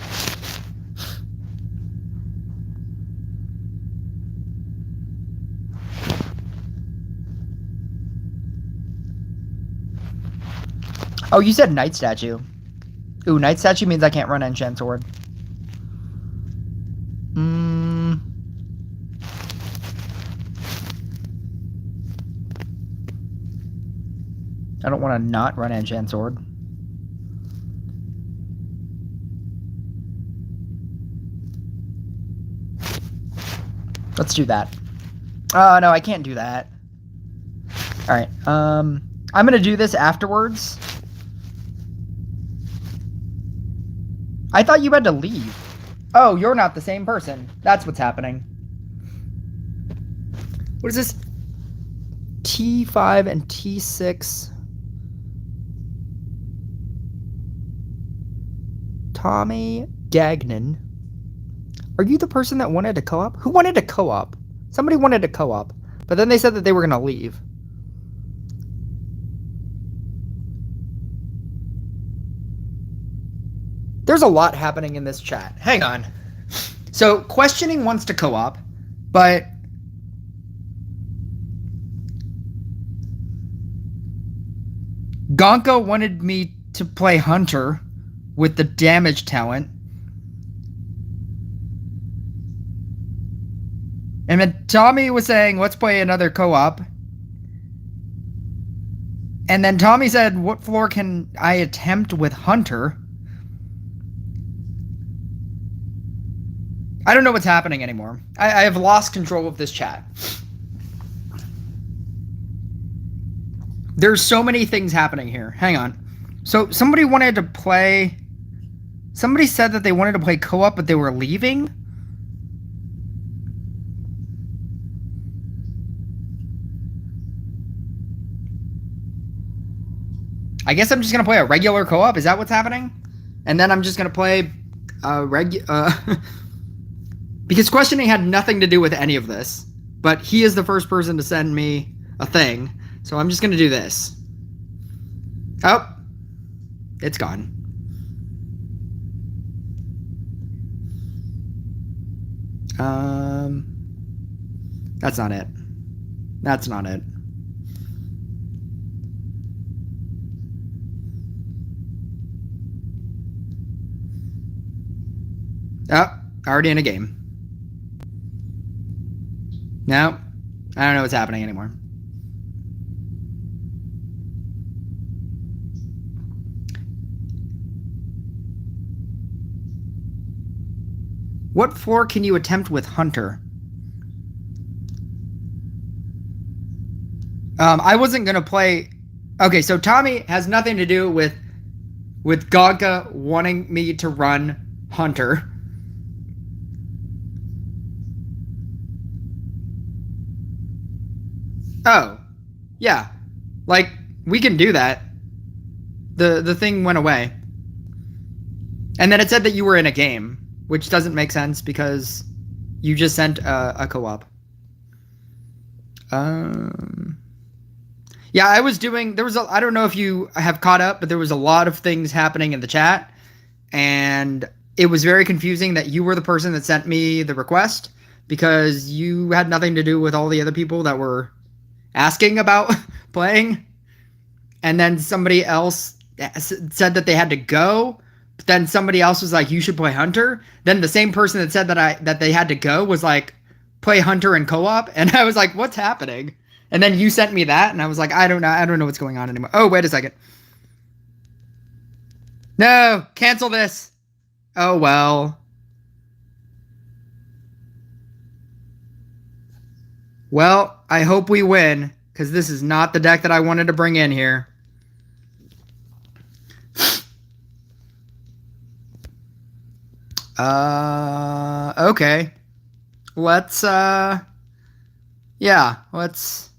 Oh, you said Night Statue. Ooh, Night Statue means I can't run Enchant Sword. I don't want to not run Enchant Sword. Let's do that. Oh, no, I can't do that. Alright, I'm gonna do this afterwards. I thought you had to leave. Oh, you're not the same person. That's what's happening. What is this? T5 and T6. Tommy Gagnon. Are you the person that wanted to co-op? Who wanted to co-op? Somebody wanted to co-op, but then they said that they were going to leave. There's a lot happening in this chat. Hang on. So, Questioning wants to co-op, but Gonka wanted me to play Hunter with the damage talent. And then Tommy was saying, let's play another co-op. And then Tommy said, what floor can I attempt with Hunter? I don't know what's happening anymore. I have lost control of this chat. There's so many things happening here. Hang on. So somebody wanted to play... Somebody said that they wanted to play co-op, but they were leaving? I guess I'm just going to play a regular co-op. Is that what's happening? And then I'm just going to play because Questioning had nothing to do with any of this. But he is the first person to send me a thing. So I'm just going to do this. Oh. It's gone. That's not it. That's not it. Oh, already in a game. No, I don't know what's happening anymore. What floor can you attempt with Hunter? I wasn't gonna play. Okay, so Tommy has nothing to do with Gonka wanting me to run Hunter. Oh, yeah. Like, we can do that. The thing went away. And then it said that you were in a game, which doesn't make sense because you just sent a co-op. Yeah, I was doing, I don't know if you have caught up, but there was a lot of things happening in the chat, and it was very confusing that you were the person that sent me the request because you had nothing to do with all the other people that were asking about playing. And then somebody else said that they had to go. But then somebody else was like, you should play Hunter. Then the same person that said that they had to go was like, play Hunter and co-op. And I was like, what's happening? And then you sent me that, and I was like, I don't know what's going on anymore. Oh, wait a second. No, cancel this. Oh, well. Well, I hope we win, because this is not the deck that I wanted to bring in here. Okay. Let's, yeah, let's,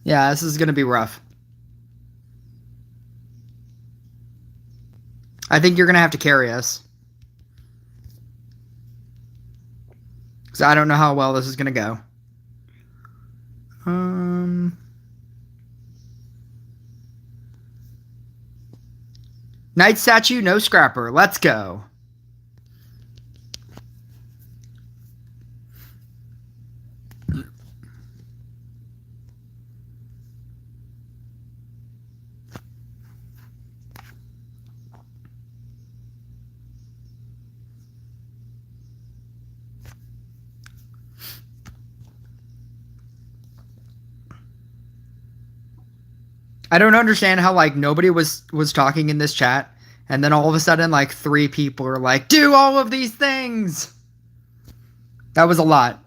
yeah, this is going to be rough. I think you're going to have to carry us. Because I don't know how well this is going to go. Night Statue, no Scrapper. Let's go. I don't understand how, like, nobody was talking in this chat, and then all of a sudden, like, 3 people are like, do all of these things! That was a lot.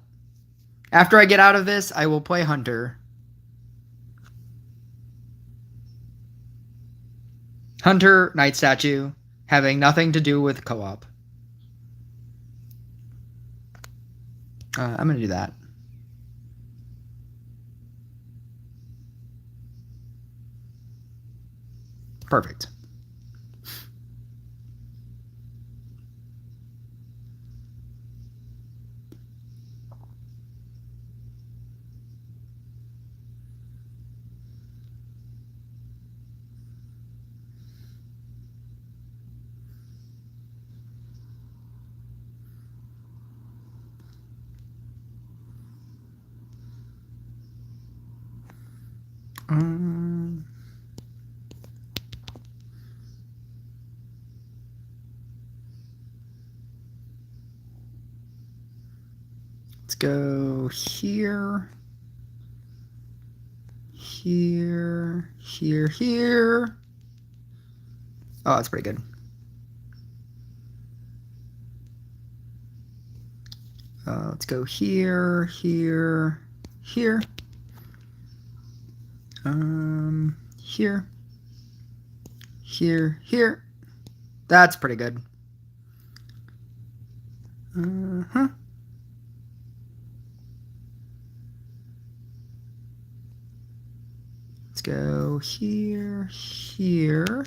After I get out of this, I will play Hunter. Hunter, Night Statue, having nothing to do with co-op. I'm gonna do that. Perfect. Let's go here, here, here, here. Oh, that's pretty good. Let's go here, here, here. Here, here, here. That's pretty good. Let's go here, here,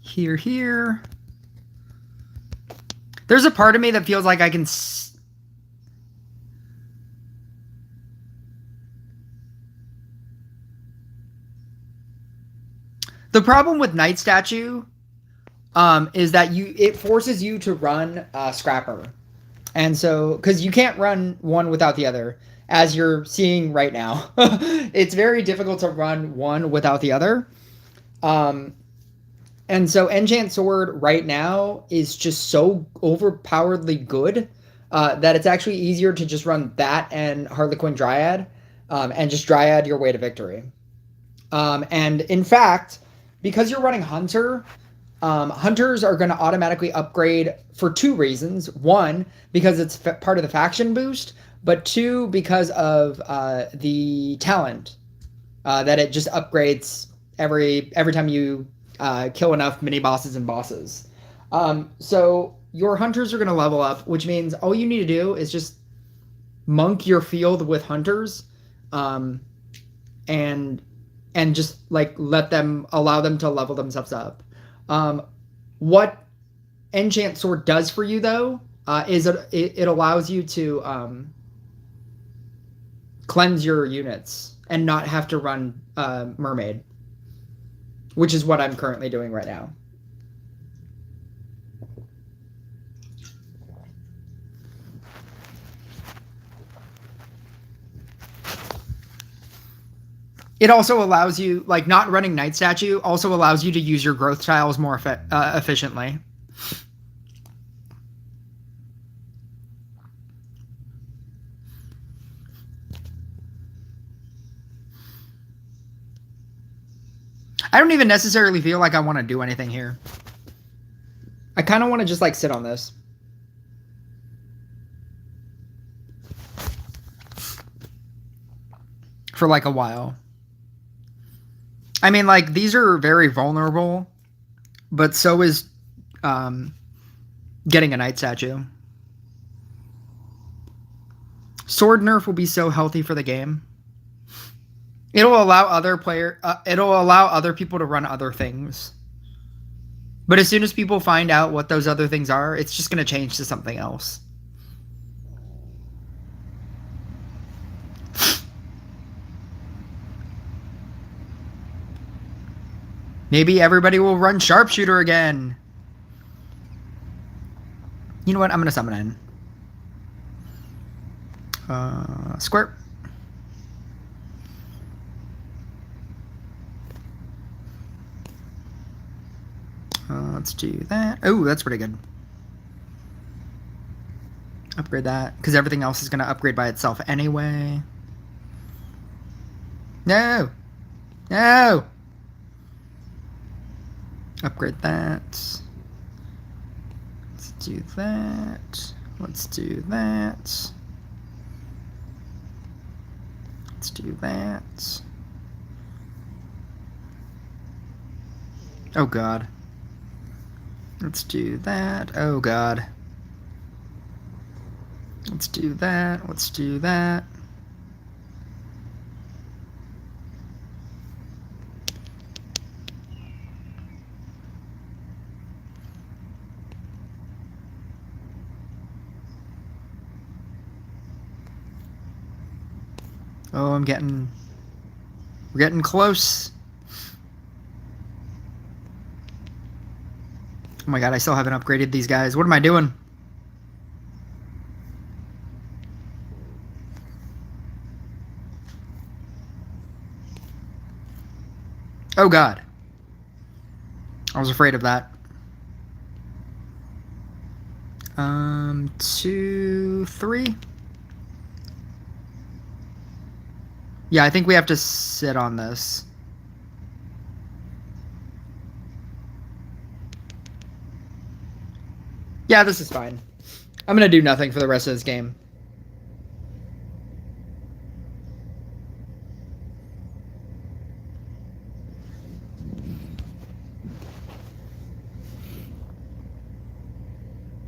here, here. There's a part of me that feels like I can... The problem with Night Statue is that it forces you to run Scrapper. And so, because you can't run one without the other, as you're seeing right now. It's very difficult to run one without the other. And so Enchant Sword right now is just so overpoweredly good that it's actually easier to just run that and Harlequin Dryad and just Dryad your way to victory. And in fact, because you're running Hunter, Hunters are going to automatically upgrade for 2 reasons. 1, because it's part of the faction boost, but 2, because of the talent that it just upgrades every time you kill enough mini bosses and bosses. So your Hunters are going to level up, which means all you need to do is just monk your field with Hunters, and and just like allow them to level themselves up. What Enchant Sword does for you though is it allows you to cleanse your units and not have to run Mermaid, which is what I'm currently doing right now. It also allows you, like, not running Night Statue also allows you to use your growth tiles more efficiently. I don't even necessarily feel like I want to do anything here. I kind of want to just, like, sit on this. For, like, a while. I mean, like, these are very vulnerable, but so is getting a Night Statue. Sword nerf will be so healthy for the game. It'll allow other people to run other things. But as soon as people find out what those other things are, it's just going to change to something else. Maybe everybody will run Sharpshooter again. You know what? I'm going to summon in. Squirt. Let's do that. Oh, that's pretty good. Upgrade that, because everything else is going to upgrade by itself anyway. No! No! Upgrade that. Let's do that. Let's do that. Let's do that. Oh, God. Let's do that. Oh, God. Let's do that. Let's do that. Oh, we're getting close. Oh my God, I still haven't upgraded these guys. What am I doing? Oh God. I was afraid of that. 2, 3. Yeah, I think we have to sit on this. Yeah, this is fine. I'm gonna do nothing for the rest of this game.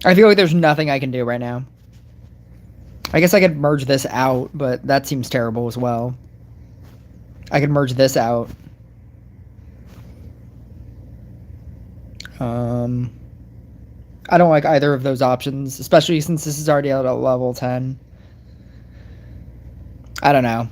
I feel like there's nothing I can do right now. I guess I could merge this out, but that seems terrible as well. I could merge this out. I don't like either of those options, especially since this is already at a level 10. I don't know.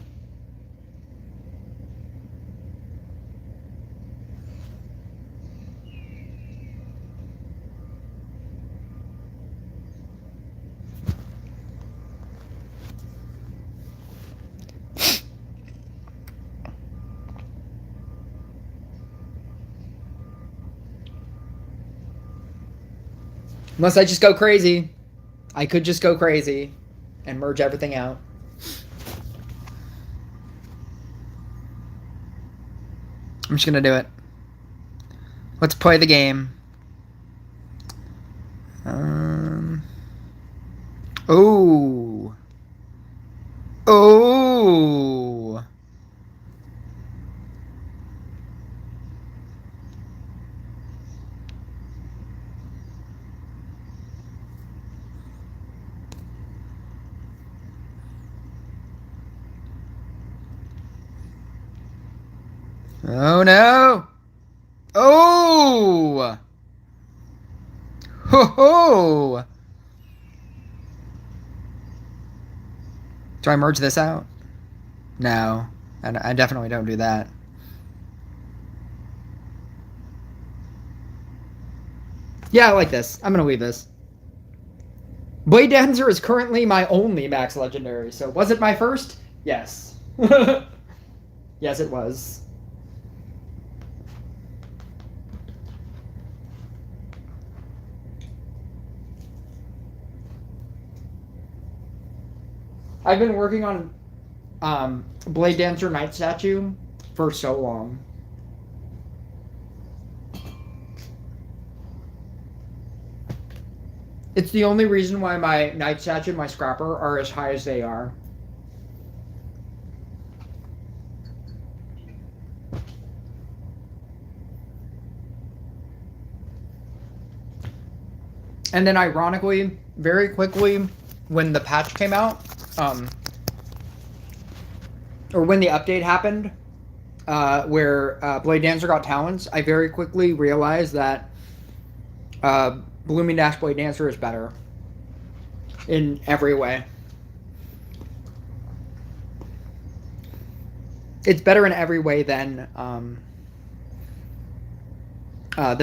Unless I just go crazy. I could just go crazy and merge everything out. I'm just gonna do it. Let's play the game. Oh. Oh. Oh no! Oh! Ho ho! Do I merge this out? No, I definitely don't do that. Yeah, I like this. I'm gonna leave this. Blade Dancer is currently my only max legendary, so was it my first? Yes. Yes, it was. I've been working on Blade Dancer Night Statue for so long. It's the only reason why my Night Statue and my Scrapper are as high as they are. And then ironically, very quickly, when the patch came out, or when the update happened, where Blade Dancer got talents, I very quickly realized that Blooming Dash Blade Dancer is better in every way. It's better in every way than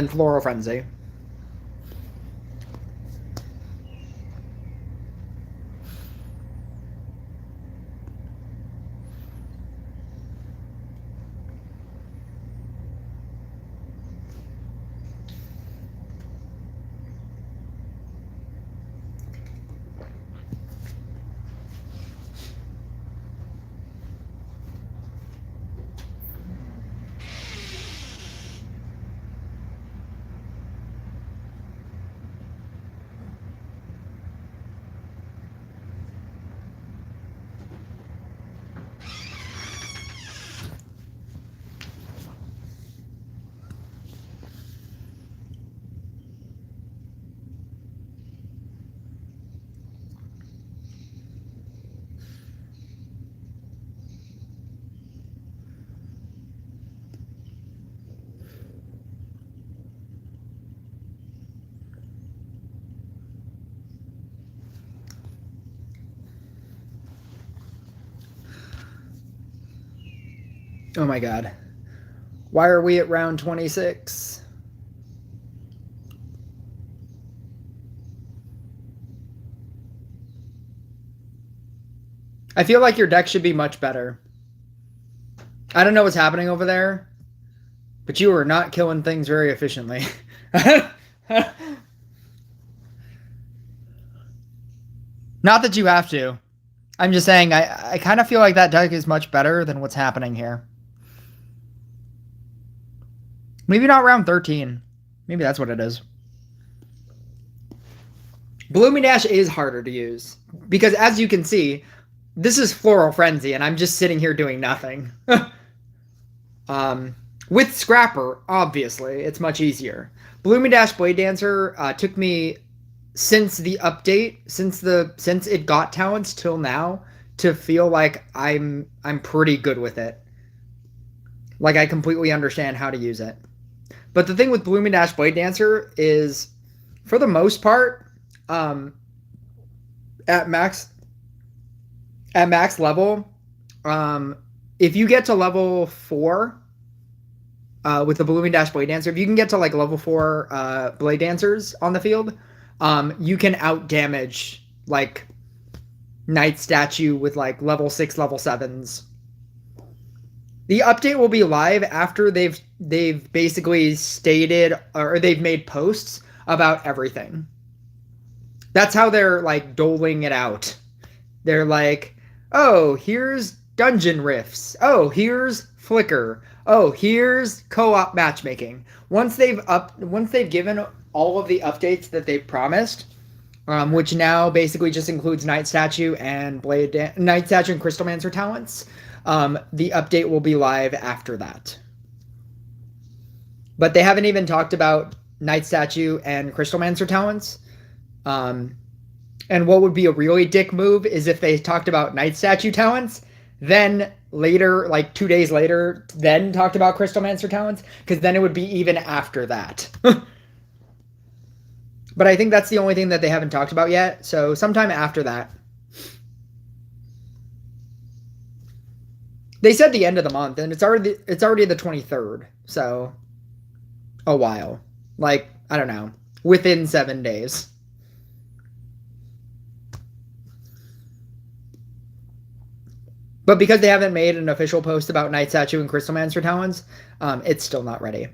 Floral Frenzy. Oh my god. Why are we at round 26? I feel like your deck should be much better. I don't know what's happening over there, but you are not killing things very efficiently. Not that you have to. I'm just saying, I kind of feel like that deck is much better than what's happening here. Maybe not round 13. Maybe that's what it is. Blooming Dash is harder to use. Because as you can see, this is Floral Frenzy, and I'm just sitting here doing nothing. With Scrapper, obviously, it's much easier. Blooming Dash Blade Dancer took me, since the update, since it got talents till now, to feel like I'm pretty good with it. Like I completely understand how to use it. But the thing with Blooming Dash Blade Dancer is, for the most part, at max level, if you get to level 4 with the Blooming Dash Blade Dancer, if you can get to like level 4 Blade Dancers on the field, you can out damage like Night Statue with like level 6, level 7s. The update will be live after they've basically stated, or they've made posts about everything. That's how they're like doling it out. They're like, oh, here's dungeon rifts. Oh, here's Flicker. Oh, here's co-op matchmaking. Once they've given all of the updates that they've promised, which now basically just includes Night Statue and Night Statue and Crystalmancer talents, the update will be live after that. But they haven't even talked about Night Statue and Crystalmancer talents. And what would be a really dick move is if they talked about Night Statue talents then later, like 2 days later, then talked about Crystalmancer talents, because then it would be even after that. But I think that's the only thing that they haven't talked about yet, so sometime after that. They said the end of the month, and it's already the 23rd, so a while. Like, I don't know, within 7 days. But because they haven't made an official post about Night Statue and Crystalmancer talents, it's still not ready.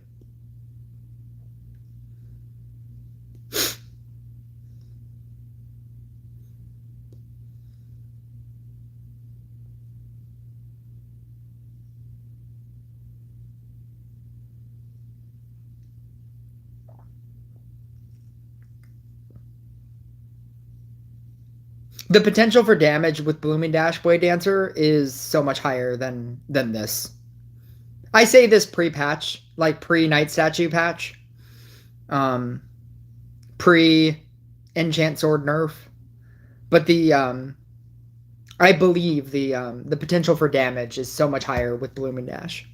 The potential for damage with Blooming Dash Blade Dancer is so much higher than this. I say this pre-patch, like pre-Night Statue patch. Pre-Enchant Sword nerf. But I believe the potential for damage is so much higher with Blooming Dash.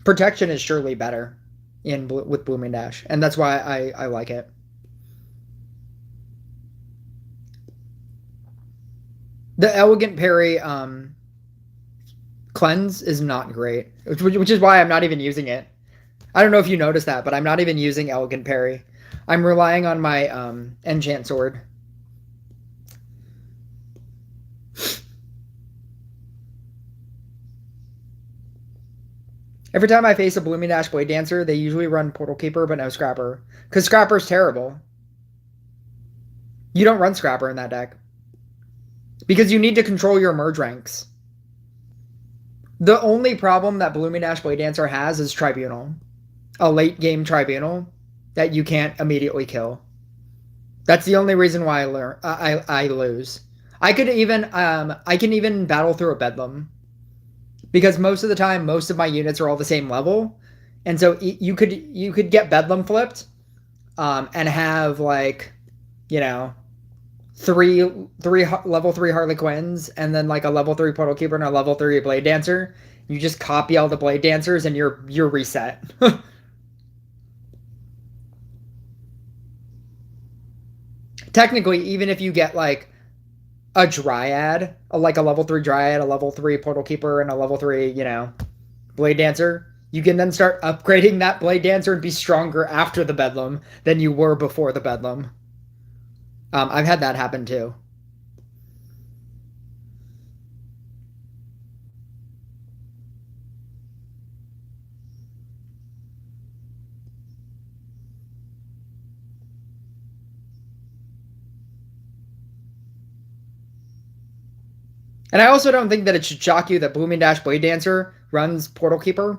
Protection is surely better with Blooming Dash, and that's why I like it. The Elegant Parry cleanse is not great, which is why I'm not even using it. I don't know if you noticed that, but I'm not even using Elegant Parry. I'm relying on my Enchant Sword. Every time I face a Blooming Dash Blade Dancer, they usually run Portal Keeper, but no Scrapper. Because Scrapper's terrible. You don't run Scrapper in that deck. Because you need to control your merge ranks. The only problem that Blooming Dash Blade Dancer has is Tribunal. A late game Tribunal that you can't immediately kill. That's the only reason why I lose. I can even battle through a Bedlam. Because most of the time, most of my units are all the same level. And so you could get Bedlam flipped and have, like, you know, three level 3 Harley Quinns and then like a level 3 Portal Keeper and a level 3 Blade Dancer. You just copy all the Blade Dancers and you're reset. Technically, even if you get like a Dryad, like a level 3 Dryad, a level 3 Portal Keeper, and a level 3, you know, Blade Dancer, you can then start upgrading that Blade Dancer and be stronger after the Bedlam than you were before the Bedlam. I've had that happen too. And I also don't think that it should shock you that Blooming Dash Blade Dancer runs Portal Keeper.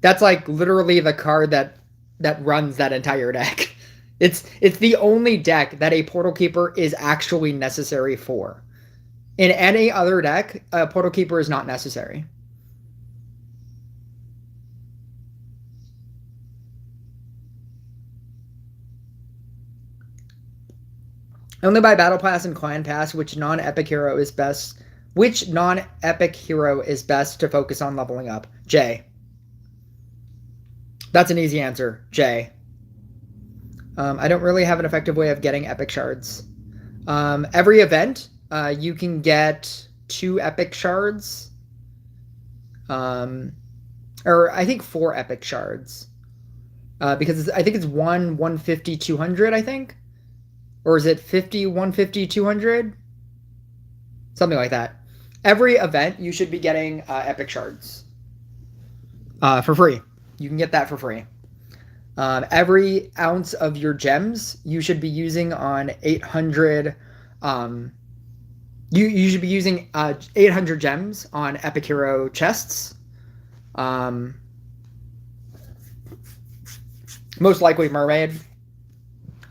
That's like literally the card that runs that entire deck. It's the only deck that a Portal Keeper is actually necessary for. In any other deck, a Portal Keeper is not necessary. Only by Battle Pass and Clan Pass, which non-epic hero is best to focus on leveling up? J. That's an easy answer. J. I don't really have an effective way of getting epic shards. Every event, you can get 2 epic shards. Or I think 4 epic shards. Because I think it's 150, 200, I think. Or is it 50, 150, 200? Something like that. Every event, you should be getting epic shards. For free. You can get that for free. Every ounce of your gems, you should be using on 800... you should be using 800 gems on epic hero chests. Most likely Mermaid.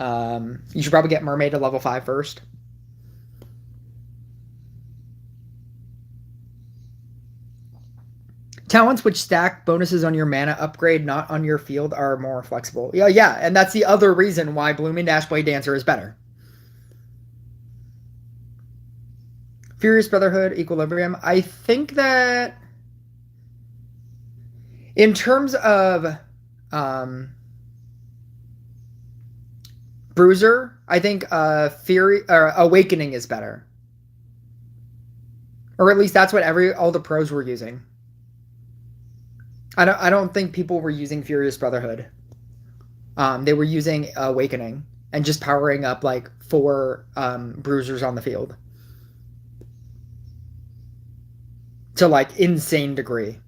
You should probably get Mermaid to level 5 first. Talents which stack bonuses on your mana upgrade, not on your field, are more flexible. Yeah, and that's the other reason why Blooming Dash Blade Dancer is better. Furious Brotherhood, Equilibrium. I think that in terms of Bruiser, I think Fury or Awakening is better. Or at least that's what all the pros were using. I don't think people were using Furious Brotherhood. They were using Awakening and just powering up like 4 bruisers on the field to like insane degree.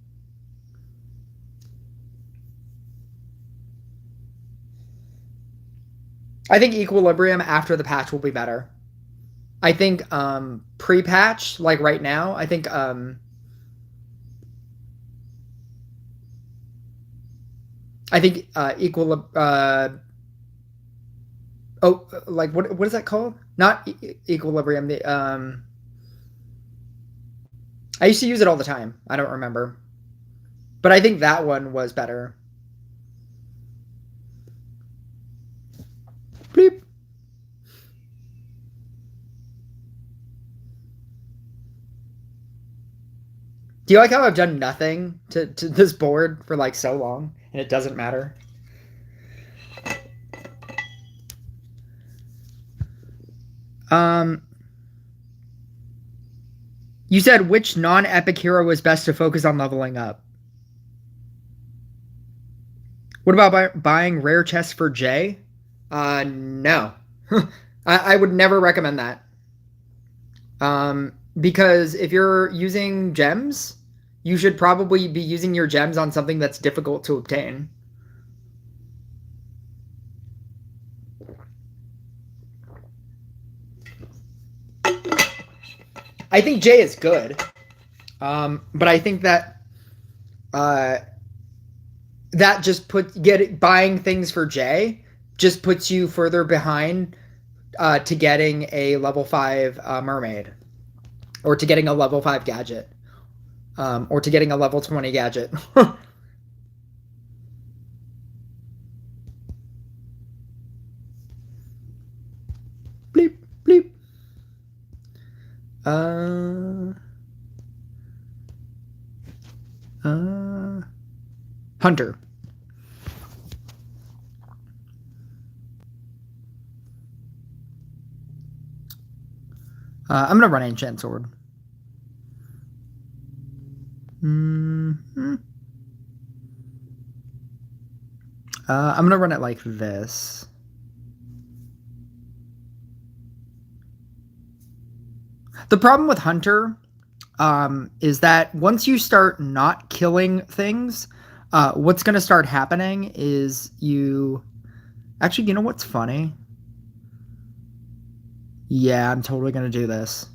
I think Equilibrium after the patch will be better. I think pre-patch, like right now, I think like what is that called? Not Equilibrium. The I used to use it all the time. I don't remember, but I think that one was better. Bleep. Do you like how I've done nothing to this board for like so long and it doesn't matter? You said which non-epic hero was best to focus on leveling up? What about buying rare chests for Jay? No. I would never recommend that. Because if you're using gems, you should probably be using your gems on something that's difficult to obtain. I think Jay is good. But I think that that just buying things for Jay just puts you further behind to getting a level 5 mermaid, or to getting a level 5 gadget, or to getting a level 20 gadget. Bleep, bleep. Hunter. I'm gonna run Enchant Sword. I'm gonna run it like this. The problem with Hunter is that once you start not killing things, what's going to start happening is you... Actually, you know what's funny? Yeah, I'm totally going to do this.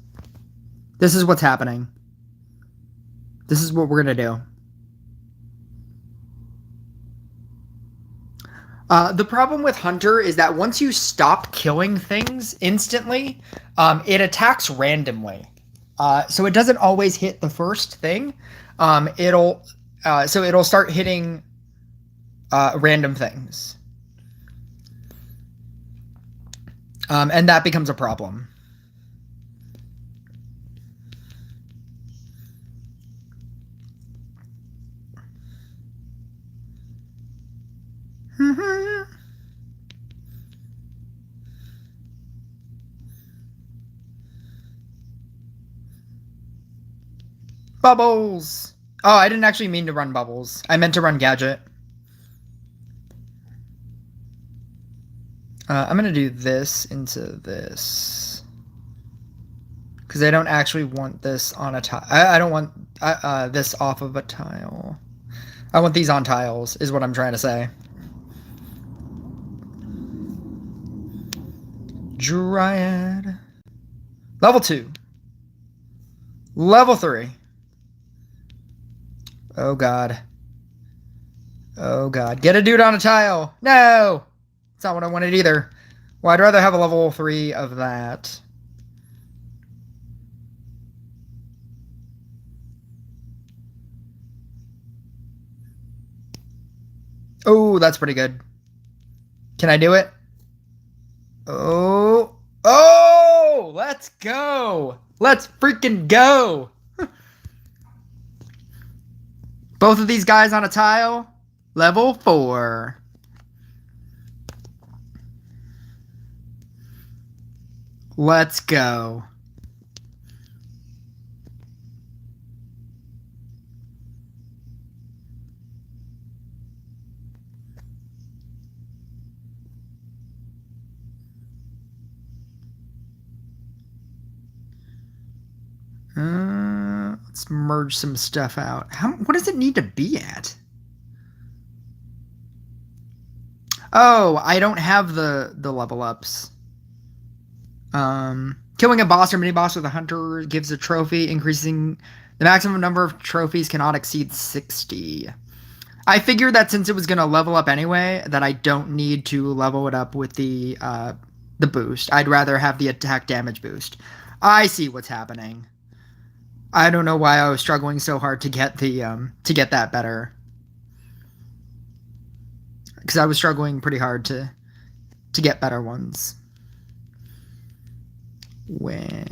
This is what's happening. This is what we're going to do. The problem with Hunter is that once you stop killing things instantly, it attacks randomly. So it doesn't always hit the first thing. It'll start hitting random things. And that becomes a problem. Bubbles! Oh, I didn't actually mean to run Bubbles. I meant to run Gadget. I'm going to do this into this. Because I don't actually want this on a tile. I don't want this off of a tile. I want these on tiles, is what I'm trying to say. Dryad. Level 2. Level 3. Oh, God. Oh, God. Get a dude on a tile. No! It's not what I wanted either. Well, I'd rather have a level 3 of that. Oh, that's pretty good. Can I do it? Oh. Oh! Let's go! Let's freaking go! Both of these guys on a tile. Level 4. Let's go. Let's merge some stuff out. What does it need to be at? Oh, I don't have the level ups. Killing a boss or mini boss with a hunter gives a trophy, increasing the maximum number of trophies cannot exceed 60. I figured that since it was going to level up anyway, that I don't need to level it up with the boost. I'd rather have the attack damage boost. I see what's happening. I don't know why I was struggling so hard to get the to get that better. Because I was struggling pretty hard to get better ones. Well.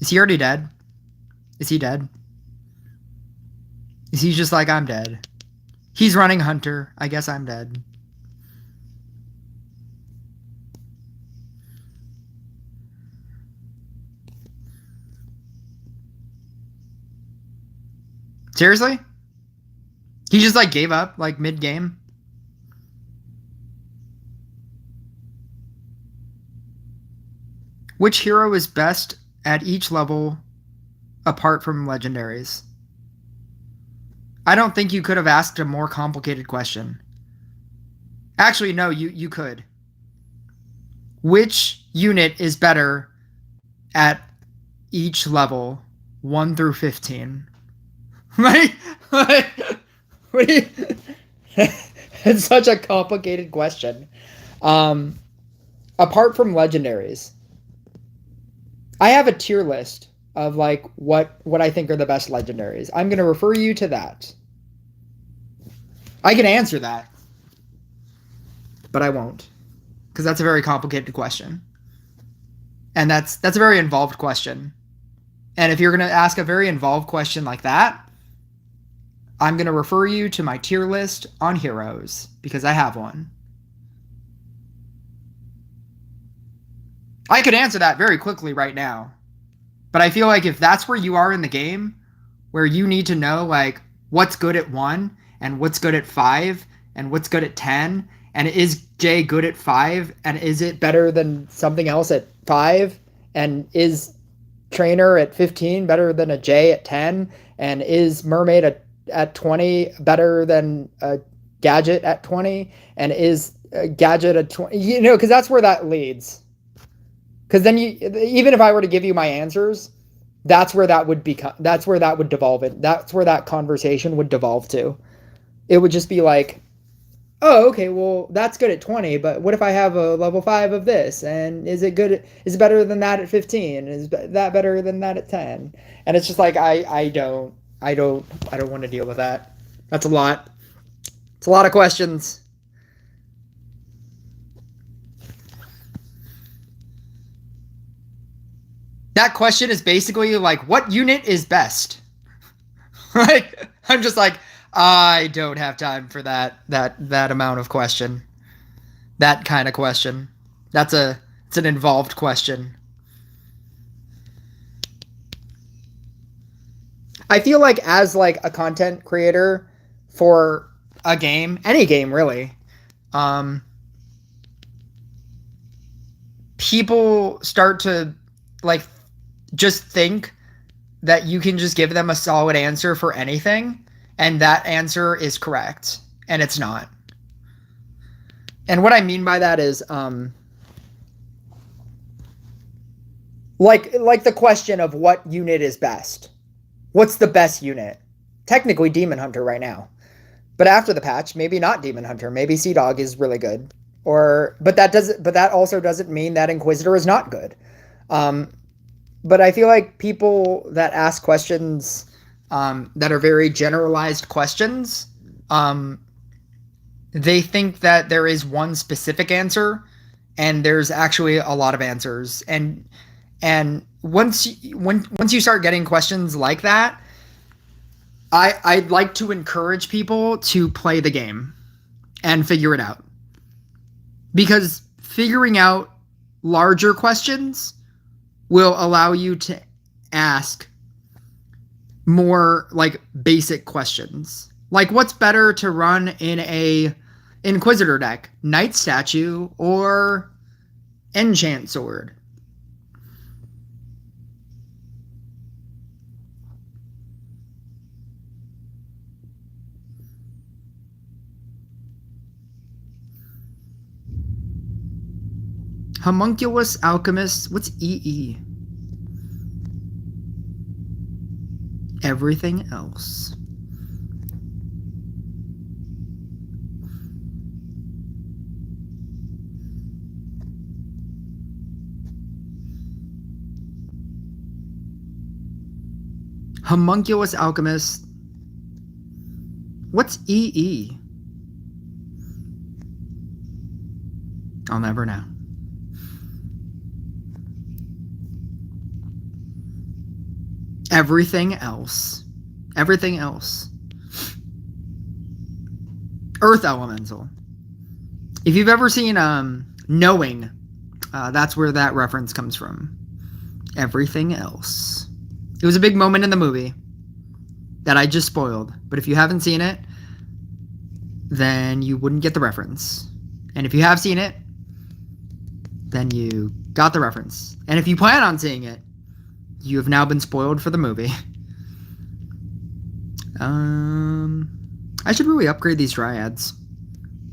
Is he already dead? Is he dead? Is he just like, I'm dead? He's running Hunter. I guess I'm dead. Seriously? He just like gave up like mid-game? Which hero is best at each level apart from legendaries? I don't think you could have asked a more complicated question. Actually, no, you could. Which unit is better at each level 1 through 15? Right? What do you... It's such a complicated question. Apart from legendaries, I have a tier list of like what I think are the best legendaries. I'm going to refer you to that. I can answer that, but I won't, because that's a very complicated question, and that's a very involved question. And if you're going to ask a very involved question like that, I'm going to refer you to my tier list on heroes, because I have one. I could answer that very quickly right now, but I feel like if that's where you are in the game, where you need to know like what's good at 1 and what's good at 5 and what's good at 10, and is Jay good at 5, and is it better than something else at 5, and is Trainer at 15 better than a Jay at 10, and is Mermaid at 20 better than a Gadget at 20, and is a Gadget at 20, you know, because that's where that leads. Because then even if I were to give you my answers, that's where that would become, that's where that would devolve in. That's where that conversation would devolve to. It would just be like, oh, okay, well, that's good at 20, but what if I have a level 5 of this? And is it good? Is it better than that at 15? Is that better than that at 10? And it's just like, I don't want to deal with that. That's a lot. It's a lot of questions. That question is basically like, what unit is best? Like, I'm just like, I don't have time for that amount of question. That kind of question. It's an involved question. I feel like as like a content creator for a game, any game really, people start to like just think that you can just give them a solid answer for anything, and that answer is correct, and it's not. And what I mean by that is like the question of what unit is best. What's the best unit? Technically Demon Hunter right now. But after the patch, maybe not Demon Hunter. Maybe Sea Dog is really good. But that also doesn't mean that Inquisitor is not good. But I feel like people that ask questions that are very generalized questions. They think that there is one specific answer, and there's actually a lot of answers. And once you start getting questions like that, I'd like to encourage people to play the game and figure it out. Because figuring out larger questions will allow you to ask more like basic questions. Like, what's better to run in a Inquisitor deck? Knight Statue or Enchant Sword? Homunculus Alchemist. What's EE? Everything else. Homunculus Alchemist. What's EE? I'll never know. Everything else. Everything else. Earth Elemental. If you've ever seen Knowing, that's where that reference comes from. Everything else. It was a big moment in the movie that I just spoiled. But if you haven't seen it, then you wouldn't get the reference. And if you have seen it, then you got the reference. And if you plan on seeing it, you have now been spoiled for the movie. I should really upgrade these dryads.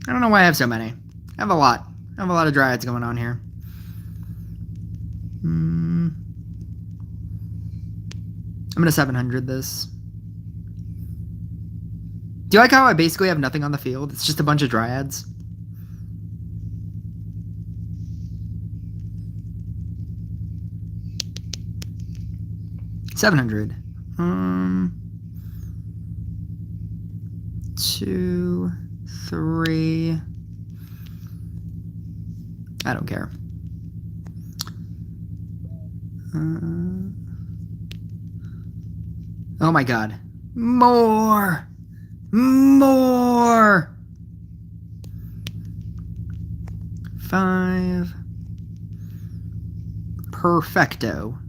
I don't know why I have so many. I have a lot. I have a lot of dryads going on here. I'm gonna 700 this. Do you like how I basically have nothing on the field? It's just a bunch of dryads. $700. 2, 3. I don't care. Oh my god. More! More! 5. Perfecto.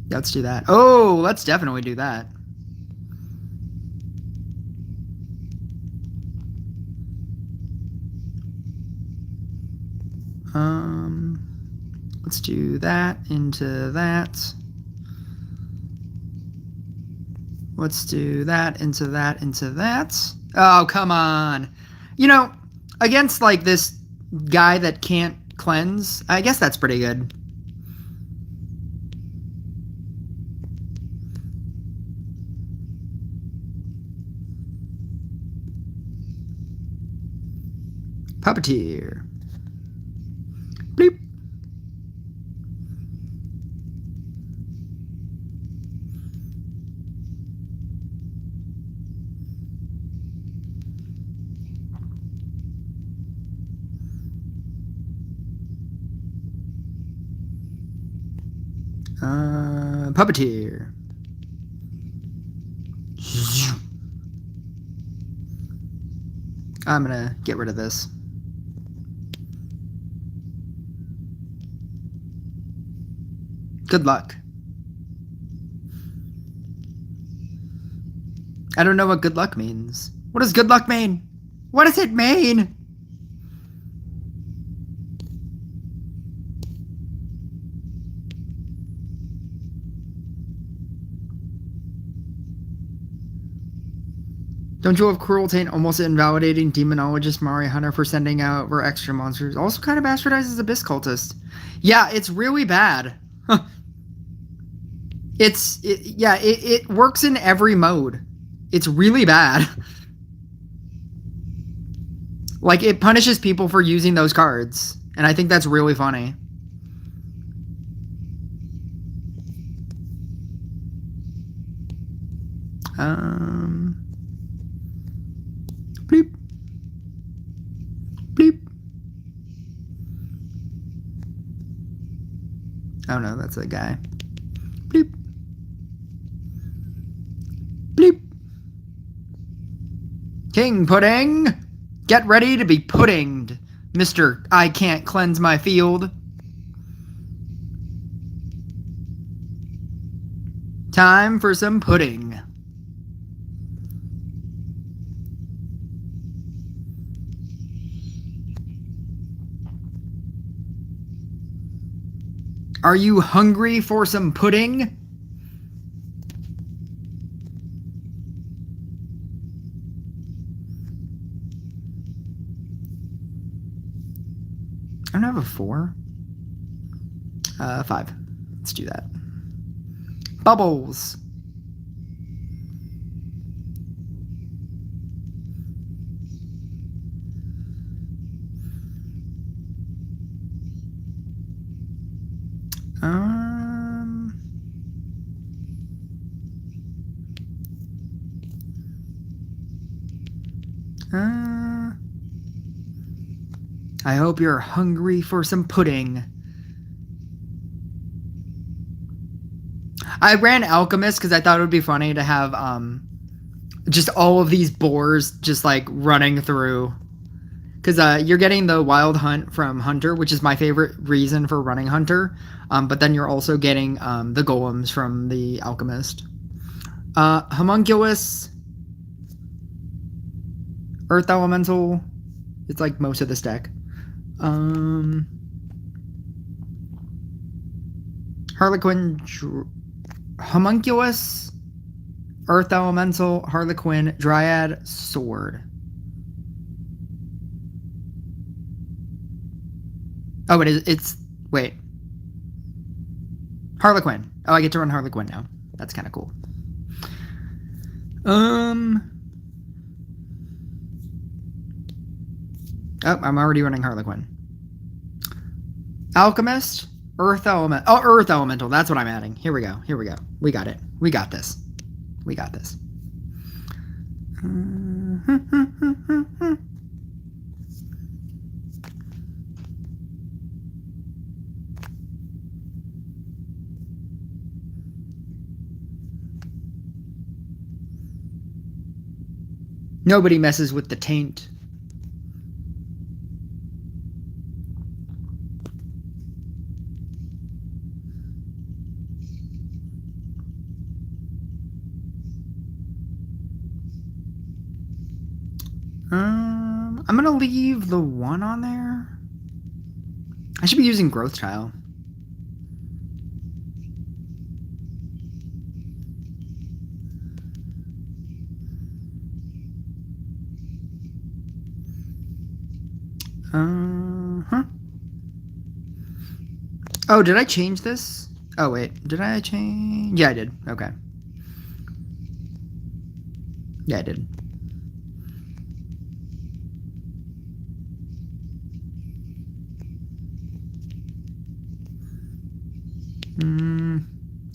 Let's do that. Oh, let's definitely do that. Let's do that into that. Let's do that into that into that. Oh, come on. You know, against like this guy that can't cleanse, I guess that's pretty good. Puppeteer. Bleep. Puppeteer. I'm gonna get rid of this. Good luck. I don't know what good luck means. What does good luck mean? What does it mean? Don't you love Cruel Taint almost invalidating Demonologist Mari Hunter for sending out for extra monsters? Also kind of bastardizes Abyss Cultist. Yeah, it's really bad. It works in every mode. It's really bad. Like, it punishes people for using those cards. And I think that's really funny. Bleep. Bleep. Oh no, that's a guy. Bleep. Bleep. King Pudding, get ready to be puddinged, Mr. I can't cleanse my field. Time for some pudding. Are you hungry for some pudding? I don't have a 4. 5. Let's do that. Bubbles. I hope you're hungry for some pudding. I ran Alchemist because I thought it would be funny to have just all of these boars just like running through. Because you're getting the Wild Hunt from Hunter, which is my favorite reason for running Hunter. But then you're also getting the golems from the Alchemist. Homunculus. Earth Elemental. It's like most of this deck. Harlequin. Homunculus. Earth Elemental. Harlequin. Dryad. Sword. Oh, it's wait. Harlequin. Oh, I get to run Harlequin now. That's kind of cool. Oh, I'm already running Harlequin. Alchemist, Earth Element. Oh, Earth Elemental. That's what I'm adding. Here we go. Here we go. We got it. We got this. We got this. Nobody messes with the taint. I'm gonna leave the 1 on there. I should be using Growth Tile. Oh, did I change this? Oh, wait. Did I change? Yeah, I did. Okay. Yeah, I did.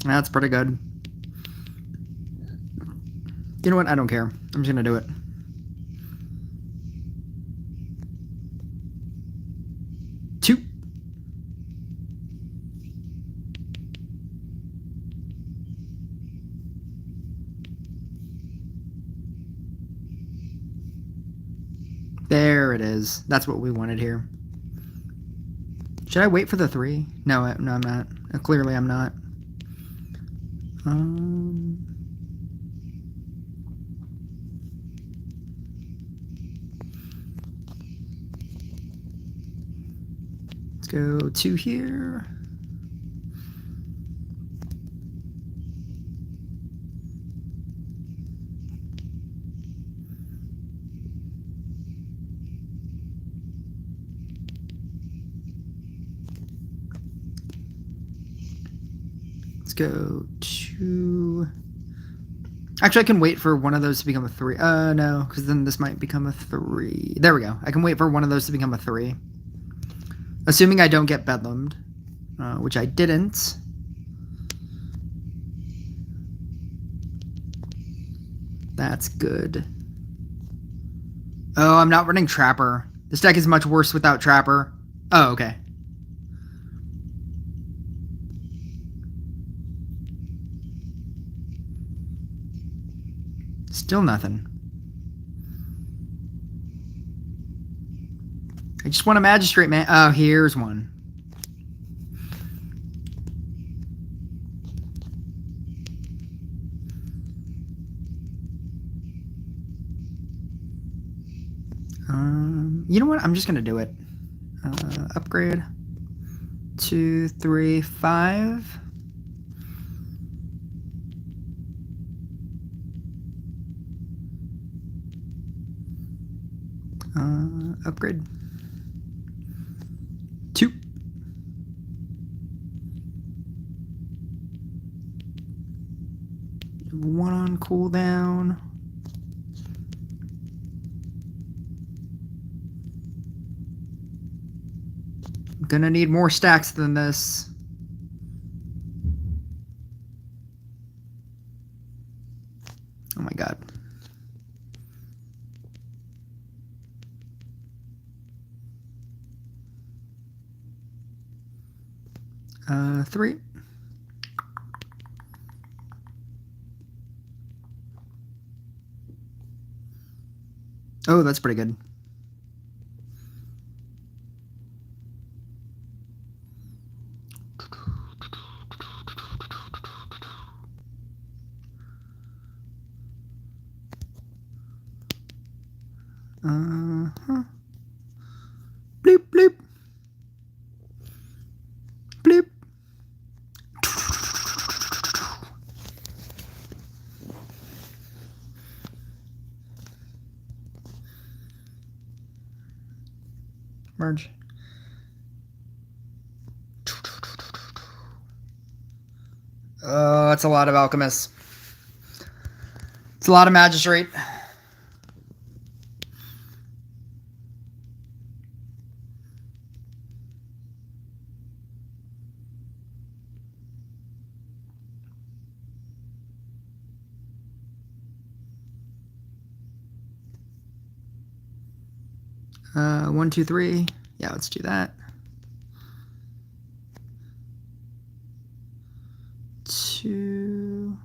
That's pretty good. You know what? I don't care. I'm just gonna do it. There it is. That's what we wanted here. Should I wait for the 3? No, I'm not. Clearly, I'm not. Let's go 2 here. Go 2. Actually, I can wait for one of those to become a 3. No, because then this might become a 3. There we go. I can wait for one of those to become a 3. Assuming I don't get bedlammed, which I didn't. That's good. Oh, I'm not running Trapper. This deck is much worse without Trapper. Oh, okay. Still nothing. I just want a Magistrate, man. Oh, here's one. You know what? I'm just gonna do it. Upgrade. 2, 3, 5. Upgrade. 2. One on cooldown. Gonna need more stacks than this. Oh my god. Three. Oh, that's pretty good. Bleep, bleep. Bleep. Merge. Oh, that's a lot of Alchemists. It's a lot of Magistrate. One, two, three. Yeah, let's do that. 2.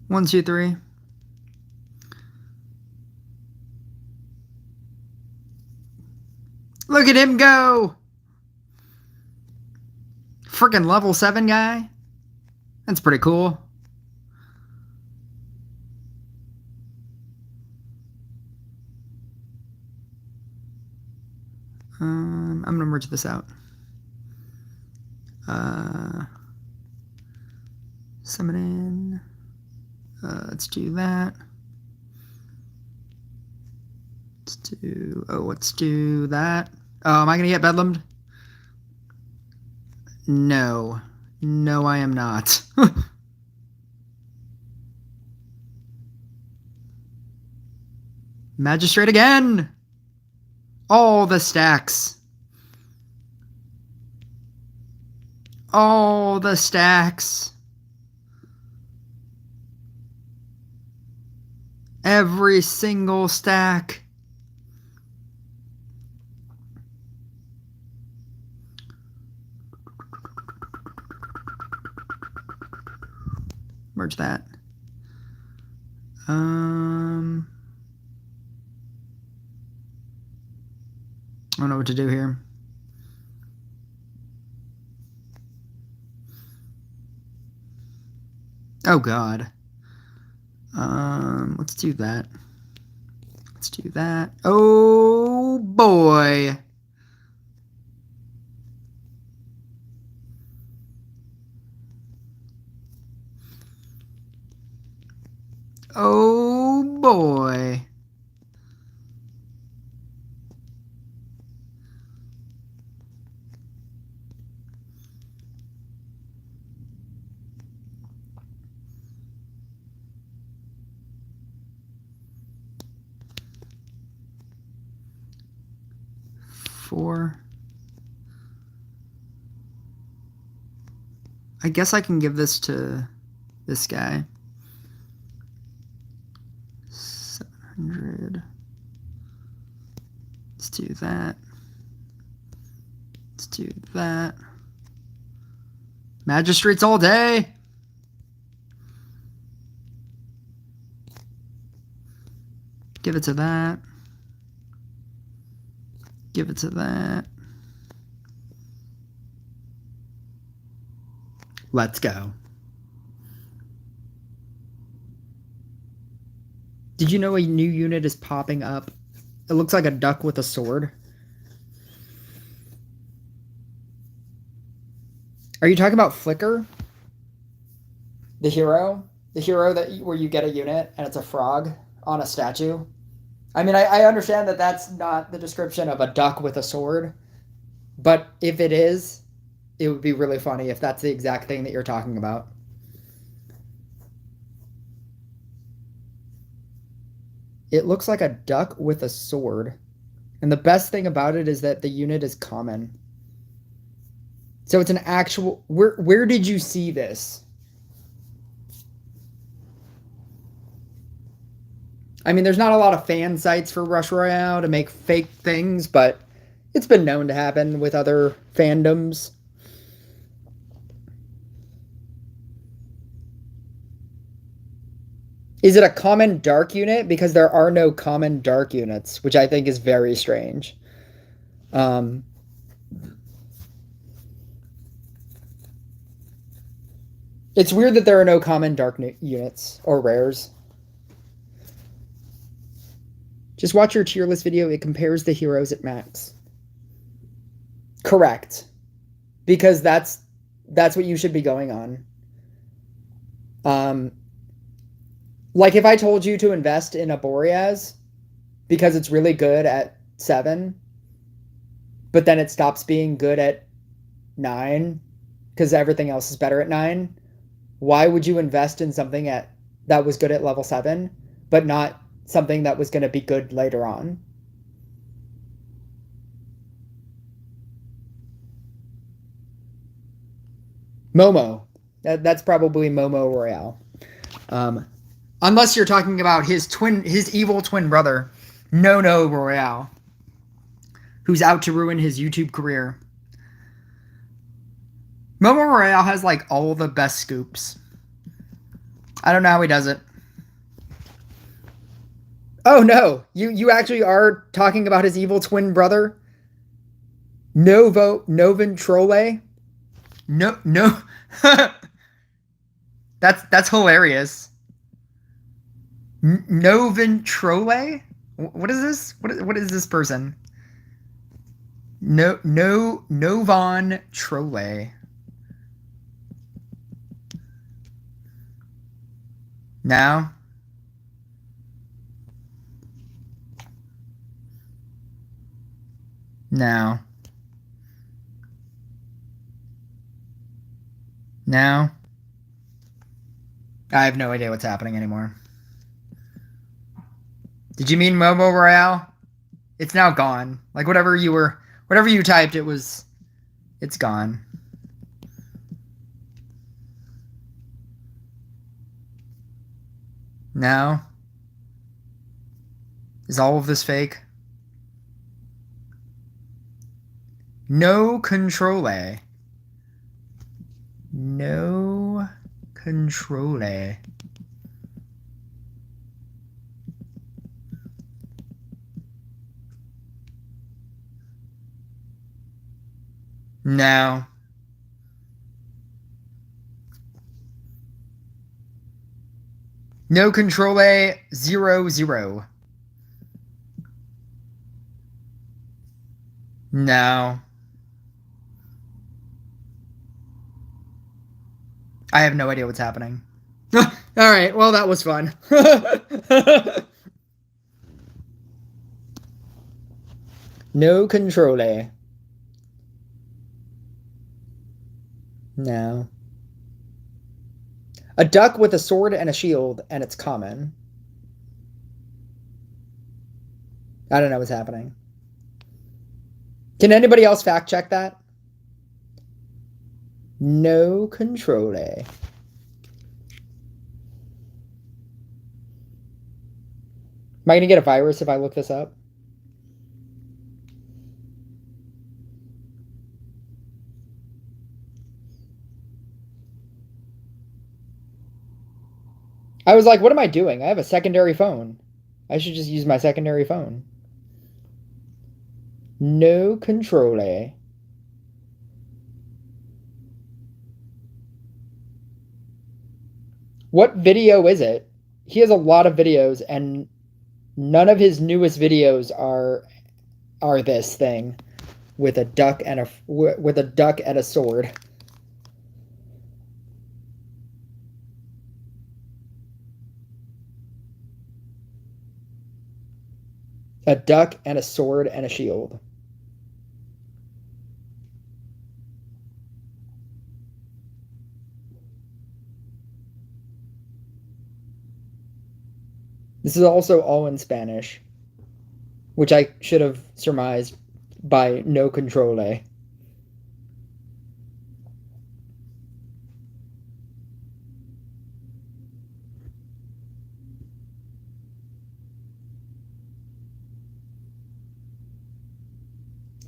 1, 2, 3. Look at him go! Freaking level 7 guy. That's pretty cool. I'm gonna merge this out. Summon in. Let's do that. Let's do that. Oh, am I gonna get bedlammed? No. No, I am not. Magistrate again! All the stacks. All the stacks. Every single stack. Merge that. I don't know what to do here. Oh god. Let's do that. Let's do that. Oh boy. Oh boy. Four. I guess I can give this to This guy. 700. Let's do that. Let's do that. Magistrates all day. Give it to that. Give it to that. Let's go. Did you know a new unit is popping up? It looks like a duck with a sword. Are you talking about Flicker? The hero? The hero that where you get a unit and it's a frog on a statue? I mean, I understand that that's not the description of a duck with a sword, but if it is, it would be really funny if that's the exact thing that you're talking about. It looks like a duck with a sword. And the best thing about it is that the unit is common. So it's an actual... Where did you see this? I mean, there's not a lot of fan sites for Rush Royale to make fake things, but it's been known to happen with other fandoms. Is it a common dark unit? Because there are no common dark units, which I think is very strange. It's weird that there are no common dark units or rares. Just watch your tier list video. It compares the heroes at max. Correct. Because that's what you should be going on. Like if I told you to invest in a Boreas because it's really good at 7, but then it stops being good at 9 because everything else is better at 9, why would you invest in something that was good at level 7, but not something that was going to be good later on? Momo. That's probably Momo Royale. Unless you're talking about his evil twin brother, No Royale, who's out to ruin his YouTube career. Momo Royale has like all the best scoops. I don't know how he does it. Oh no, you actually are talking about his evil twin brother? Novin Trolle? No. That's hilarious. Novin Trolle? What is this? What is this person? Novon Trolle. Now? Now? Now? I have no idea what's happening anymore. Did you mean Momo Royale? It's now gone. Like whatever you typed, it's gone. Now? Is all of this fake? No control. No control. No. No control 0. No. I have no idea what's happening. All right, well, that was fun. No control. No. A duck with a sword and a shield, and it's common. I don't know what's happening. Can anybody else fact check that? No control. Am I going to get a virus if I look this up? I was like, what am I doing? I have a secondary phone. I should just use my secondary phone. No control. What video is it? He has a lot of videos, and none of his newest videos are this thing with a duck and a sword. A duck and a sword and a shield. This is also all in Spanish, which I should have surmised by no control.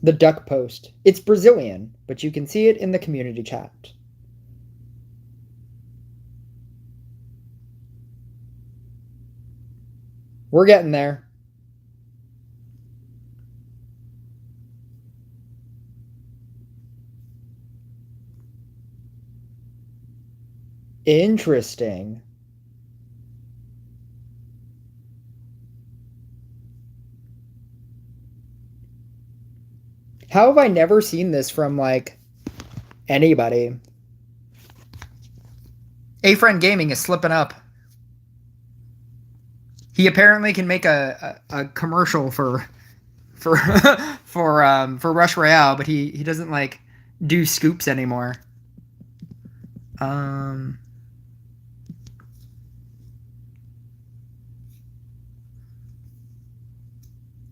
The duck post. It's Brazilian, but you can see it in the community chat. We're getting there. Interesting. How have I never seen this from, like, anybody? A-Friend Gaming is slipping up. He apparently can make a commercial for Rush Royale, but he doesn't like do scoops anymore.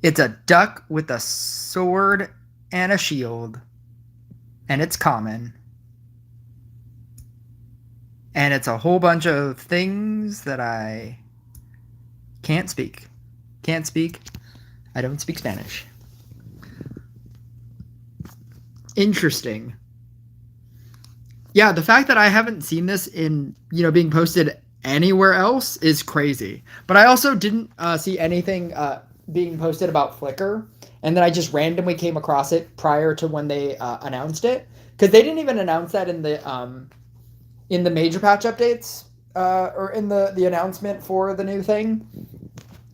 It's a duck with a sword and a shield, and it's common. And it's a whole bunch of things that I can't speak. Can't speak. I don't speak Spanish. Interesting. Yeah, the fact that I haven't seen this in, being posted anywhere else is crazy. But I also didn't see anything being posted about Flickr, and then I just randomly came across it prior to when they announced it, because they didn't even announce that in the major patch updates or in the announcement for the new thing.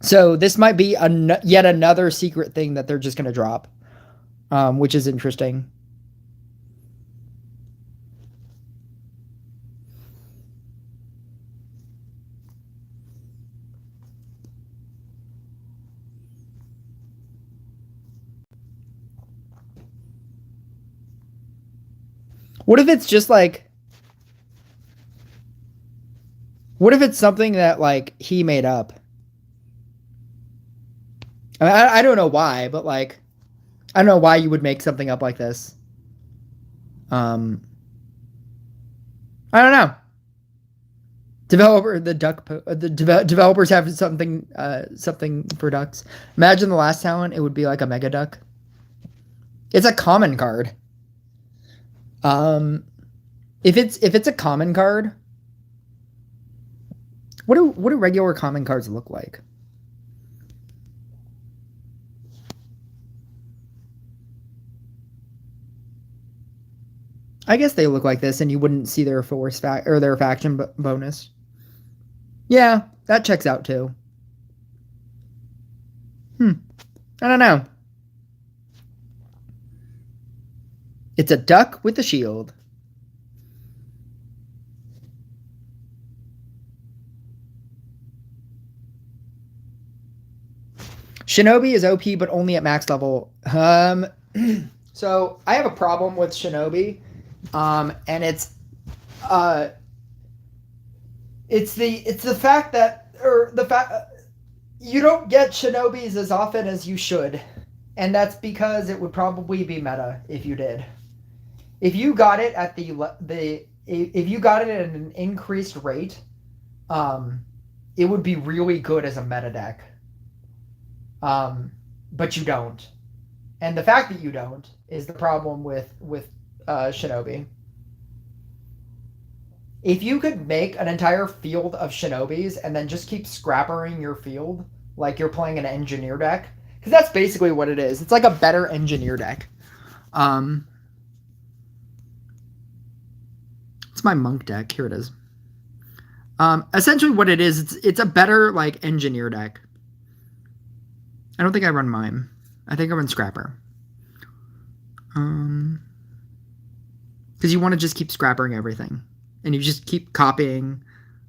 So this might be yet another secret thing that they're just going to drop, which is interesting. What if it's just like... What if it's something that, like, he made up? I mean, I don't know why, but, like, I don't know why you would make something up like this. I don't know. Developers have something for ducks. Imagine the last talent, it would be like a mega duck. It's a common card. If it's a common card, what do regular common cards look like? I guess they look like this, and you wouldn't see their force or their faction bonus. Yeah, that checks out too. I don't know. It's a duck with a shield. Shinobi is OP, but only at max level. So I have a problem with Shinobi, and it's the fact that you don't get Shinobis as often as you should, and that's because it would probably be meta if you did. If you got it at if you got it at an increased rate, it would be really good as a meta deck. but you don't. And the fact that you don't is the problem with Shinobi. If you could make an entire field of Shinobis and then just keep scrappering your field like you're playing an engineer deck, because that's basically what it is. It's like a better engineer deck. It's my monk deck. Here it is. Essentially what it is, it's a better like engineer deck. I don't think I run mime. I think I run scrapper. Because you want to just keep scrappering everything, and you just keep copying.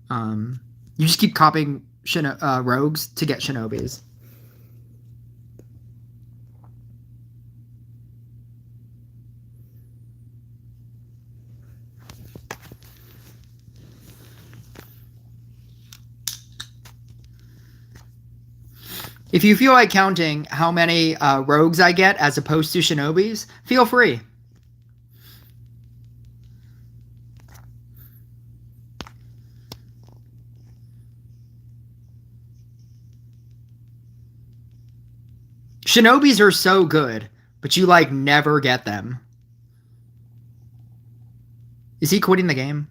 You just keep copying rogues to get shinobis. If you feel like counting how many rogues I get as opposed to shinobis, feel free. Shinobis are so good, but you like never get them. Is he quitting the game?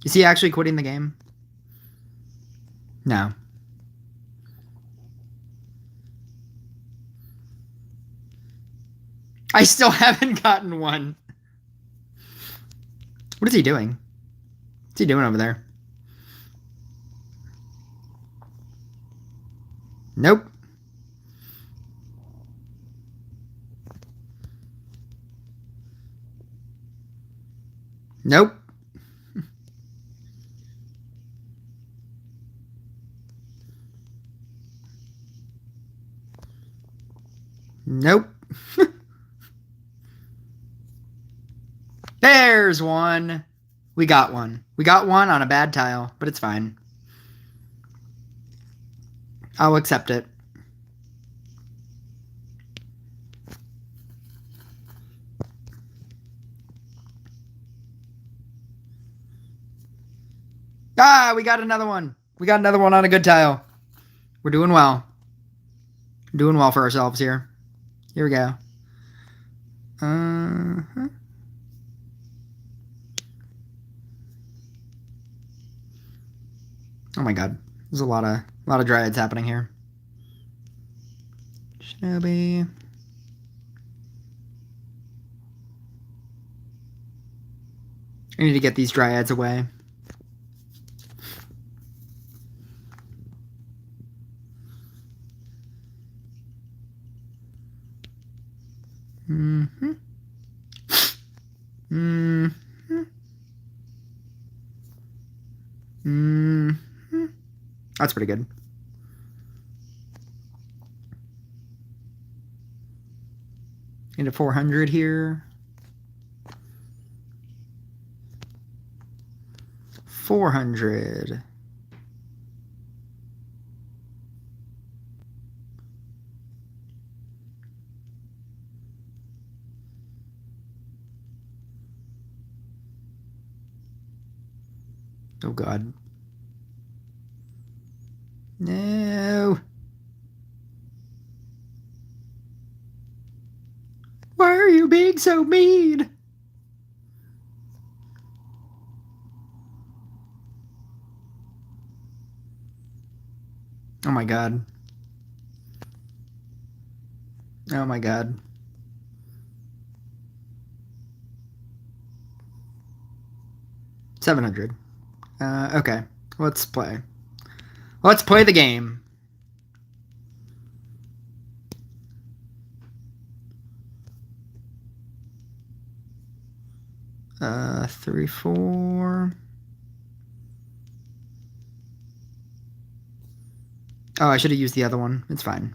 Is he actually quitting the game? No. I still haven't gotten one. What is he doing? What's he doing over there? Nope. Nope. Nope. There's one. We got one. We got one on a bad tile, but it's fine. I'll accept it. Ah, we got another one. We got another one on a good tile. We're doing well. Doing well for ourselves here. Here we go. Oh my god. There's a lot of dryads happening here. Shinobi. I need to get these dryads away. That's pretty good. Into 400 here. 400. Oh god. No. Why are you being so mean? Oh my god. Oh my god. $700. Okay. Let's play. Let's play the game. Three, four. Oh, I should have used the other one. It's fine.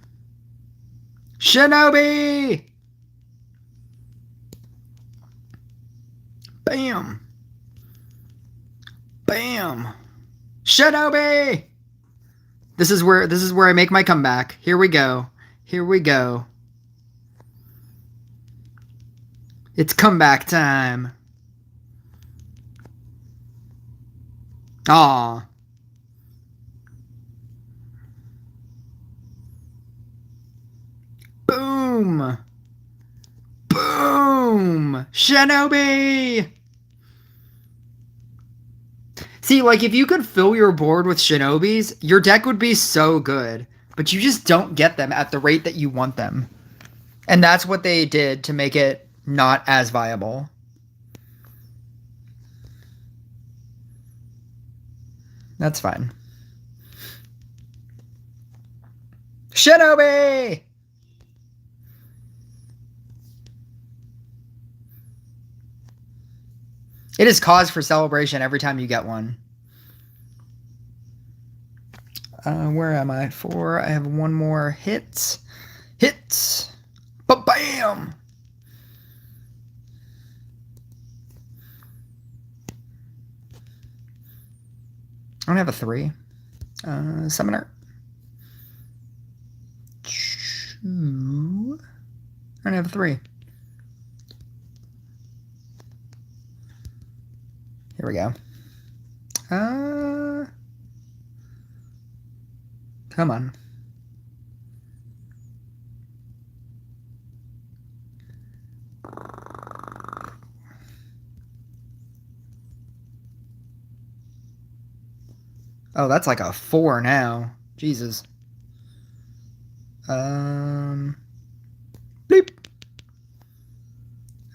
Shinobi! Bam! Bam! Shinobi! This is where I make my comeback. Here we go. Here we go. It's comeback time. Aw. Boom! Boom! Shinobi! See, like, if you could fill your board with Shinobis, your deck would be so good. But you just don't get them at the rate that you want them. And that's what they did to make it not as viable. That's fine. Shinobi! It is cause for celebration every time you get one. Where am I? 4. I have one more hit. Hit! Ba-bam! I don't have a 3. Summoner. 2. I don't have a 3. Here we go. Come on. Oh, that's like a 4 now. Jesus. Bleep.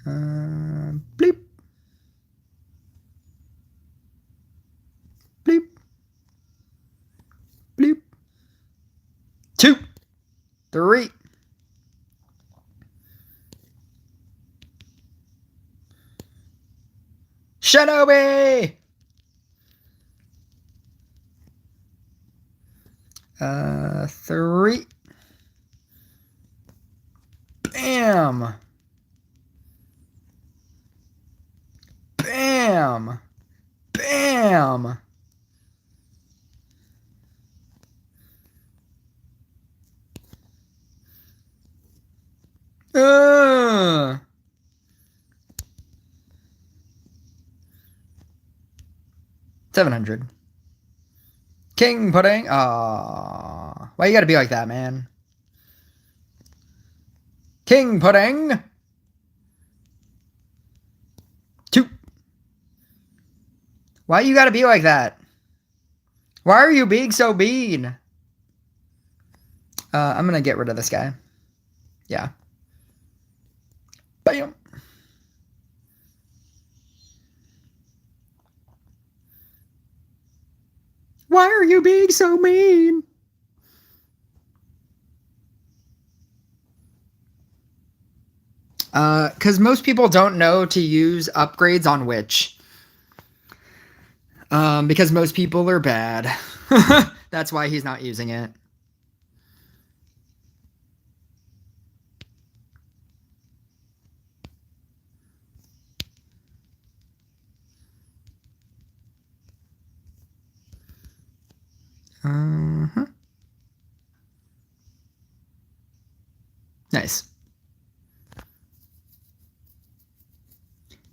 Bleep. Bleep. Bleep. 2. 3. Shinobi! 3. Bam! Bam! Bam! Uh. 700. King pudding. Aw. Why you gotta be like that, man? King pudding. 2. Why you gotta be like that? Why are you being so mean? I'm gonna get rid of this guy. Yeah. Bam. Why are you being so mean? Because most people don't know to use upgrades on Witch. Because most people are bad. That's why he's not using it. Nice.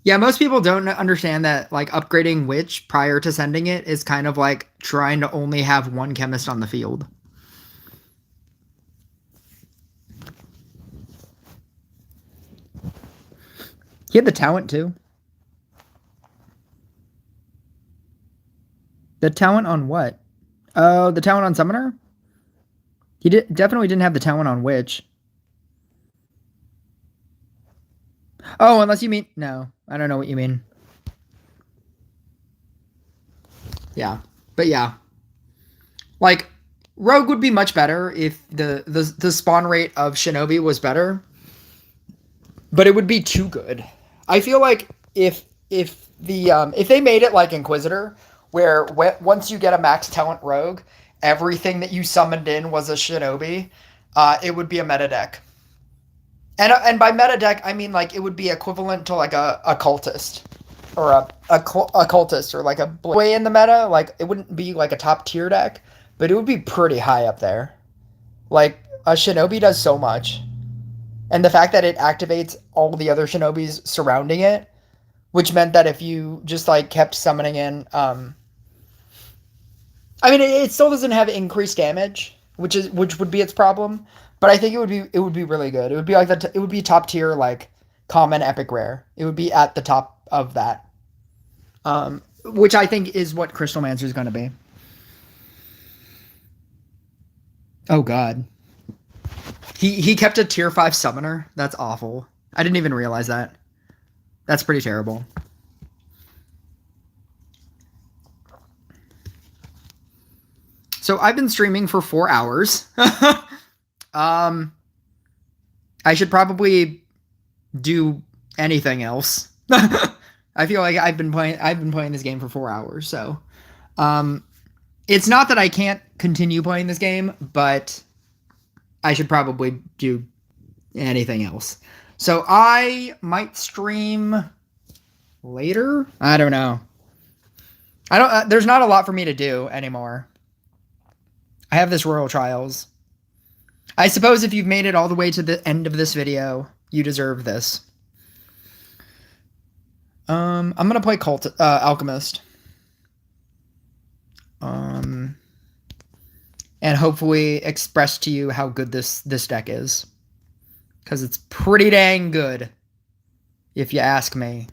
Yeah, most people don't understand that, like, upgrading Witch prior to sending it is kind of like trying to only have one chemist on the field. He had the talent, too. The talent on what? Oh, the talent on Summoner? He definitely didn't have the talent on Witch. Oh, unless you mean... No, I don't know what you mean. Yeah, but yeah. Like, Rogue would be much better if the spawn rate of Shinobi was better. But it would be too good. I feel like if they made it like Inquisitor, where once you get a max talent Rogue, everything that you summoned in was a Shinobi, it would be a meta deck. And by meta deck, I mean, like, it would be equivalent to, like, a cultist. Or a cultist, or, like, a way in the meta. Like, it wouldn't be, like, a top tier deck, but it would be pretty high up there. Like, a Shinobi does so much. And the fact that it activates all the other Shinobis surrounding it, which meant that if you just, like, kept summoning in... I mean, it still doesn't have increased damage, which would be its problem. but I think it would be really good. It would be like it would be top tier like common epic rare. It would be at the top of that. Which I think is what Crystal Mancer is going to be. Oh god. He kept a tier 5 summoner. That's awful. I didn't even realize that. That's pretty terrible. So I've been streaming for 4 hours. I should probably do anything else. I feel like I've been playing this game for 4 hours, so it's not that I can't continue playing this game, but I should probably do anything else. So I might stream later. I don't know. I don't. There's not a lot for me to do anymore. I have this Royal Trials. I suppose if you've made it all the way to the end of this video, you deserve this. I'm gonna play Alchemist. And hopefully express to you how good this deck is. Because it's pretty dang good, if you ask me.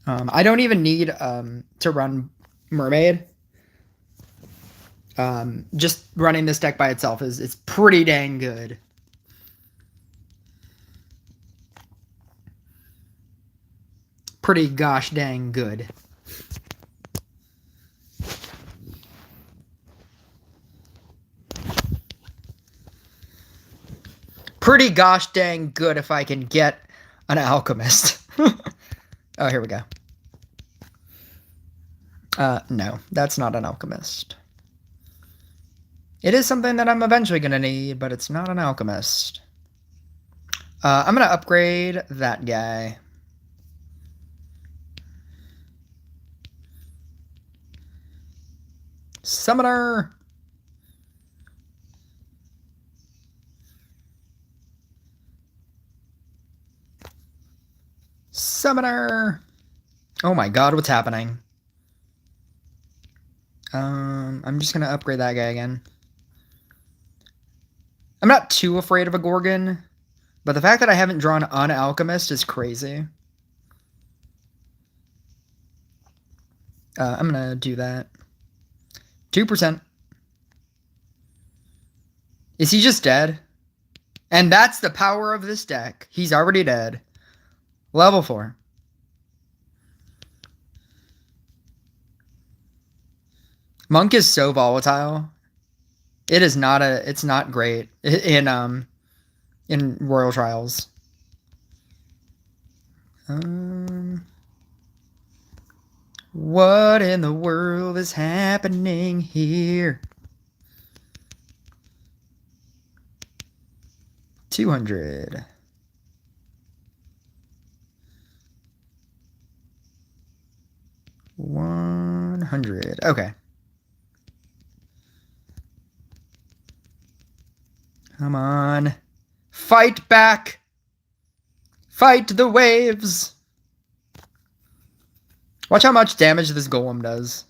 I don't even need to run Mermaid. Just running this deck by itself is pretty dang good. Pretty gosh dang good. Pretty gosh dang good if I can get an Alchemist. Oh, here we go. No, that's not an Alchemist. It is something that I'm eventually going to need, but it's not an Alchemist. I'm going to upgrade that guy. Summoner. Summoner. Oh my god, what's happening? I'm just gonna upgrade that guy again. I'm not too afraid of a Gorgon, but the fact that I haven't drawn an Alchemist is crazy. I'm gonna do that. 2%. Is he just dead? And that's the power of this deck. He's already dead. Level 4. Monk is so volatile. It is not it's not great in Royal Trials. What in the world is happening here? 200. $100. Okay. Come on. Fight back. Fight the waves. Watch how much damage this golem does.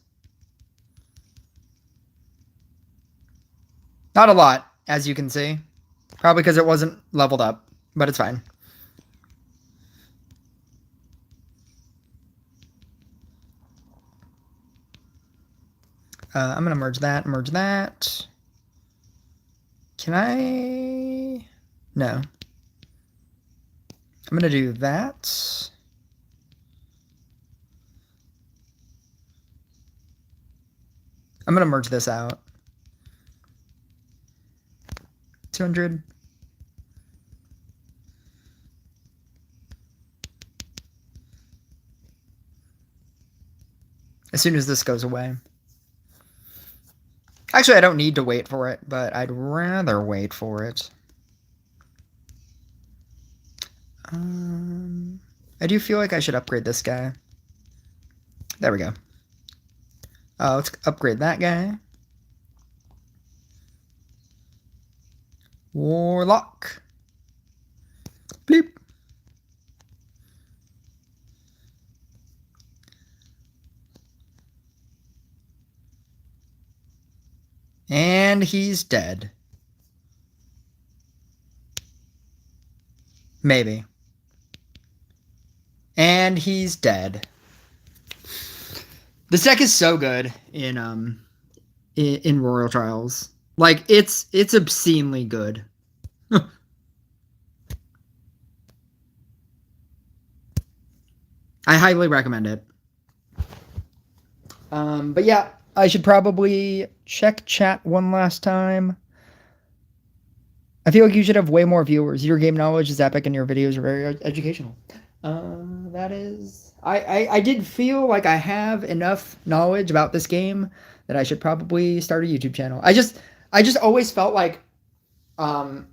Not a lot, as you can see. Probably because it wasn't leveled up, but it's fine. I'm going to merge that. Can I? No. I'm going to do that. I'm going to merge this out. 200. As soon as this goes away. Actually, I don't need to wait for it, but I'd rather wait for it. I do feel like I should upgrade this guy. There we go. Let's upgrade that guy. Warlock. Bleep. And he's dead. Maybe. And he's dead. This deck is so good in Royal Trials. Like it's obscenely good. I highly recommend it. But yeah, I should probably check chat one last time. I feel like you should have way more viewers. Your game knowledge is epic and your videos are very educational. That is... I did feel like I have enough knowledge about this game that I should probably start a YouTube channel. I just always felt like Games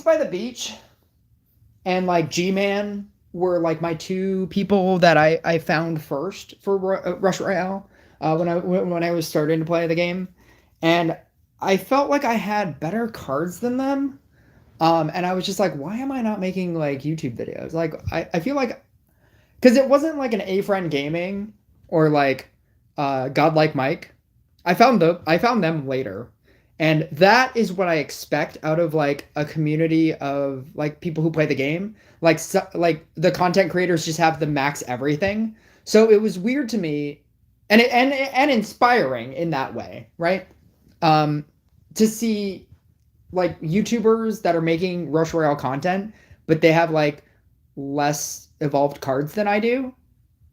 by the Beach and like G-Man were like my two people that I found first for Rush Royale when I was starting to play the game, and I felt like I had better cards than them, and I was just like, why am I not making like YouTube videos? Like I feel like, because it wasn't like an A-Friend Gaming or like Godlike Mike. I found them later. And that is what I expect out of like a community of like people who play the game. Like the content creators just have the max everything. So it was weird to me, and inspiring in that way, right? To see like YouTubers that are making Rush Royale content, but they have like less evolved cards than I do,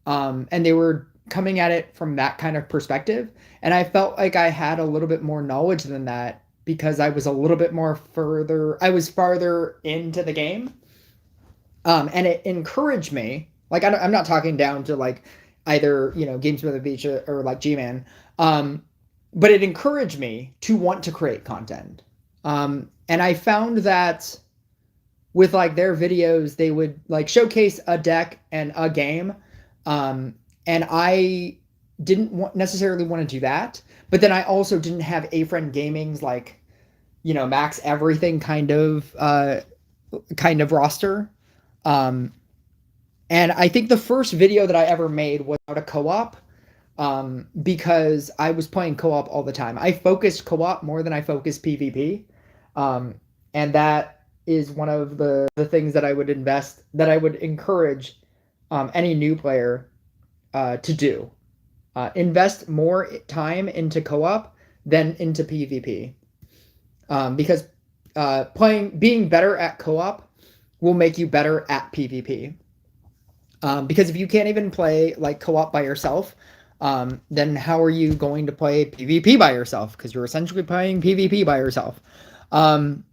and they were coming at it from that kind of perspective. And I felt like I had a little bit more knowledge than that because I was a little bit more farther into the game. And it encouraged me, like, I'm not talking down to like either, Games by the Beach or like G-Man. But it encouraged me to want to create content. And I found that with like their videos, they would like showcase a deck and a game. And I didn't necessarily want to do that, but then I also didn't have A-Friend Gaming's like, max everything kind of roster. And I think the first video that I ever made was about a co-op, because I was playing co-op all the time. I focused co-op more than I focused PvP. And that is one of the things that I would encourage any new player to do. Invest more time into co-op than into PvP, because being better at co-op will make you better at PvP. Because if you can't even play like co-op by yourself, then how are you going to play PvP by yourself? Because you're essentially playing PvP by yourself. And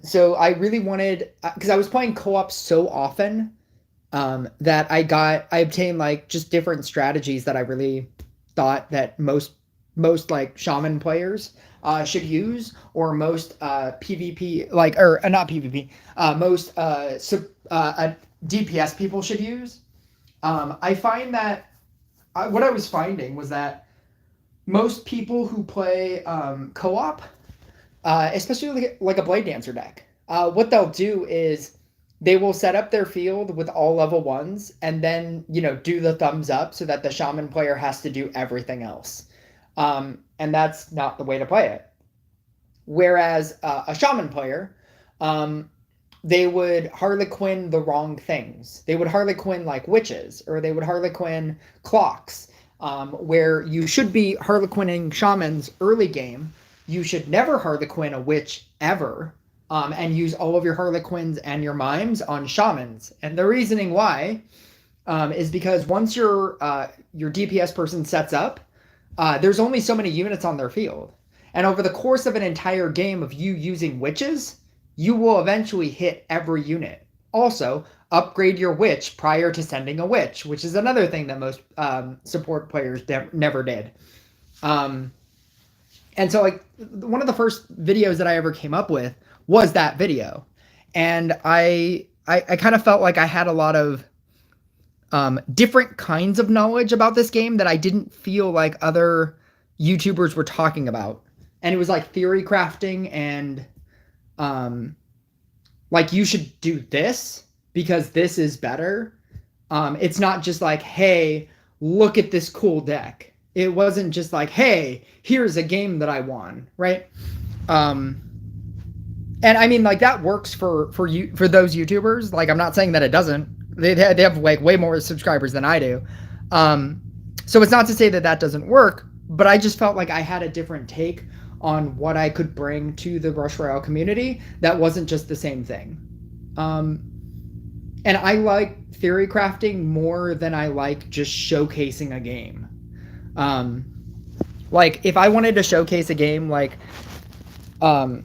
so I really wanted, because I was playing co-op so often, that I obtained like just different strategies that I really thought that most like shaman players should use, or most PvP not PvP, most DPS people should use. I find that what I was finding was that most people who play co-op, especially like a Blade Dancer deck, what they'll do is they will set up their field with all level 1s and then, do the thumbs up so that the shaman player has to do everything else. And that's not the way to play it. Whereas a shaman player, they would Harlequin the wrong things. They would Harlequin like witches, or they would Harlequin clocks, where you should be Harlequining shamans early game. You should never Harlequin a witch ever. And use all of your Harlequins and your mimes on shamans. And the reasoning why is because once your DPS person sets up, there's only so many units on their field. And over the course of an entire game of you using witches, you will eventually hit every unit. Also, upgrade your witch prior to sending a witch, which is another thing that most support players never did. And so like one of the first videos that I ever came up with was that video. And I kind of felt like I had a lot of different kinds of knowledge about this game that I didn't feel like other YouTubers were talking about. And it was like theory crafting and like you should do this because this is better. It's not just like, hey, look at this cool deck. It wasn't just like, hey, here's a game that I won, right? And I mean, like, that works for you, for those YouTubers. Like, I'm not saying that it doesn't. They have like way more subscribers than I do. So it's not to say that that doesn't work, but I just felt like I had a different take on what I could bring to the Rush Royale community that wasn't just the same thing. And I like theory crafting more than I like just showcasing a game. Like, if I wanted to showcase a game like Momo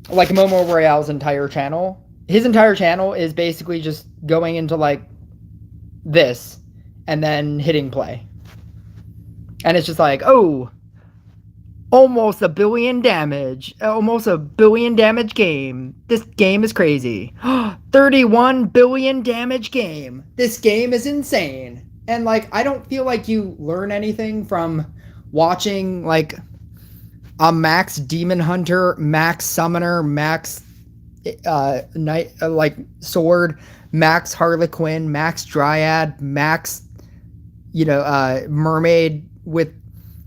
Royale's entire channel, his entire channel is basically just going into like this and then hitting play. And it's just like, oh, almost a billion damage game. This game is crazy. 31 billion damage game. This game is insane. And like, I don't feel like you learn anything from watching like a max demon hunter, max summoner, max knight, like sword, max harlequin, max dryad, max mermaid with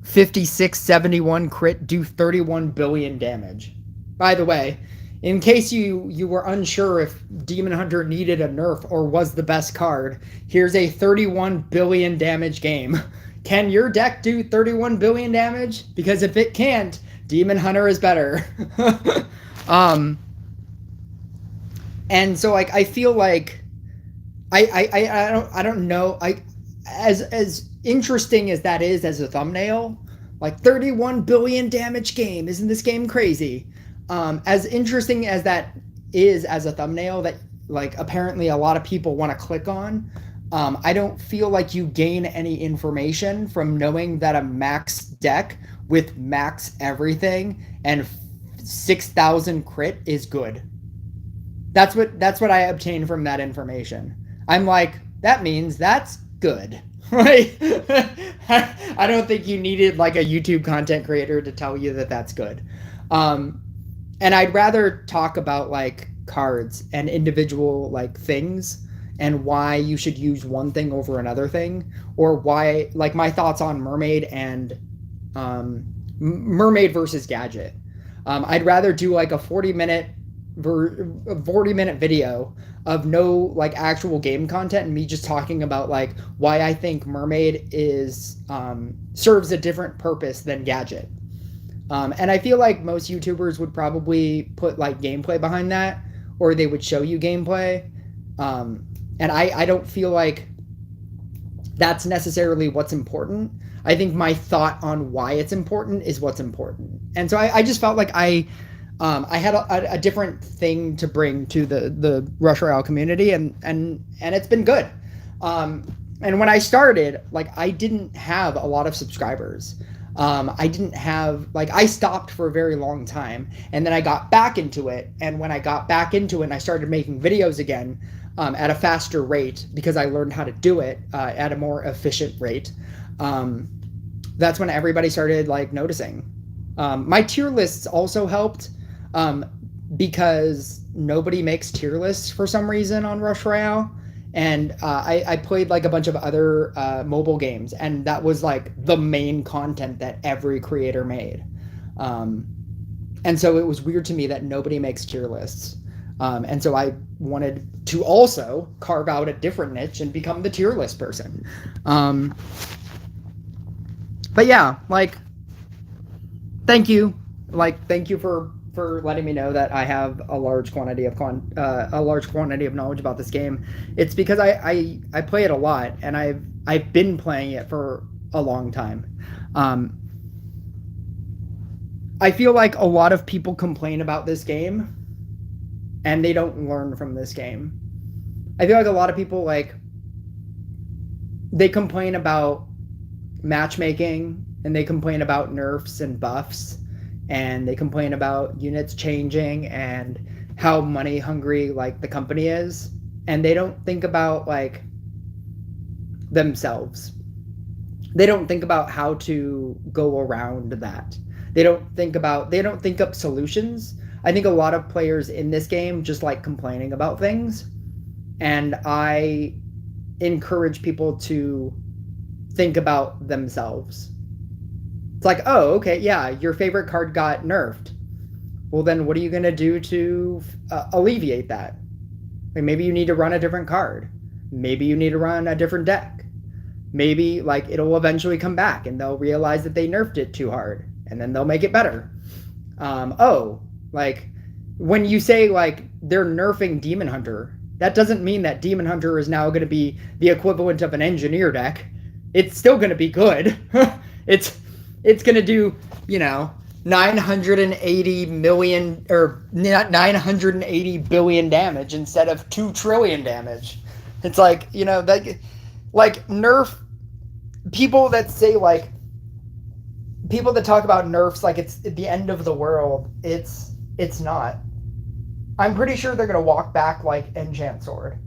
5671 crit do 31 billion damage. By the way, in case you were unsure if Demon Hunter needed a nerf or was the best card, here's a 31 billion damage game. Can your deck do 31 billion damage? Because if it can't, Demon Hunter is better. And so like I feel like I don't know, as interesting as that is as a thumbnail, like 31 billion damage game, isn't this game crazy? As interesting as that is as a thumbnail that like apparently a lot of people want to click on, I don't feel like you gain any information from knowing that a max deck with max everything and 6,000 crit is good. That's what I obtained from that information. I'm like, that means that's good. Right? I don't think you needed like a YouTube content creator to tell you that that's good. And I'd rather talk about like cards and individual like things and why you should use one thing over another thing, or why, like, my thoughts on Mermaid and Mermaid versus Gadget. I'd rather do like a 40-minute video of no like actual game content and me just talking about like why I think Mermaid is serves a different purpose than Gadget. And I feel like most YouTubers would probably put like gameplay behind that, or they would show you gameplay. And I don't feel like that's necessarily what's important. I think my thought on why it's important is what's important. And so I just felt like I had a different thing to bring to the Rush Royale community, and it's been good. And when I started, like, I didn't have a lot of subscribers. I didn't have, like, I stopped for a very long time, and then I got back into it. And when I got back into it and I started making videos again at a faster rate, because I learned how to do it at a more efficient rate, that's when everybody started, like, noticing. My tier lists also helped because nobody makes tier lists for some reason on Rush Royale. And I played like a bunch of other mobile games, and that was like the main content that every creator made. And so it was weird to me that nobody makes tier lists. And so I wanted to also carve out a different niche and become the tier list person. But yeah, like, thank you. Like, thank you for letting me know that I have a large quantity of knowledge about this game. It's because I play it a lot, and I've been playing it for a long time. I feel like a lot of people complain about this game, and they don't learn from this game. I feel like a lot of people, like, they complain about matchmaking, and they complain about nerfs and buffs, and they complain about units changing and how money hungry like the company is, and they don't think about like themselves. They don't think about how to go around that. They don't think up solutions. I think a lot of players in this game just like complaining about things, and I encourage people to think about themselves. It's like, oh, okay, yeah, your favorite card got nerfed. Well, then what are you going to do to alleviate that? Like maybe you need to run a different card. Maybe you need to run a different deck. Maybe like it'll eventually come back and they'll realize that they nerfed it too hard and then they'll make it better. Like when you say like they're nerfing Demon Hunter, that doesn't mean that Demon Hunter is now going to be the equivalent of an engineer deck. It's still going to be good. it's going to do, 980 million or 980 billion damage instead of 2 trillion damage. It's like, like nerf people that say like people that talk about nerfs like it's the end of the world. It's not. I'm pretty sure they're gonna walk back like Enchant Sword.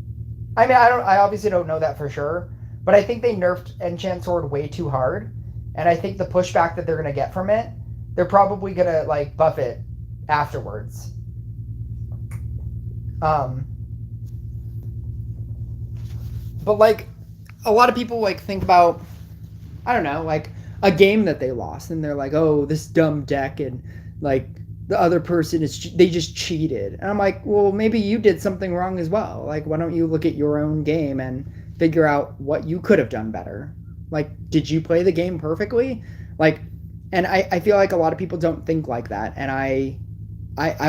I mean, I obviously don't know that for sure, but I think they nerfed Enchant Sword way too hard, and I think the pushback that they're gonna get from it, they're probably gonna like buff it afterwards. But like a lot of people like think about, I don't know, like a game that they lost and they're like, oh, this dumb deck and like the other person they just cheated. And I'm like, well, maybe you did something wrong as well. Like, why don't you look at your own game and figure out what you could have done better? Like, did you play the game perfectly? Like, and I feel like a lot of people don't think like that. And I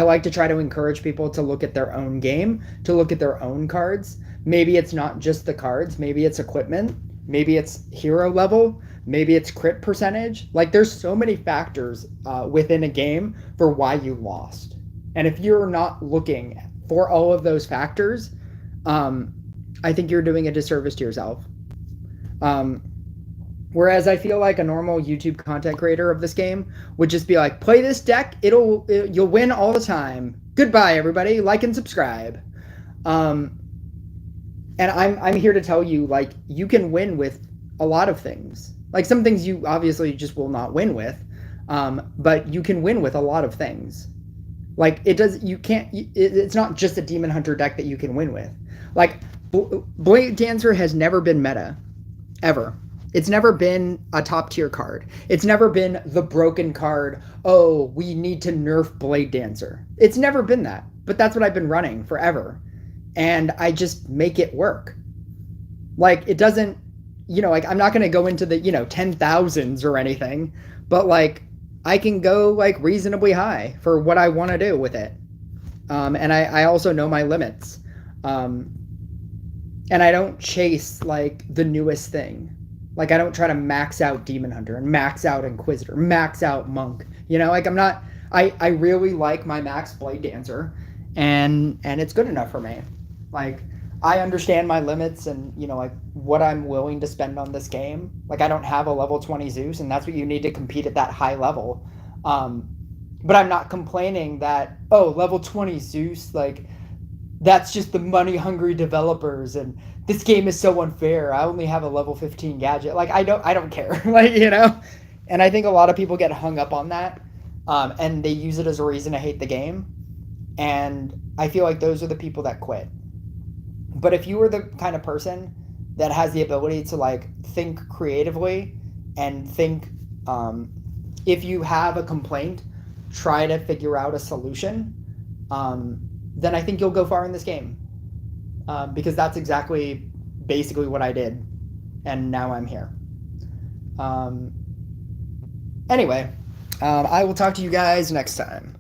like to try to encourage people to look at their own game, to look at their own cards. Maybe it's not just the cards. Maybe it's equipment. Maybe it's hero level. Maybe it's crit percentage. Like there's so many factors within a game for why you lost. And if you're not looking for all of those factors, I think you're doing a disservice to yourself. Whereas I feel like a normal YouTube content creator of this game would just be like, play this deck, you'll win all the time. Goodbye, everybody. Like and subscribe. And I'm here to tell you, like, you can win with a lot of things. Like, some things you obviously just will not win with, but you can win with a lot of things. Like, it's not just a Demon Hunter deck that you can win with. Like, Blade Dancer has never been meta, ever. It's never been a top tier card. It's never been the broken card, oh, we need to nerf Blade Dancer. It's never been that, but that's what I've been running forever. And I just make it work. Like, it doesn't, like, I'm not going to go into the, 10,000s or anything, but, like, I can go, like, reasonably high for what I want to do with it. And I also know my limits. And I don't chase, like, the newest thing. Like, I don't try to max out Demon Hunter and max out Inquisitor, max out Monk. Like, I'm not, I really like my max Blade Dancer, and it's good enough for me. Like, I understand my limits and, like, what I'm willing to spend on this game. Like, I don't have a level 20 Zeus, and that's what you need to compete at that high level. But I'm not complaining that, oh, level 20 Zeus, like, that's just the money-hungry developers, and this game is so unfair. I only have a level 15 gadget. Like, I don't care. Like, And I think a lot of people get hung up on that, and they use it as a reason to hate the game. And I feel like those are the people that quit. But if you are the kind of person that has the ability to like think creatively and think, if you have a complaint, try to figure out a solution, then I think you'll go far in this game. Because that's basically what I did. And now I'm here. Anyway, I will talk to you guys next time.